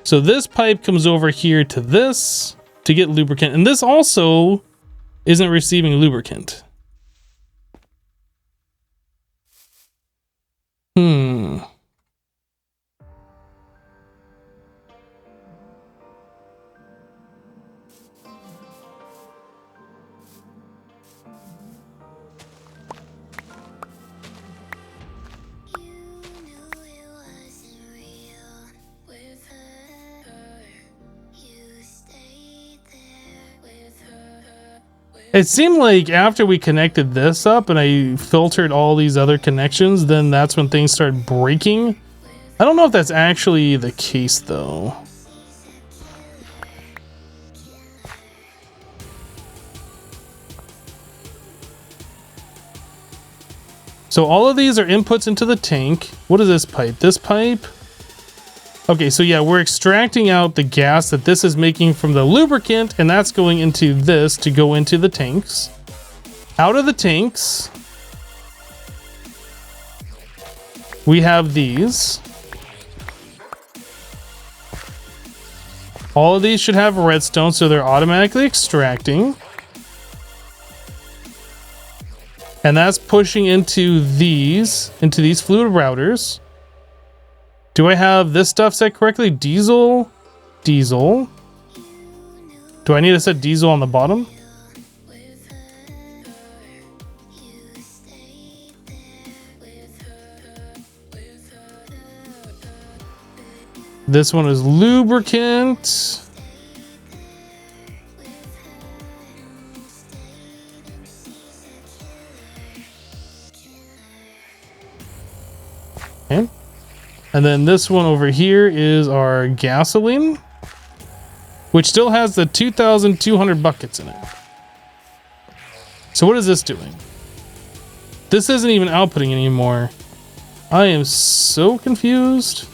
So this pipe comes over here to this to get lubricant, and this also isn't receiving lubricant. It seemed like after we connected this up and I filtered all these other connections, then that's when things started breaking. I don't know if that's actually the case though. So all of these are inputs into the tank. What is this pipe? This pipe? Okay, so yeah, we're extracting out the gas that this is making from the lubricant, and that's going into this to go into the tanks. Out of the tanks, we have these. All of these should have redstone, so they're automatically extracting. And that's pushing into these fluid routers. Do I have this stuff set correctly? Diesel, diesel. Do I need to set diesel on the bottom? This one is lubricant. Okay. And then this one over here is our gasoline, which still has the 2,200 buckets in it. So what is this doing? This isn't even outputting anymore. I am so confused.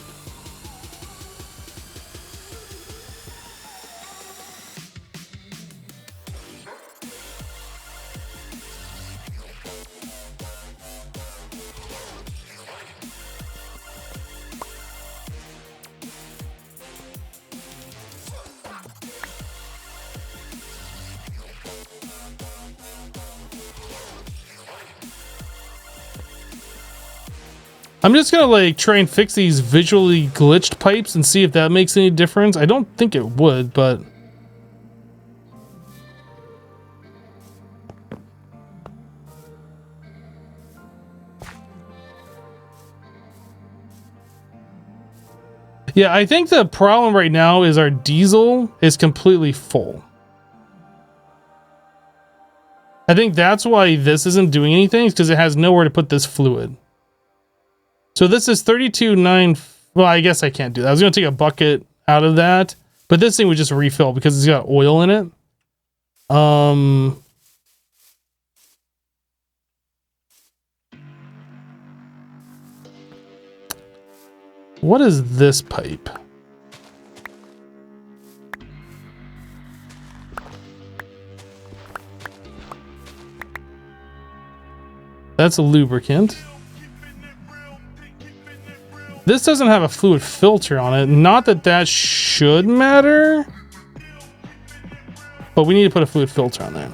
I'm just gonna like try and fix these visually glitched pipes and see if that makes any difference. I don't think it would, but yeah, I think the problem right now is our diesel is completely full. I think that's why this isn't doing anything, because it has nowhere to put this fluid. So this is 32.9. Well, I guess I can't do that. I was going to take a bucket out of that, but this thing would just refill because it's got oil in it. What is this pipe? That's a lubricant. This doesn't have a fluid filter on it. Not that that should matter, but we need to put a fluid filter on there.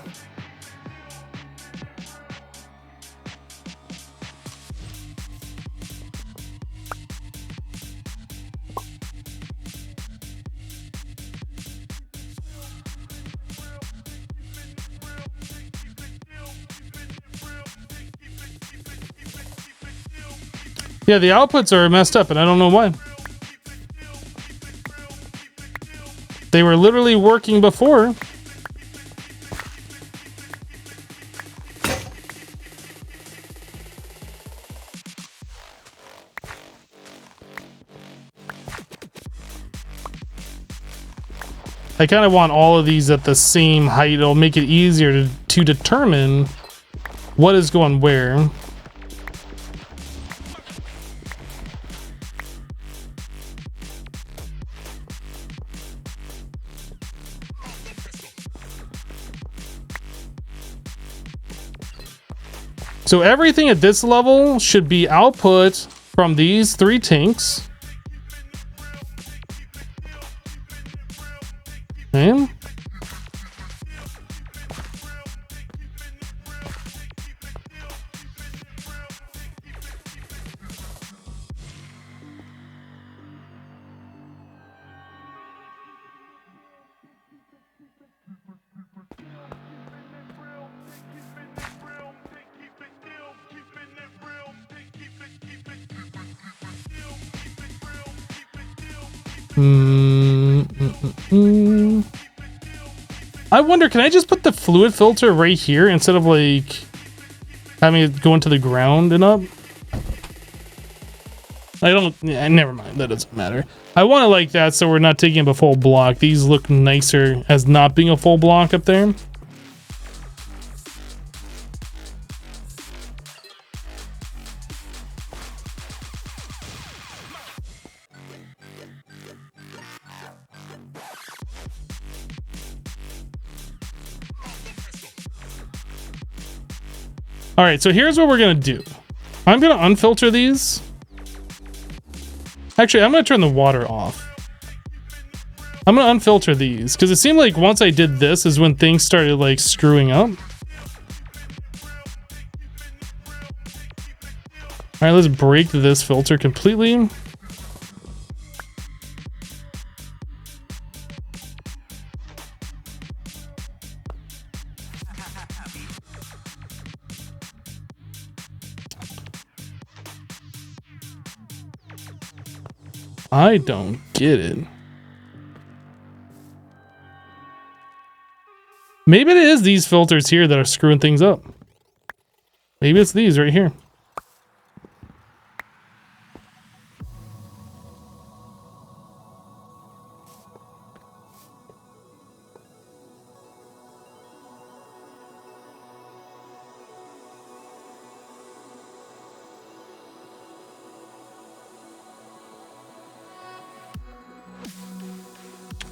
Yeah, the outputs are messed up, and I don't know why. They were literally working before. I kind of want all of these at the same height. It'll make it easier to determine what is going where. So everything at this level should be output from these 3 tanks. Okay. I wonder, can I just put the fluid filter right here instead of like having it go into the ground and up? I don't, never mind, that doesn't matter. I want it like that so we're not taking up a full block. These look nicer as not being a full block up there. All right, so here's what we're gonna do. I'm gonna unfilter these. Actually, I'm gonna turn the water off. I'm gonna unfilter these because it seemed like once I did this is when things started like screwing up. All right, let's break this filter completely. I don't get it. Maybe it is these filters here that are screwing things up. Maybe it's these right here.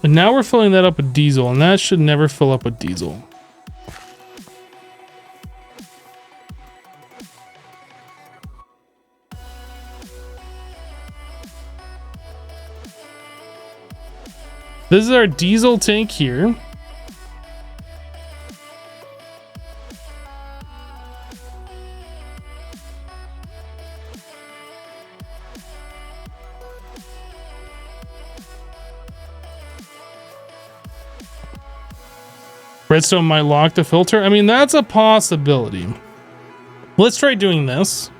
And now we're filling that up with diesel, and that should never fill up with diesel. This is our diesel tank here. Redstone might lock the filter. I mean, that's a possibility. Let's try doing this.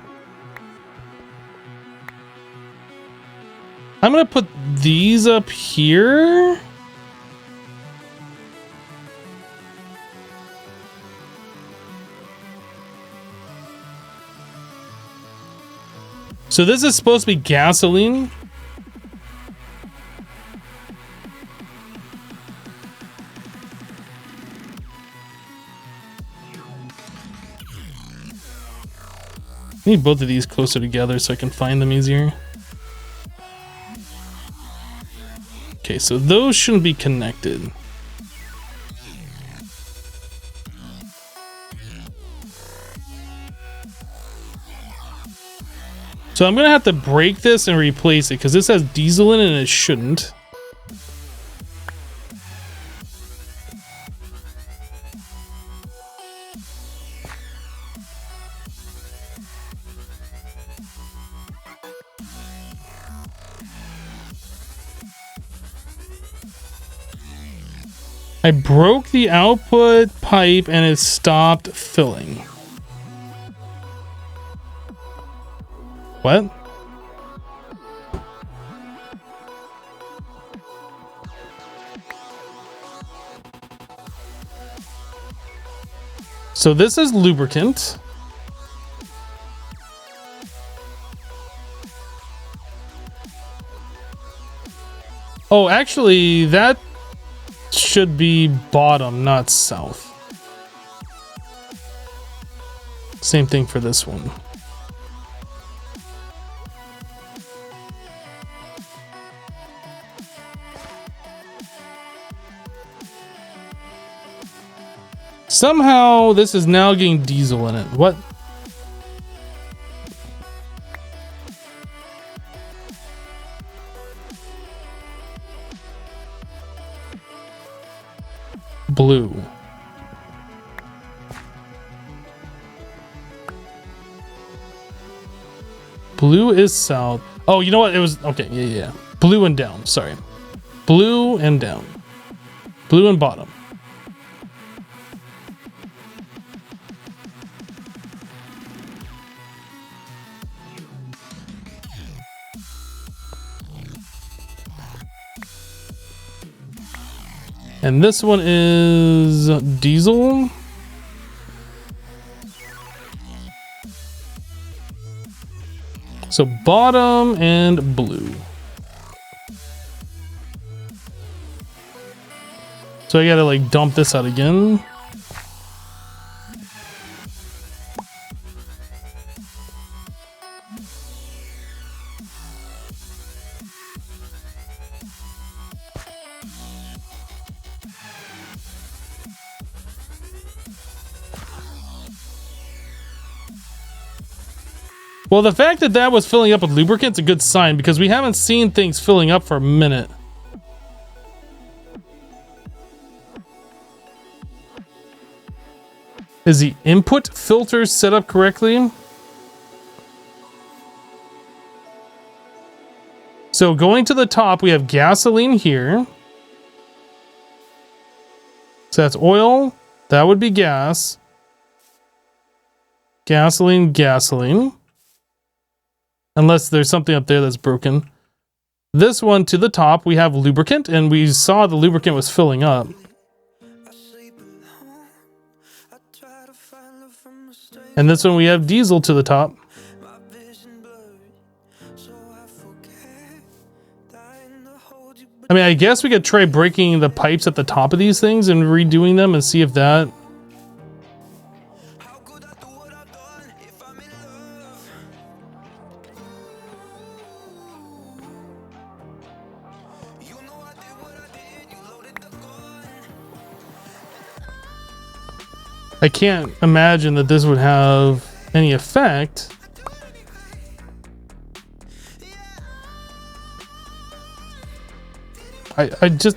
I'm gonna put these up here. So this is supposed to be gasoline. I need both of these closer together so I can find them easier. Okay, so those shouldn't be connected. So I'm gonna have to break this and replace it because this has diesel in it and it shouldn't. I broke the output pipe and it stopped filling. What? So this is lubricant. Oh, actually, that should be bottom, not south. Same thing for this one. Somehow this is now getting diesel in it. What? Blue. Blue is south. Oh, you know what? It was okay. Yeah. Blue and down. Sorry. Blue and down. Blue and bottom. And this one is diesel. So bottom and blue. So I gotta like dump this out again. Well, the fact that that was filling up with lubricant's a good sign because we haven't seen things filling up for a minute. Is the input filter set up correctly? So going to the top, we have gasoline here. So that's oil. That would be gas. Gasoline, gasoline. Unless there's something up there that's broken. This one to the top, we have lubricant, and we saw the lubricant was filling up. And this one we have diesel to the top. I mean, I guess we could try breaking the pipes at the top of these things and redoing them and see if that... I can't imagine that this would have any effect. I just...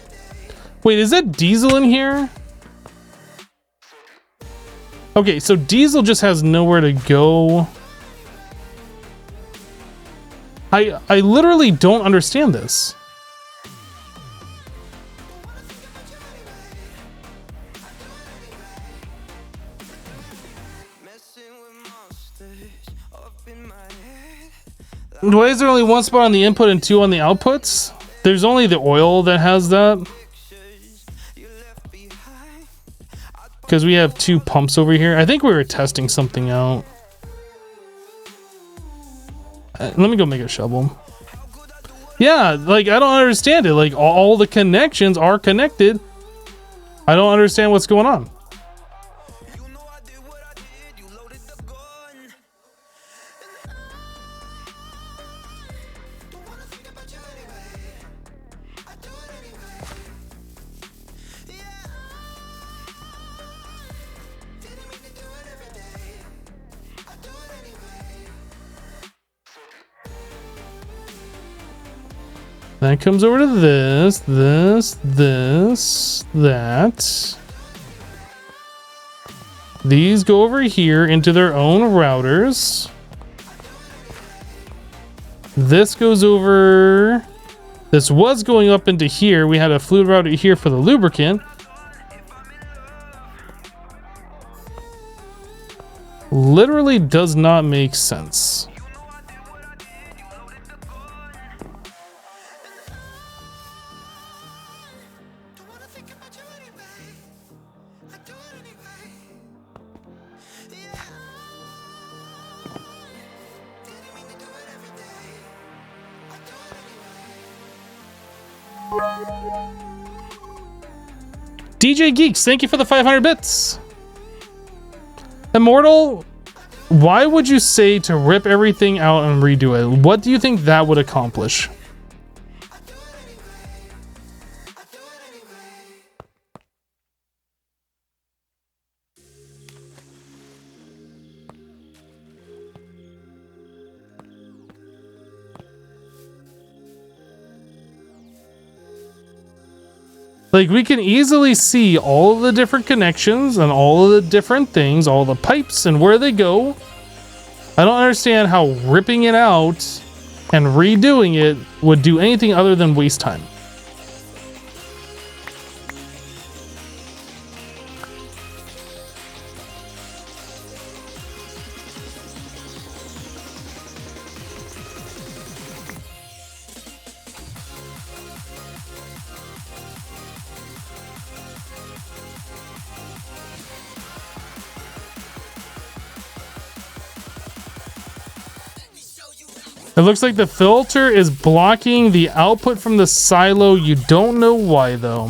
Wait, is that diesel in here? Okay, so diesel just has nowhere to go. I literally don't understand this. Why is there only one spot on the input and two on the outputs? There's only the oil that has that. Because we have two pumps over here. I think we were testing something out. Let me go make a shovel. Yeah, like I don't understand it. Like all the connections are connected. I don't understand what's going on. That comes over to this, that. These go over here into their own routers. This goes over. This was going up into here. We had a fluid router here for the lubricant. Literally does not make sense. DJ Geeks, thank you for the 500 bits. Immortal, why would you say to rip everything out and redo it? What do you think that would accomplish? Like, we can easily see all of the different connections and all of the different things, all the pipes and where they go. I don't understand how ripping it out and redoing it would do anything other than waste time. It looks like the filter is blocking the output from the silo. You don't know why, though.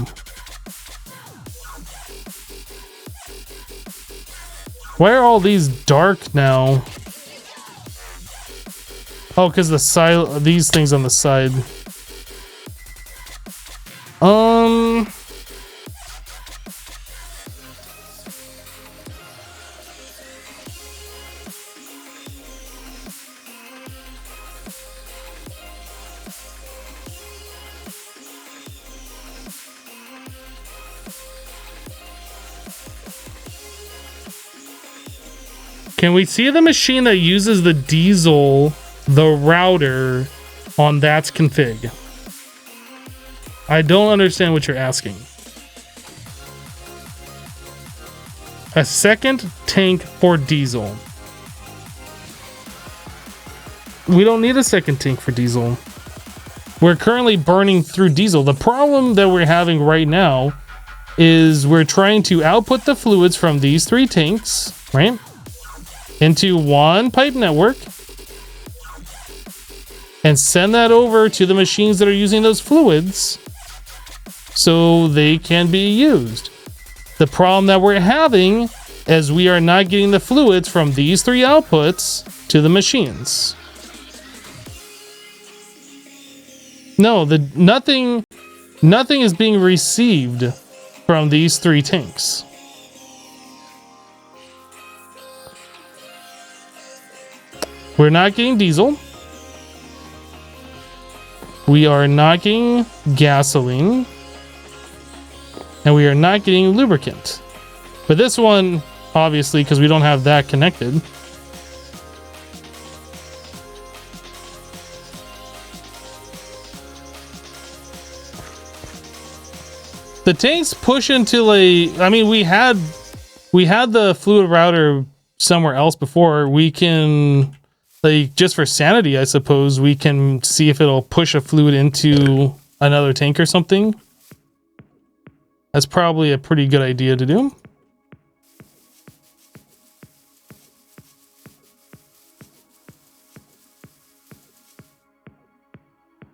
Why are all these dark now? Oh, because the silo, these things on the side. Can we see the machine that uses the diesel, the router, on that config? I don't understand what you're asking. A second tank for diesel. We don't need a second tank for diesel. We're currently burning through diesel. The problem that we're having right now is we're trying to output the fluids from these 3 tanks, right? Into one pipe network and send that over to the machines that are using those fluids so they can be used. The problem that we're having is we are not getting the fluids from these 3 outputs to the machines. No, nothing is being received from these 3 tanks. We're not getting diesel. We are not getting gasoline. And we are not getting lubricant. But this one, obviously, because we don't have that connected. The tanks push into like, I mean, we had the fluid router somewhere else before. We can, like, just for sanity, I suppose, we can see if it'll push a fluid into another tank or something. That's probably a pretty good idea to do.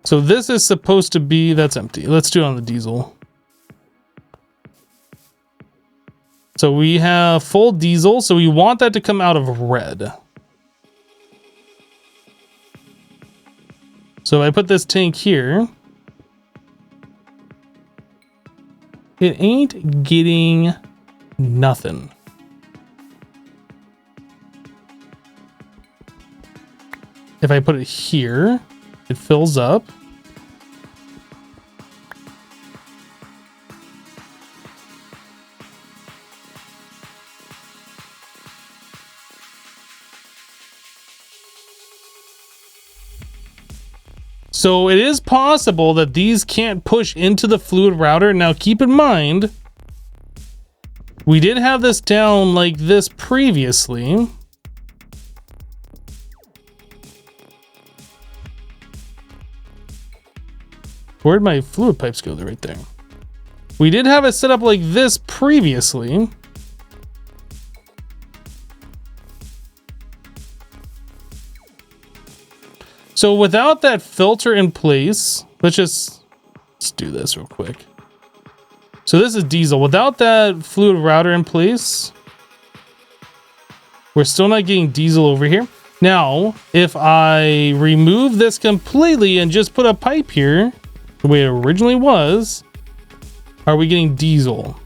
So this is supposed to be, that's empty. Let's do it on the diesel. So we have full diesel, so we want that to come out of red. So if I put this tank here, it ain't getting nothing. If I put it here, it fills up. So it is possible that these can't push into the fluid router. Now keep in mind, we did have this down like this previously. Where'd my fluid pipes go? They're right there. We did have it set up like this previously. So without that filter in place, let's do this real quick. So this is diesel. Without that fluid router in place, we're still not getting diesel over here. Now, if I remove this completely and just put a pipe here, the way it originally was, are we getting diesel?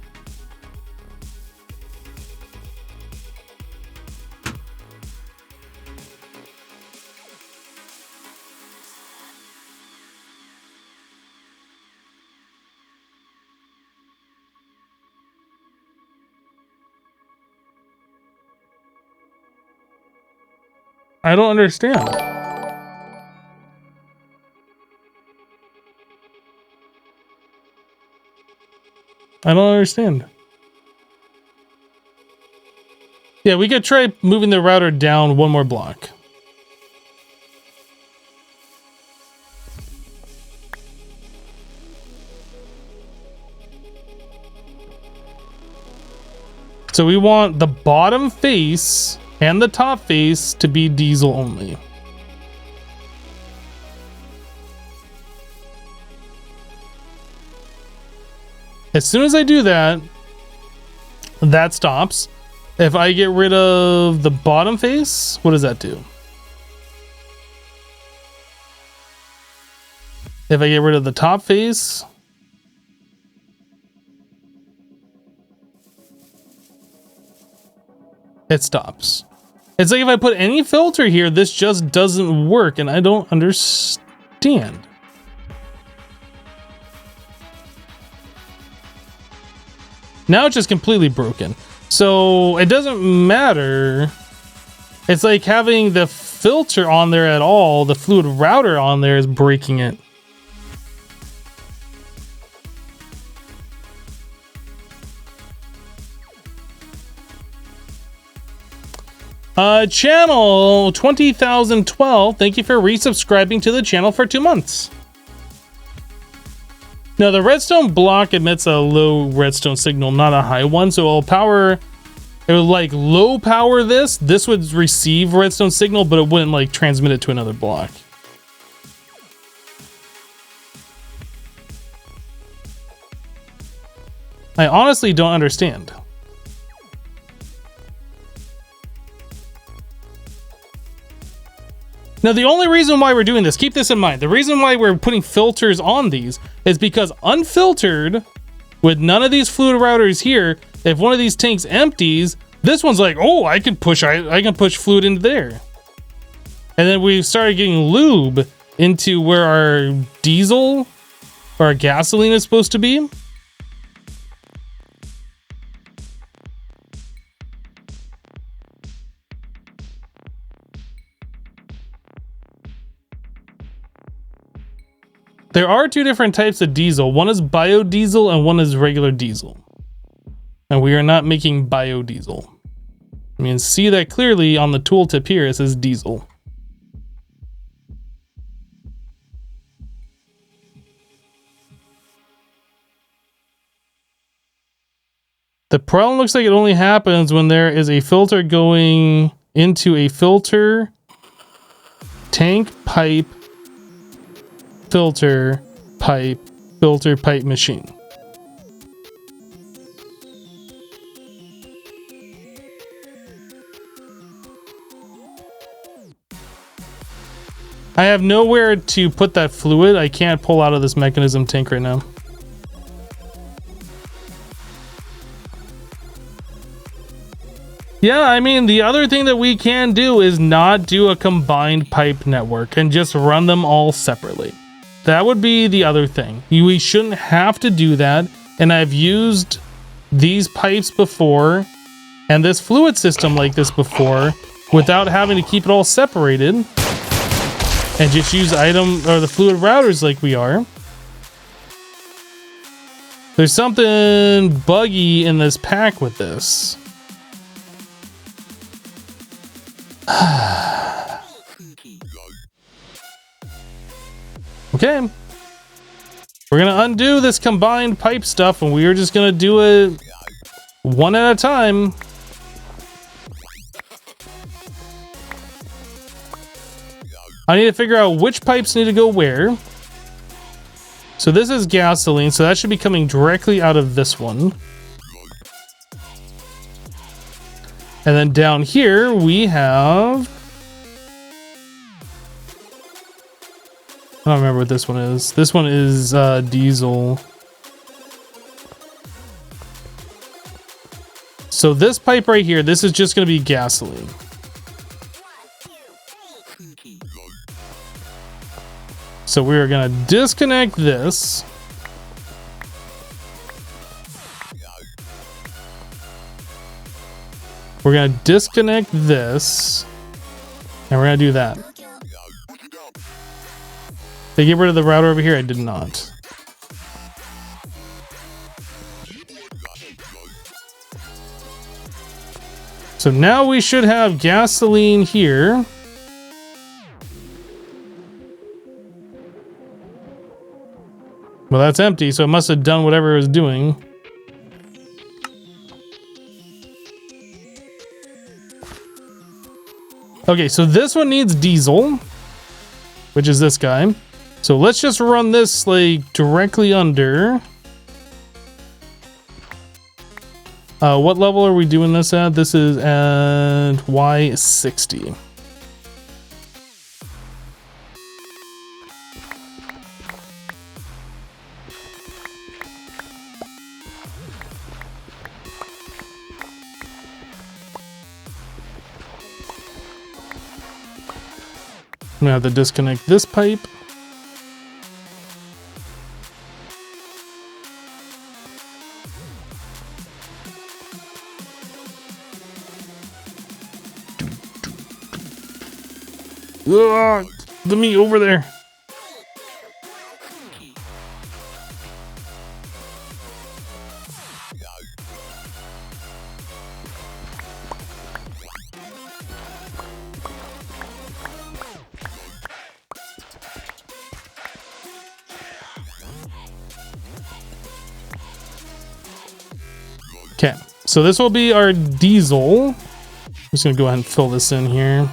I don't understand. I don't understand. Yeah, we could try moving the router down one more block. So we want the bottom face and the top face to be diesel only. As soon as I do that, that stops. If I get rid of the bottom face, what does that do? If I get rid of the top face, it stops. It's like if I put any filter here, this just doesn't work, and I don't understand. Now it's just completely broken. So it doesn't matter. It's like having the filter on there at all. The fluid router on there is breaking it. Channel 20,012, thank you for resubscribing to the channel for 2 months. Now the redstone block emits a low redstone signal, not a high one, so it would like low power this would receive redstone signal, but it wouldn't like transmit it to another block. I honestly don't understand. Now, the only reason why we're doing this, keep this in mind, the reason why we're putting filters on these is because unfiltered, with none of these fluid routers here, if one of these tanks empties, this one's like, oh, I can push fluid into there. And then we started getting lube into where our diesel or our gasoline is supposed to be. There are two different types of diesel. One is biodiesel and one is regular diesel. And we are not making biodiesel. I mean, see that clearly on the tooltip here, it says diesel. The problem looks like it only happens when there is a filter going into a filter, tank, pipe, filter pipe machine. I have nowhere to put that fluid. I can't pull out of this mechanism tank right now. Yeah, I mean, the other thing that we can do is not do a combined pipe network and just run them all separately. That would be the other thing. We shouldn't have to do that. And I've used these pipes before and this fluid system like this before without having to keep it all separated. and just use item or the fluid routers like we are. There's something buggy in this pack with this. Okay. We're gonna undo this combined pipe stuff, and we are just gonna do it one at a time. I need to figure out which pipes need to go where. So this is gasoline, so that should be coming directly out of this one. And then down here we have... I don't remember what this one is. This one is diesel. So this pipe right here, this is just going to be gasoline. So we are going to disconnect this. We're going to disconnect this. And we're going to do that. Did I get rid of the router over here? I did not. So now we should have gasoline here. Well, that's empty, so it must have done whatever it was doing. Okay, so this one needs diesel, which is this guy. So let's just run this like directly under. What level are we doing this at? This is at Y60. I'm gonna have to disconnect this pipe. Ugh, let me over there. Okay, so this will be our diesel. I'm just gonna go ahead and fill this in here.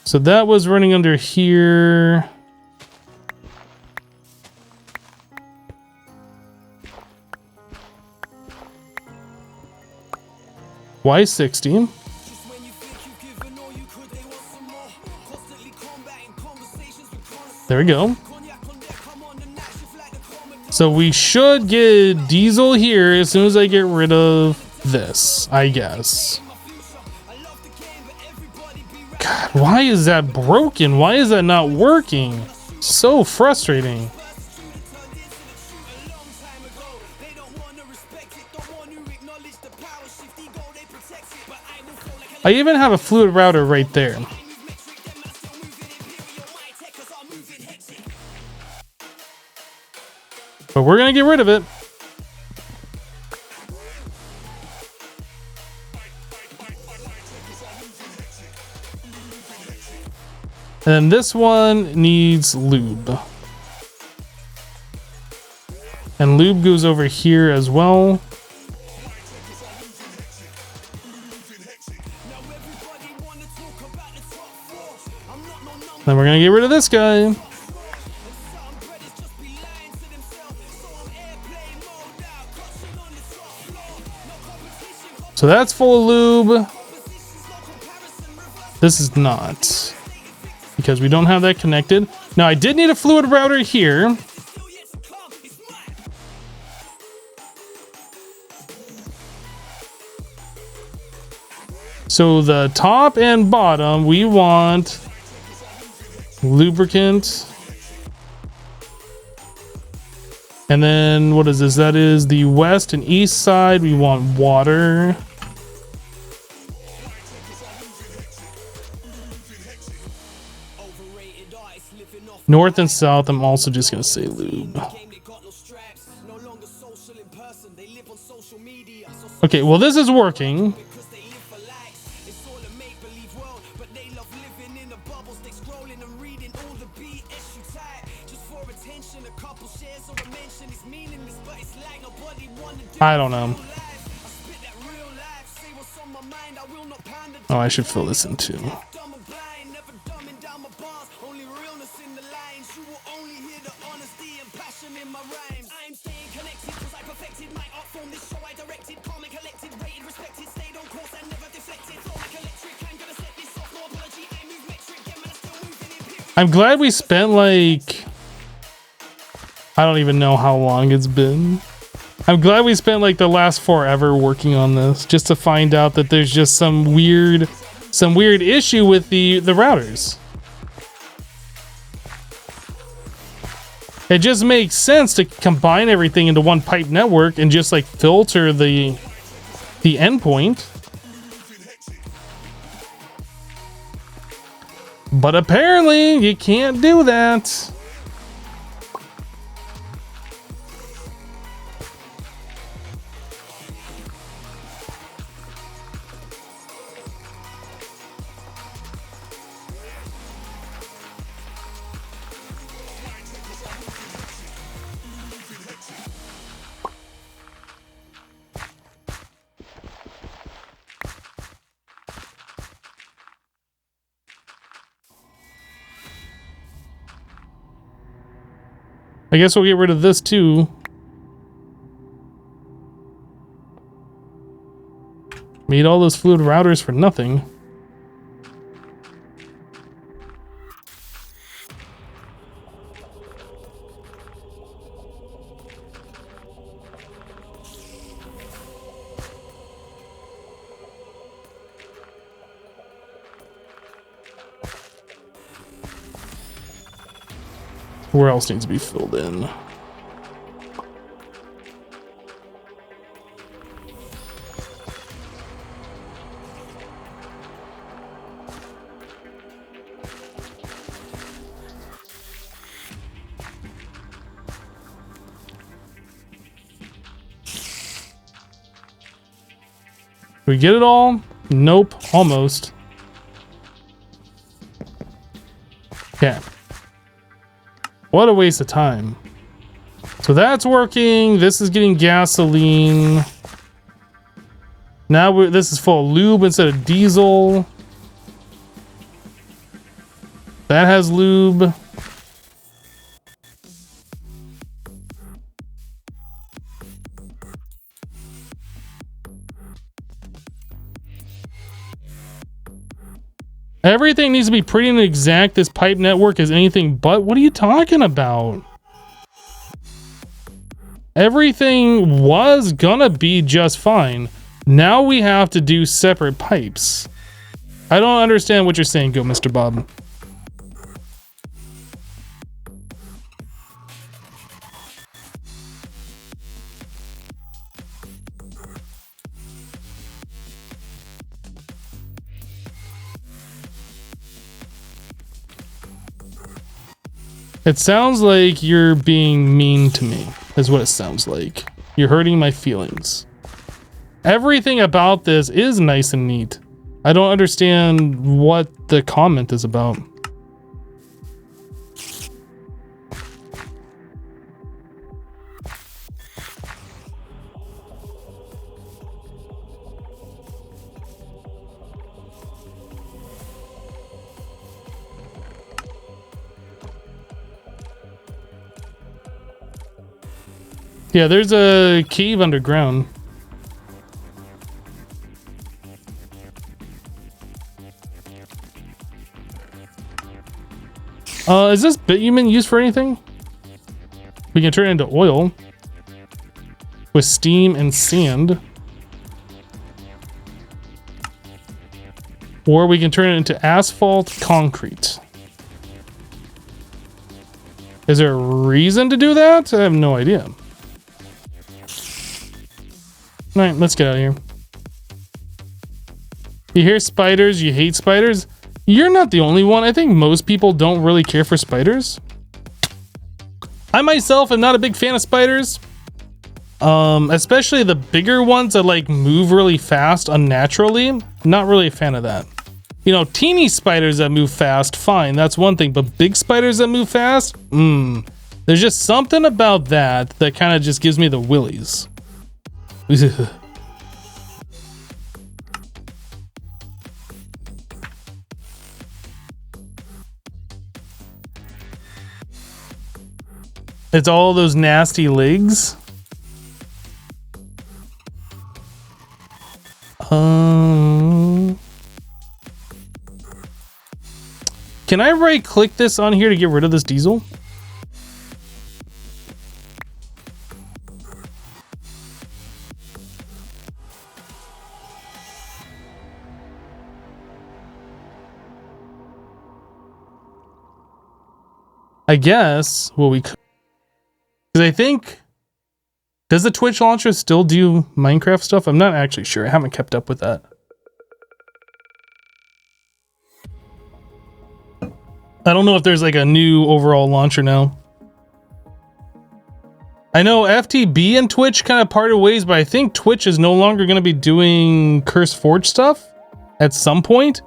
So that was running under here. Y60. There we go. So we should get diesel here as soon as I get rid of this, I guess. God, why is that broken? Why is that not working? So frustrating. I even have a fluid router right there. But we're gonna get rid of it. And this one needs lube. And lube goes over here as well. Then we're gonna get rid of this guy. So that's full of lube. This is not, because we don't have that connected. Now I did need a fluid router here. So the top and bottom, we want lubricant. And then what is this? That is the west and east side. We want water. North and south, I'm also just gonna say lube. Okay, well this is working. I don't know. Oh, I should fill this in too. I'm glad we spent like, I don't even know how long it's been. I'm glad we spent like the last forever working on this just to find out that there's just some weird issue with the routers. It just makes sense to combine everything into one pipe network and just like filter the endpoint. But apparently you can't do that. I guess we'll get rid of this too. Made all those fluid routers for nothing. Where else needs to be filled in? We get it all? Nope, almost. Yeah. What a waste of time. So that's working. This is getting gasoline. Now this is full of lube instead of diesel. That has lube. Everything needs to be pretty and exact. This pipe network is anything but. What are you talking about? Everything was gonna be just fine. Now we have to do separate pipes. I don't understand what you're saying, Go Mr. Bob. It sounds like you're being mean to me, is what it sounds like. You're hurting my feelings. Everything about this is nice and neat. I don't understand what the comment is about. Yeah, there's a cave underground. Is this bitumen used for anything? We can turn it into oil with steam and sand. Or we can turn it into asphalt concrete. Is there a reason to do that? I have no idea. All right, let's get out of here. You hear spiders, you hate spiders. You're not the only one. I think most people don't really care for spiders. I myself am not a big fan of spiders. Especially the bigger ones that like move really fast unnaturally. Not really a fan of that. You know, teeny spiders that move fast, fine, that's one thing. But big spiders that move fast, there's just something about that that kind of just gives me the willies. It's all those nasty legs. Can I right click this on here to get rid of this diesel? I guess what we could, because I think, does the Twitch launcher still do Minecraft stuff? I'm not actually sure. I haven't kept up with that. I don't know if there's like a new overall launcher now. I know FTB and Twitch kind of parted ways, but I think Twitch is no longer going to be doing Curse Forge stuff at some point.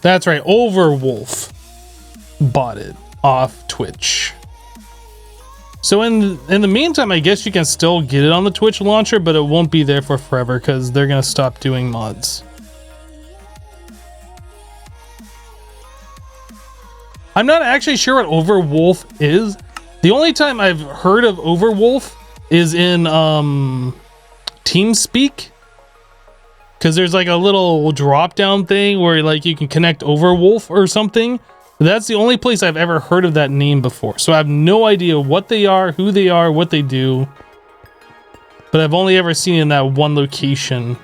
That's right, Overwolf bought it off Twitch. So in the meantime, I guess you can still get it on the Twitch launcher, but it won't be there for forever because they're going to stop doing mods. I'm not actually sure what Overwolf is. The only time I've heard of Overwolf is in TeamSpeak. Because there's like a little drop down thing where like you can connect Overwolf or something. That's the only place I've ever heard of that name before. So I have no idea what they are, who they are, what they do. But I've only ever seen it in that one location.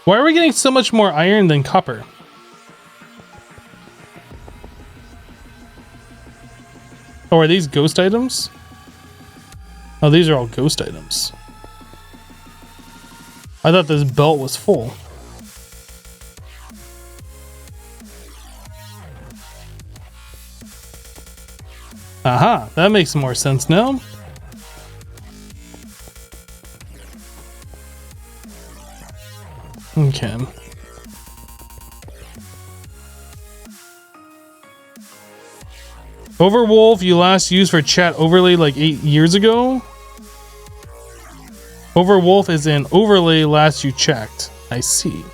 Why are we getting so much more iron than copper? Oh, are these ghost items? Oh, these are all ghost items. I thought this belt was full. Aha, that makes more sense now. Okay. Overwolf you last used for chat overlay like 8 years ago. Overwolf is an overlay last you checked. I see.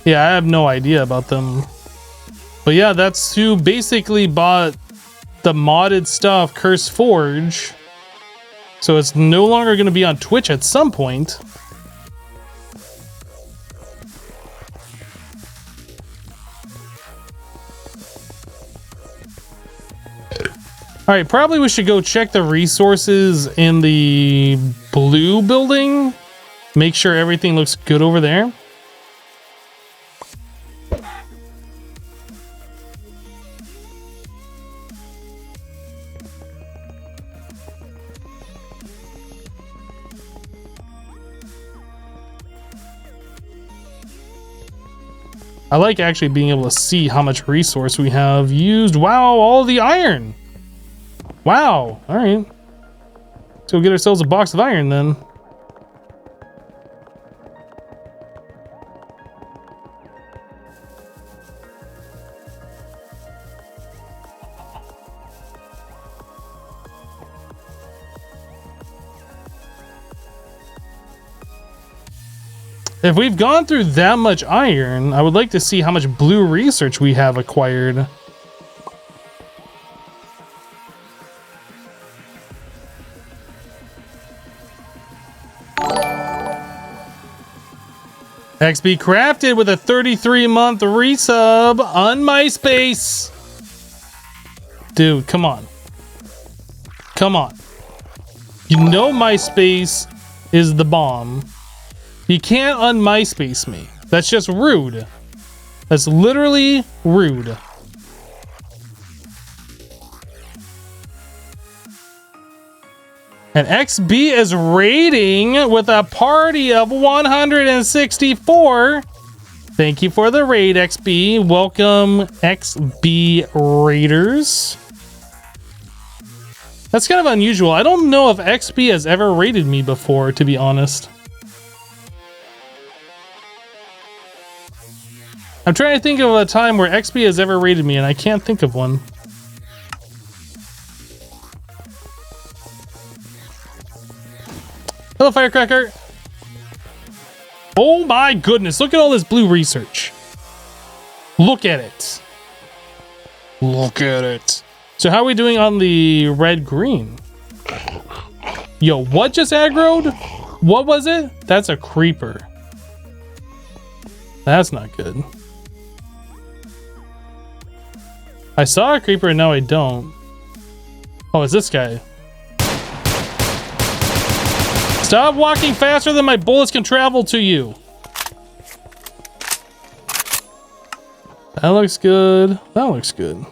Yeah, I have no idea about them. But yeah, that's who basically bought the modded stuff, Curse Forge. So it's no longer going to be on Twitch at some point. Alright, probably we should go check the resources in the blue building. Make sure everything looks good over there. I like actually being able to see how much resource we have used. Wow, all the iron! Wow, alright. Let's go get ourselves a box of iron then. If we've gone through that much iron, I would like to see how much blue research we have acquired. XP Crafted with a 33-month resub on MySpace. Dude, come on. Come on. You know MySpace is the bomb. You can't un-MySpace me. That's just rude. That's literally rude. And XB is raiding with a party of 164. Thank you for the raid, XB. Welcome, XB Raiders. That's kind of unusual. I don't know if XB has ever raided me before, to be honest. I'm trying to think of a time where XB has ever raided me, and I can't think of one. Hello, Firecracker. Oh my goodness, look at all this blue research. Look at it. Look at it. So how are we doing on the red-green? Yo, what just aggroed? What was it? That's a creeper. That's not good. I saw a creeper and now I don't. Oh, it's this guy. Stop walking faster than my bullets can travel to you. That looks good. That looks good.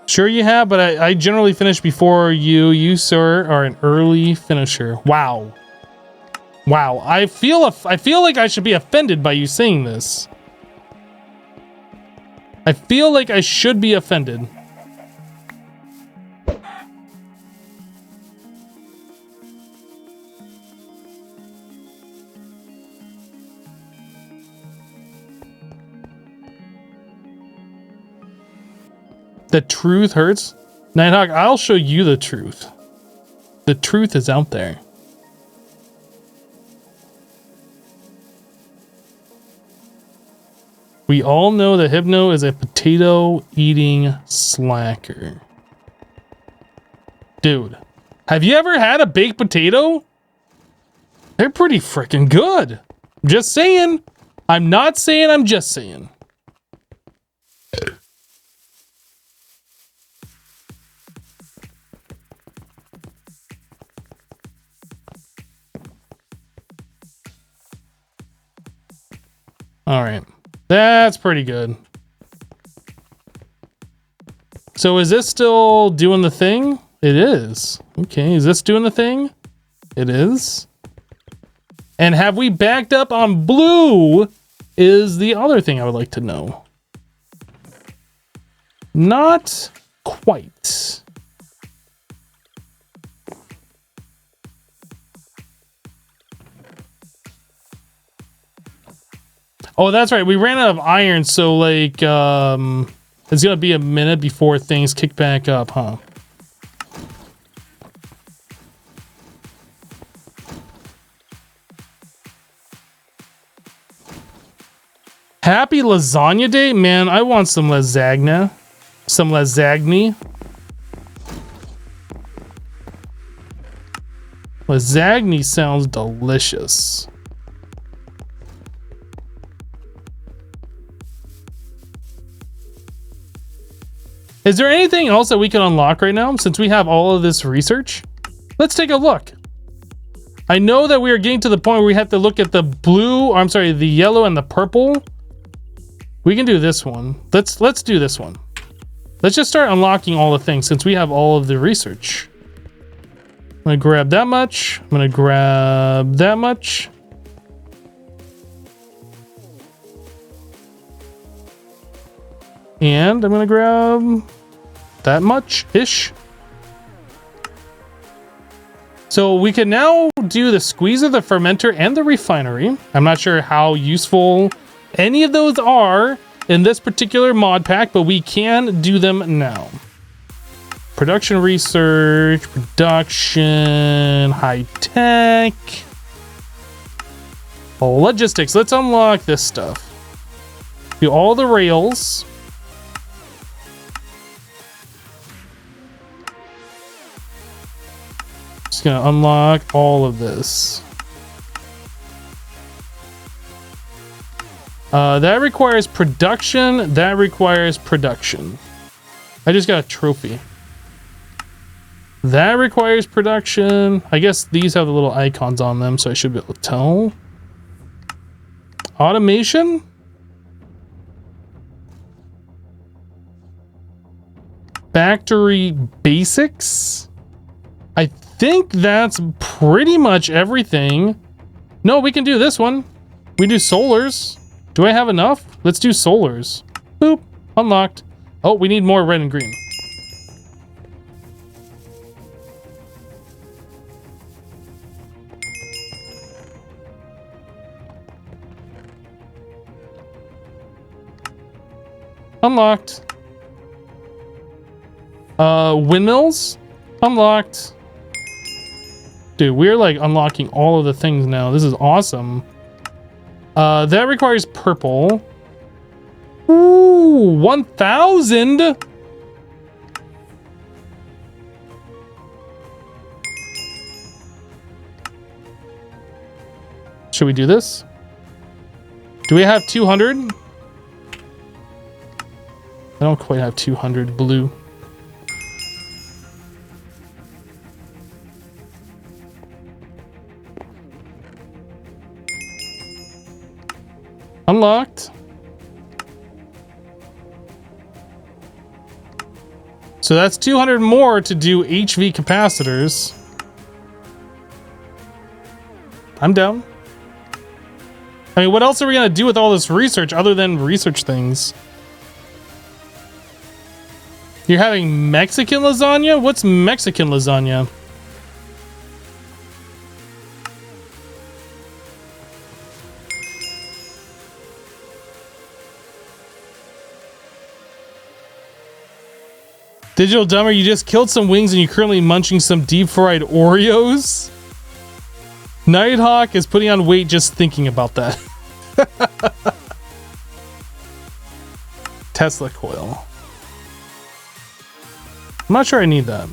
Sure you have, but I generally finish before you. You, sir, are an early finisher. Wow. Wow. I feel like I should be offended by you saying this. I feel like I should be offended. The truth hurts? Nighthawk, I'll show you the truth. The truth is out there. We all know that Hypno is a potato-eating slacker. Dude, have you ever had a baked potato? They're pretty freaking good. I'm just saying. I'm not saying, I'm just saying. All right, that's pretty good. So is this still doing the thing? It is. Okay, is this doing the thing? It is. And have we backed up on blue is the other thing I would like to know. Not quite. Oh, that's right. We ran out of iron, so like it's gonna be a minute before things kick back up, huh? Happy Lasagna Day? Man, I want some lasagna. Some lasagna. Lasagna sounds delicious. Is there anything else that we can unlock right now since we have all of this research? Let's take a look. I know that we are getting to the point where we have to look at the blue, or I'm sorry, the yellow and the purple. We can do this one. Let's do this one. Let's just start unlocking all the things since we have all of the research. I'm gonna grab that much. I'm gonna grab that much. And I'm gonna grab that much-ish. So we can now do the squeezer, the fermenter, and the refinery. I'm not sure how useful any of those are in this particular mod pack, but we can do them now. Production research, production, high tech, logistics. Let's unlock this stuff. Do all the rails. Just gonna unlock all of this. That requires production. That requires production. I just got a trophy. That requires production. I guess these have the little icons on them, so I should be able to tell. Automation? Factory basics? I think that's pretty much everything. No, we can do this one. We do solars. Do I have enough? Let's do solars. Boop. Unlocked. Oh, we need more red and green. Unlocked. Windmills? Unlocked. Dude, we're like unlocking all of the things now. This is awesome. That requires purple. Ooh, 1,000. Should we do this? Do we have 200? I don't quite have 200 blue. Unlocked. So that's 200 more to do HV capacitors. I'm down. I mean, what else are we gonna do with all this research other than research things? You're having Mexican lasagna? What's Mexican lasagna? Digital Dumber, you just killed some wings and you're currently munching some deep fried Oreos? Nighthawk is putting on weight just thinking about that. Tesla coil. I'm not sure I need that.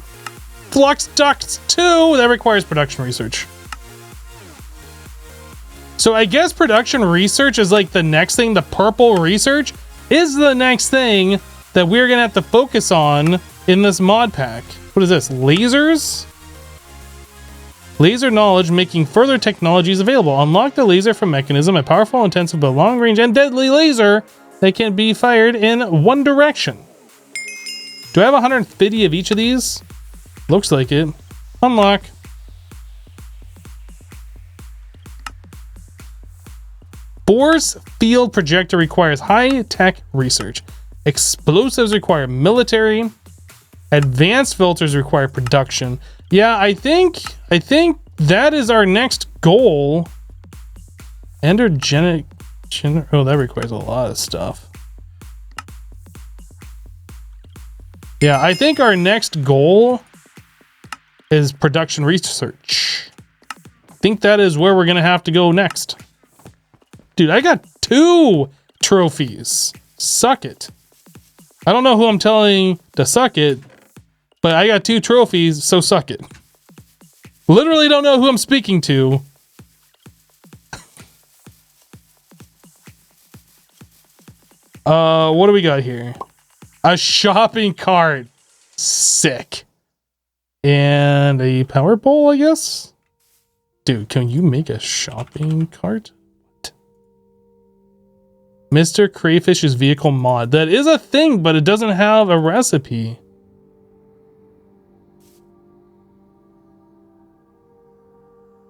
Flux ducts 2! That requires production research. So I guess production research is like the next thing. The purple research is the next thing that we're gonna have to focus on in this mod pack. What is this? Lasers? Laser knowledge, making further technologies available. Unlock the laser from Mekansism, a powerful, intensive, but long-range and deadly laser that can be fired in one direction. Do I have 150 of each of these? Looks like it. Unlock. Force field projector requires high-tech research. Explosives require military. Advanced filters require production. Yeah, I think that is our next goal. Energetic. Oh, that requires a lot of stuff. Yeah, I think our next goal is production research. I think that is where we're gonna have to go next. Dude, I got 2 trophies. Suck it. I don't know who I'm telling to suck it, but I got 2 trophies, so suck it. Literally don't know who I'm speaking to. What do we got here? A shopping cart. Sick. And a power pole, I guess? Dude, can you make a shopping cart? What? Mr. Crayfish's vehicle mod. That is a thing, but it doesn't have a recipe.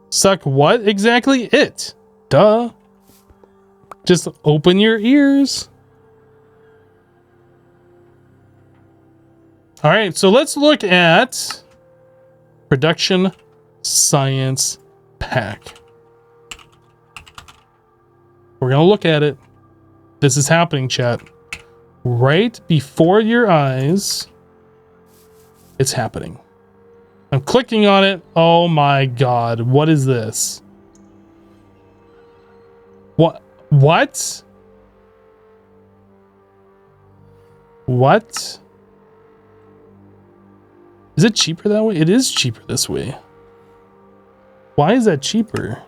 Suck what exactly? It. Duh. Just open your ears. All right, so let's look at production science pack. We're gonna look at it. This is happening, chat. Right before your eyes, it's happening. I'm clicking on it. Oh my god, what is this? What? What? What? Is it cheaper that way? It is cheaper this way. Why is that cheaper?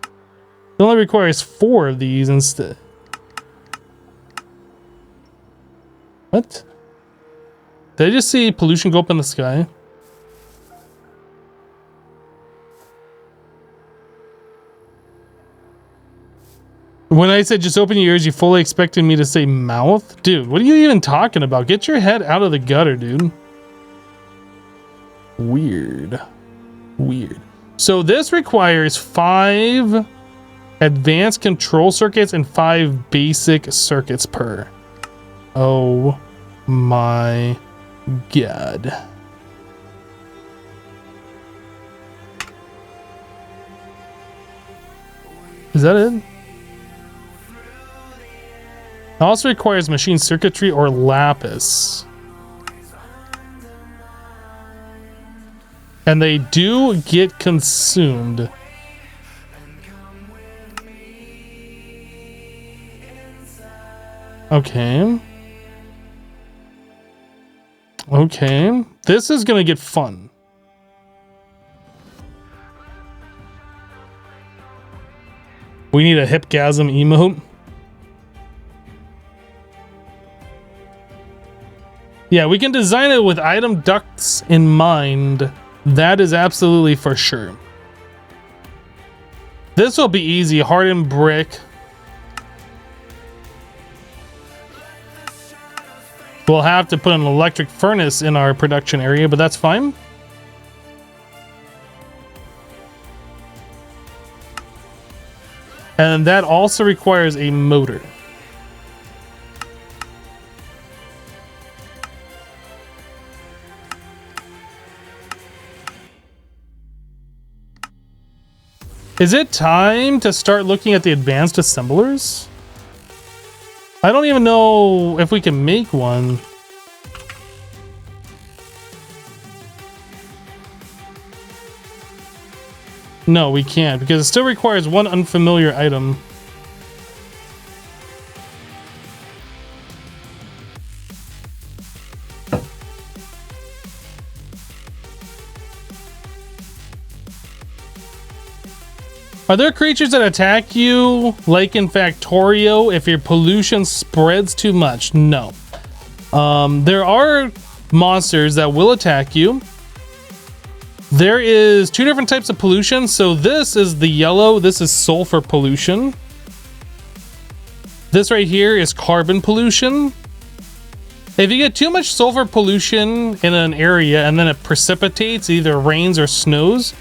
It only requires 4 of these instead. What? Did I just see pollution go up in the sky? When I said just open your ears, you fully expected me to say mouth? Dude, what are you even talking about? Get your head out of the gutter, dude. Weird. Weird. So this requires 5 advanced control circuits and 5 basic circuits per. Oh my god. Is that it? It also requires machine circuitry or lapis. And they do get consumed. Okay. Okay. This is gonna get fun. We need a hipgasm emote. Yeah, we can design it with item ducts in mind. That is absolutely for sure. This will be easy. Hardened brick. We'll have to put an electric furnace in our production area, but that's fine. And that also requires a motor. Is it time to start looking at the advanced assemblers? I don't even know if we can make one. No, we can't, because it still requires one unfamiliar item. Are there creatures that attack you, like in Factorio, if your pollution spreads too much? No. There are monsters that will attack you. There is 2 different types of pollution. So this is the yellow. This is sulfur pollution. This right here is carbon pollution. If you get too much sulfur pollution in an area and then it precipitates, either rains or snows,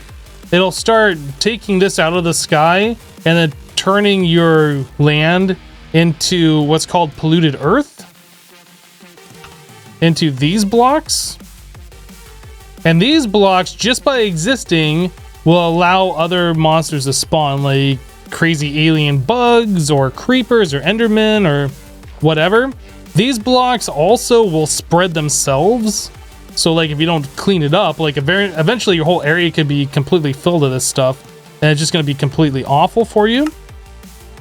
it'll start taking this out of the sky and then turning your land into what's called polluted earth. Into these blocks. And these blocks, just by existing, will allow other monsters to spawn, like crazy alien bugs or creepers or endermen or whatever. These blocks also will spread themselves. So like if you don't clean it up, like eventually your whole area could be completely filled with this stuff, and it's just going to be completely awful for you.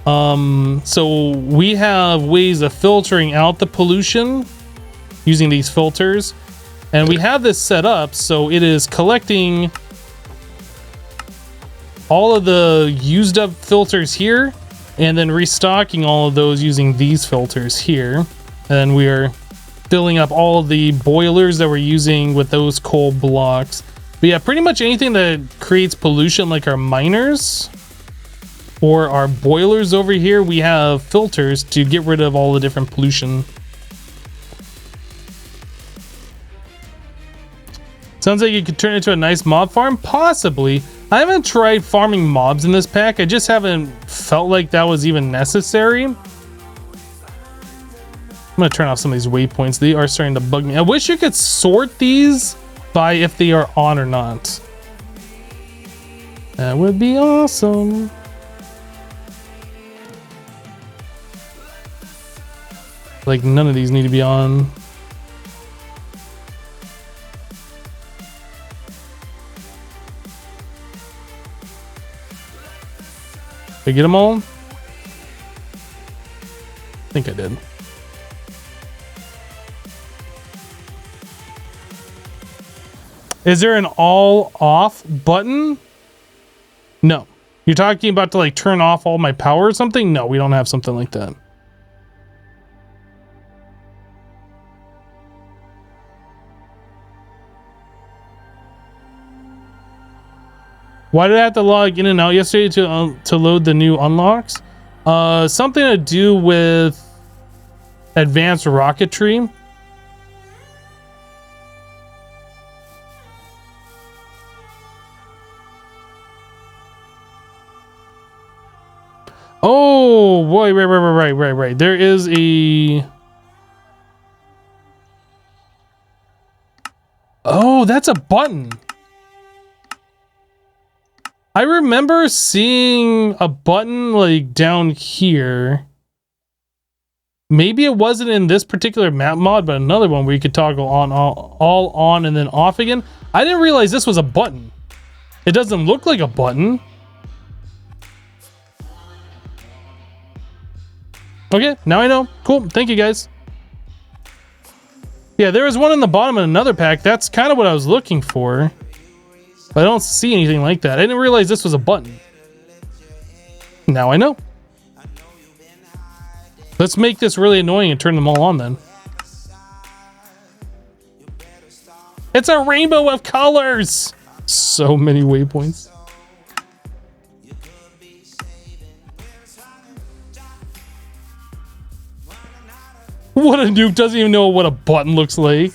So we have ways of filtering out the pollution using these filters. And we have this set up so it is collecting all of the used up filters here and then restocking all of those using these filters here. And we are filling up all the boilers that we're using with those coal blocks. But yeah, pretty much anything that creates pollution, like our miners or our boilers over here, we have filters to get rid of all the different pollution. Sounds like you could turn it into a nice mob farm, possibly. I haven't tried farming mobs in this pack. I just haven't felt like that was even necessary. I'm gonna turn off some of these waypoints. They are starting to bug me. I wish you could sort these by if they are on or not. That would be awesome. Like none of these need to be on. Did I get them all? I think I did. Is there an all off button? No. You're talking about to like turn off all my power or something? No, we don't have something like that. Why did I have to log in and out yesterday to load the new unlocks? Something to do with advanced rocketry. Oh boy, right. There is a... Oh, that's a button. I remember seeing a button like down here. Maybe it wasn't in this particular map mod, but another one where you could toggle on, all on and then off again. I didn't realize this was a button. It doesn't look like a button. Okay, now I know. Cool, thank you guys. Yeah, there was one in the bottom of another pack. That's kind of what I was looking for. But I don't see anything like that. I didn't realize this was a button. Now I know. Let's make this really annoying and turn them all on then. It's a rainbow of colors! So many waypoints. What a noob, doesn't even know what a button looks like.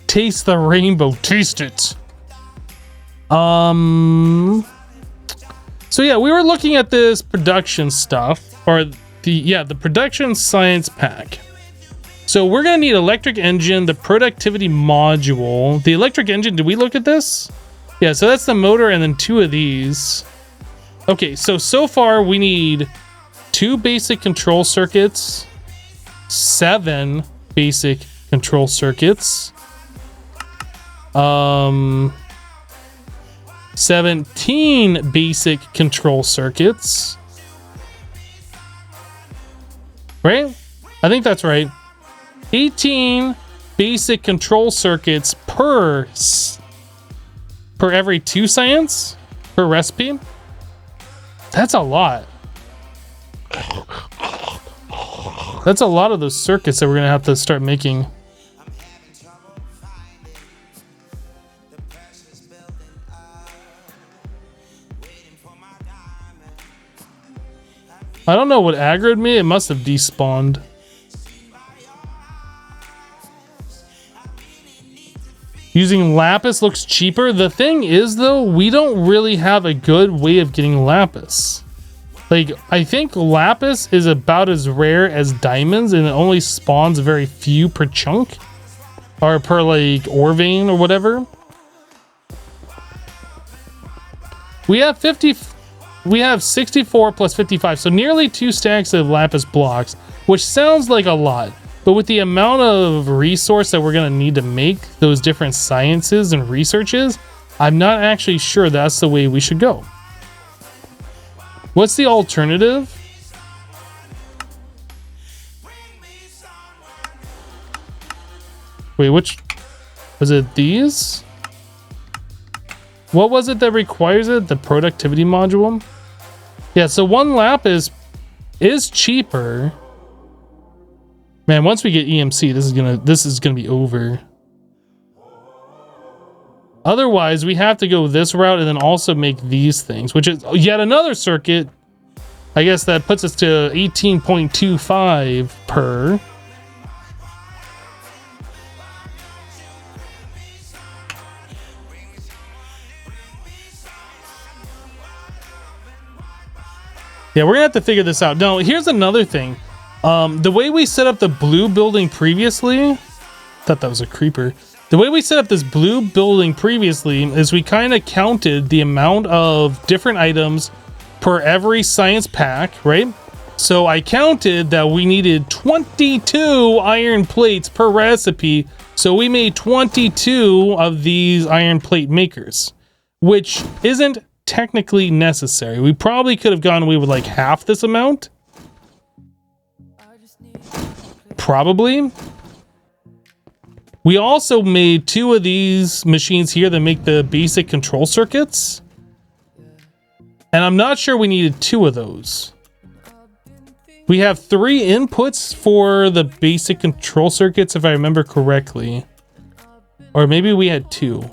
Taste the rainbow, taste it. So yeah, we were looking at this production stuff, or the production science pack. So we're gonna need electric engine, the productivity module. The electric engine, did we look at this? Yeah, so that's the motor and then 2 of these. Okay, so far we need 2 basic control circuits, 7 basic control circuits, 17 basic control circuits. Right? I think that's right. 18 basic control circuits per every 2 science per recipe. That's a lot. That's a lot of those circuits that we're gonna have to start making. I don't know what aggroed me. It must have despawned. Using lapis looks cheaper. The thing is, though, we don't really have a good way of getting lapis. Like, I think lapis is about as rare as diamonds, and it only spawns very few per chunk. Or per, like, ore vein or whatever. We have 64 plus 55, so nearly 2 stacks of lapis blocks, which sounds like a lot, but with the amount of resource that we're going to need to make those different sciences and researches, I'm not actually sure that's the way we should go. What's the alternative? Wait, which was it? These? What was it that requires it? The productivity module? Yeah, so 1 lapis is cheaper. Man, once we get EMC, this is gonna be over. Otherwise, we have to go this route and then also make these things, which is yet another circuit. I guess that puts us to 18.25 per. Yeah, we're gonna have to figure this out. Now, here's another thing. The way we set up the blue building previously, thought that was a creeper. The way we set up this blue building previously is we kind of counted the amount of different items per every science pack, right? So I counted that we needed 22 iron plates per recipe. So we made 22 of these iron plate makers, which isn't technically necessary. We probably could have gone away with like half this amount. Probably. We also made 2 of these machines here that make the basic control circuits. And I'm not sure we needed 2 of those. We have 3 inputs for the basic control circuits, if I remember correctly. Or maybe we had 2.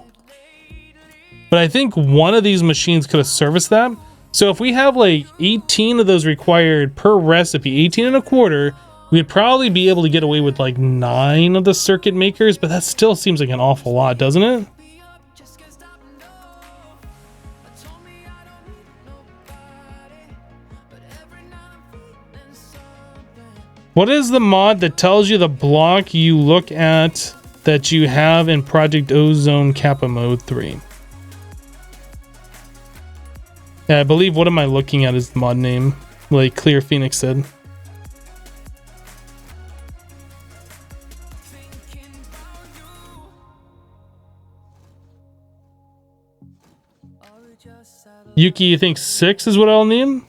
But I think one of these machines could have serviced that. So if we have like 18 of those required per recipe, 18 and a quarter, we'd probably be able to get away with like 9 of the circuit makers, but that still seems like an awful lot, doesn't it? What is the mod that tells you the block you look at that you have in Project Ozone Kappa Mode 3? Yeah, I believe what am I looking at is the mod name, like Clear Phoenix said. Yuki, you think 6 is what I'll need?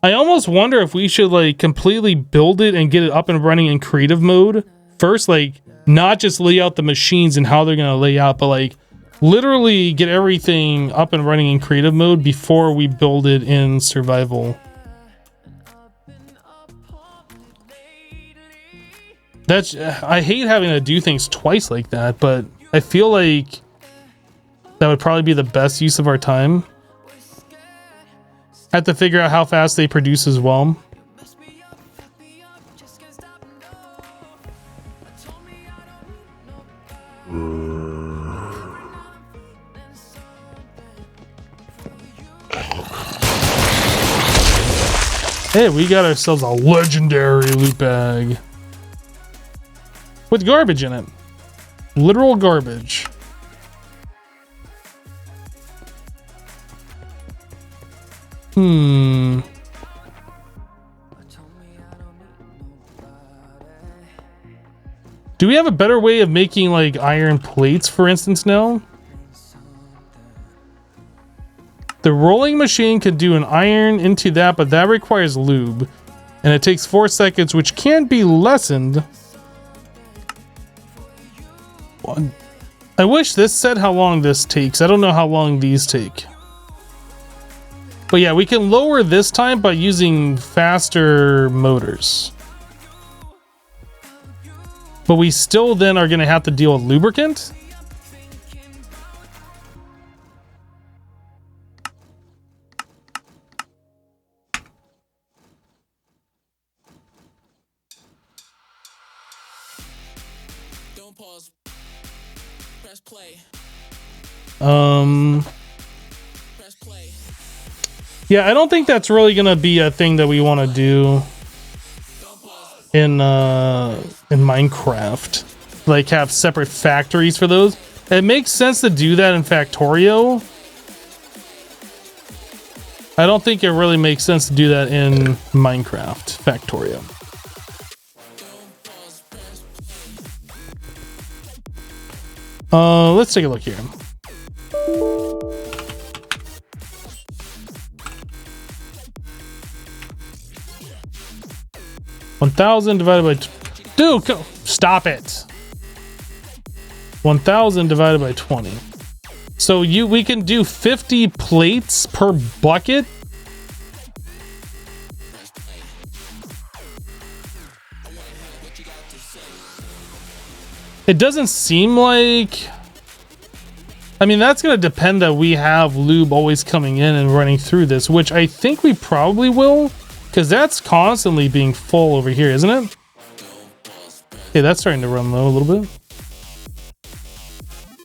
I almost wonder if we should like completely build it and get it up and running in creative mode first, like not just lay out the machines and how they're gonna lay out, but like literally get everything up and running in creative mode before we build it in survival. That's I hate having to do things twice like that, but I feel like that would probably be the best use of our time. Have to figure out how fast they produce as well. Hey, we got ourselves a legendary loot bag with garbage in it. Literal garbage. Do we have a better way of making like iron plates, for instance, now? The rolling machine could do an iron into that, but that requires lube. And it takes 4 seconds, which can be lessened. I wish this said how long this takes. I don't know how long these take. But yeah, we can lower this time by using faster motors. But we still then are going to have to deal with lubricant. Don't pause. Press play. Press play. Yeah, I don't think that's really going to be a thing that we want to do in Minecraft, like have separate factories for those. It makes sense to do that in Factorio. I don't think it really makes sense to do that in Minecraft Factorio. Let's take a look here. $1,000 divided by dude, stop it. 1,000 divided by 20. So we can do 50 plates per bucket. It doesn't seem like, I mean, that's going to depend that we have lube always coming in and running through this, which I think we probably will. Because that's constantly being full over here, isn't it? Okay, that's starting to run low a little bit.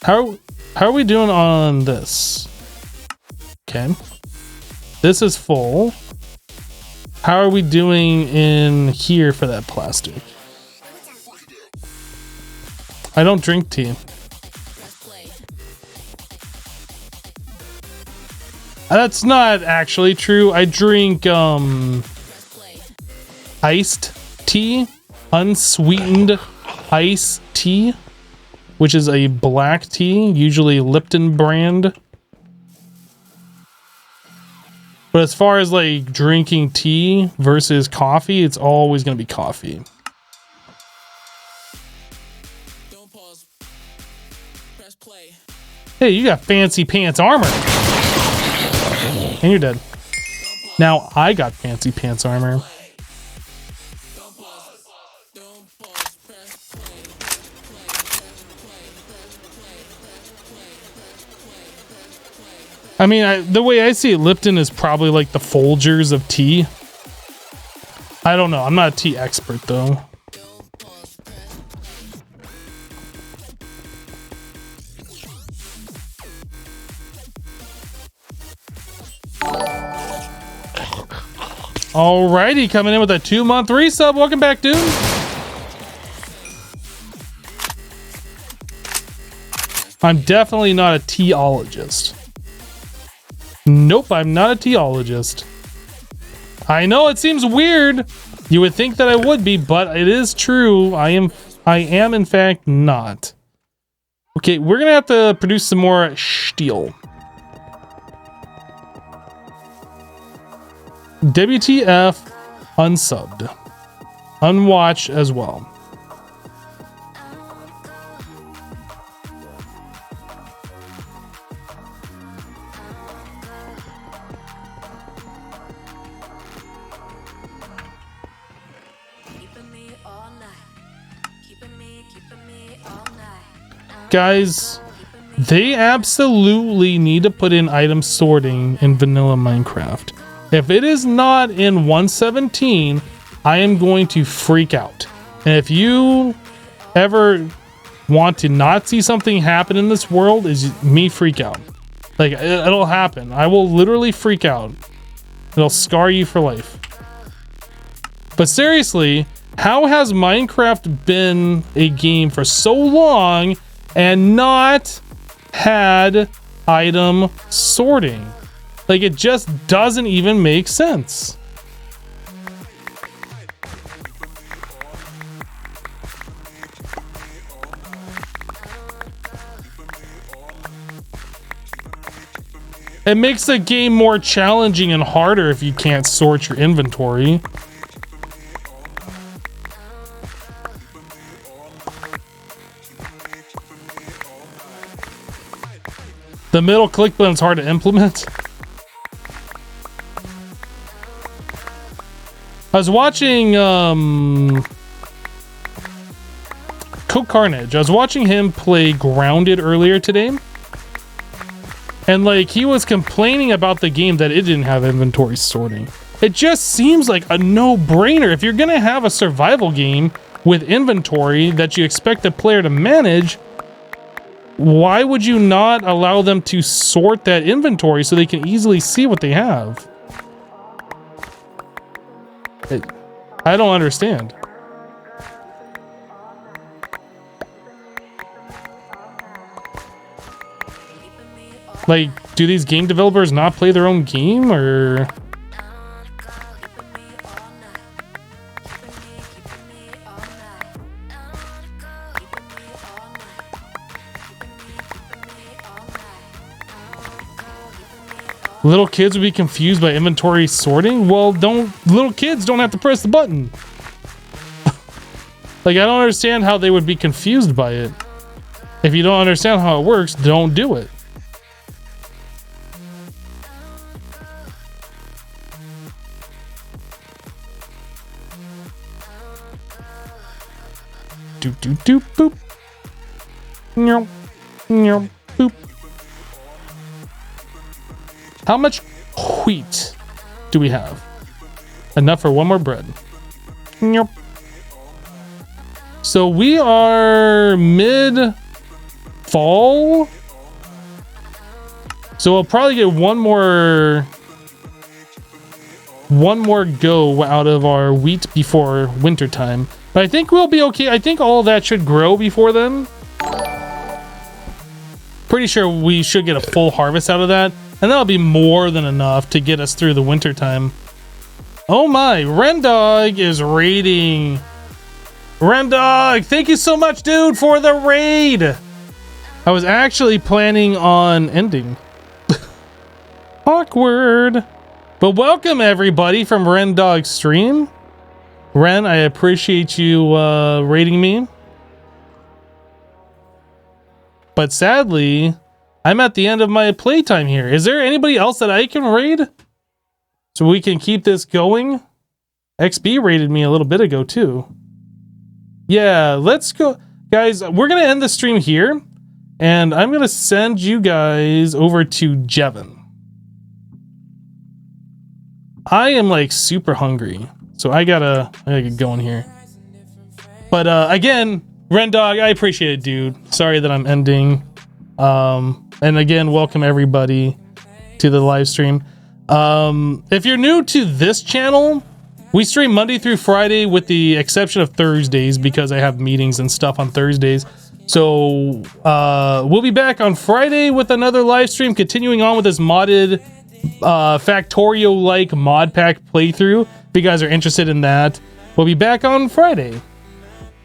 How are we doing on this? Okay. This is full. How are we doing in here for that plastic? I don't drink tea. That's not actually true. I drink iced tea, unsweetened iced tea, which is a black tea, usually Lipton brand. But as far as like drinking tea versus coffee, it's always going to be coffee. Don't pause. Press play. Hey, you got fancy pants armor. And you're dead. Now I got fancy pants armor. I mean, the way I see it, Lipton is probably like the Folgers of tea. I don't know. I'm not a tea expert, though. Alrighty, coming in with a 2-month resub. Welcome back, dude. I'm definitely not a teaologist. Nope, I'm not a teaologist. I know it seems weird. You would think that I would be, but it is true. I am in fact not. Okay, we're gonna have to produce some more steel. WTF unsubbed. Unwatched as well. Guys, they absolutely need to put in item sorting in vanilla Minecraft. If it is not in 1.17, I am going to freak out. And if you ever want to not see something happen in this world, is me freak out. Like, it'll happen. I will literally freak out. It'll scar you for life. But seriously, how has Minecraft been a game for so long and not had item sorting? Like, it just doesn't even make sense. It makes the game more challenging and harder if you can't sort your inventory. The middle click button is hard to implement. I was watching Coke Carnage. I was watching him play Grounded earlier today. And like, he was complaining about the game that it didn't have inventory sorting. It just seems like a no-brainer. If you're gonna have a survival game with inventory that you expect the player to manage, why would you not allow them to sort that inventory so they can easily see what they have? I don't understand. Like, do these game developers not play their own game, or? Little kids would be confused by inventory sorting? Well, little kids don't have to press the button. Like, I don't understand how they would be confused by it. If you don't understand how it works, don't do it. Doop doop doop boop. Nyom, nyom, boop. How much wheat do we have? Enough for one more bread. Nyop. So we are mid-fall. So we'll probably get one more go out of our wheat before winter time. But I think we'll be okay. I think all of that should grow before then. Pretty sure we should get a full harvest out of that. And that'll be more than enough to get us through the winter time. Oh my, Rendog is raiding. Rendog, thank you so much, dude, for the raid. I was actually planning on ending. Awkward. But welcome everybody from Rendog's stream. Ren, I appreciate you raiding me. But sadly, I'm at the end of my playtime here. Is there anybody else that I can raid? So we can keep this going? XB raided me a little bit ago too. Yeah, let's go. Guys, we're going to end the stream here. And I'm going to send you guys over to Jevin. I am like super hungry, so I gotta get going here. But again, Rendog, I appreciate it, dude. Sorry that I'm ending. And again, welcome everybody to the live stream. If you're new to this channel, we stream Monday through Friday with the exception of Thursdays because I have meetings and stuff on Thursdays. So we'll be back on Friday with another live stream, continuing on with this modded Factorio-like mod pack playthrough. If you guys are interested in that, we'll be back on Friday.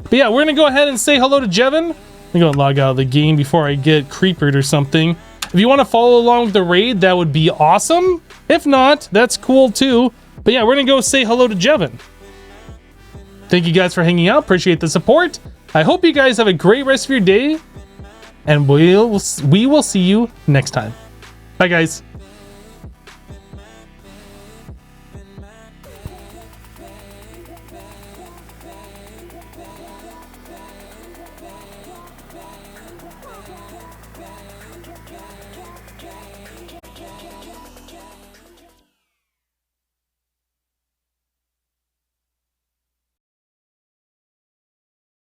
But yeah, we're gonna go ahead and say hello to Jevin. I'm gonna log out of the game before I get creepered or something. If you want to follow along with the raid, that would be awesome. If not, that's cool too. But yeah, we're gonna go say hello to Jevin. Thank you guys for hanging out. Appreciate the support. I hope you guys have a great rest of your day, and we will see you next time. Bye, guys.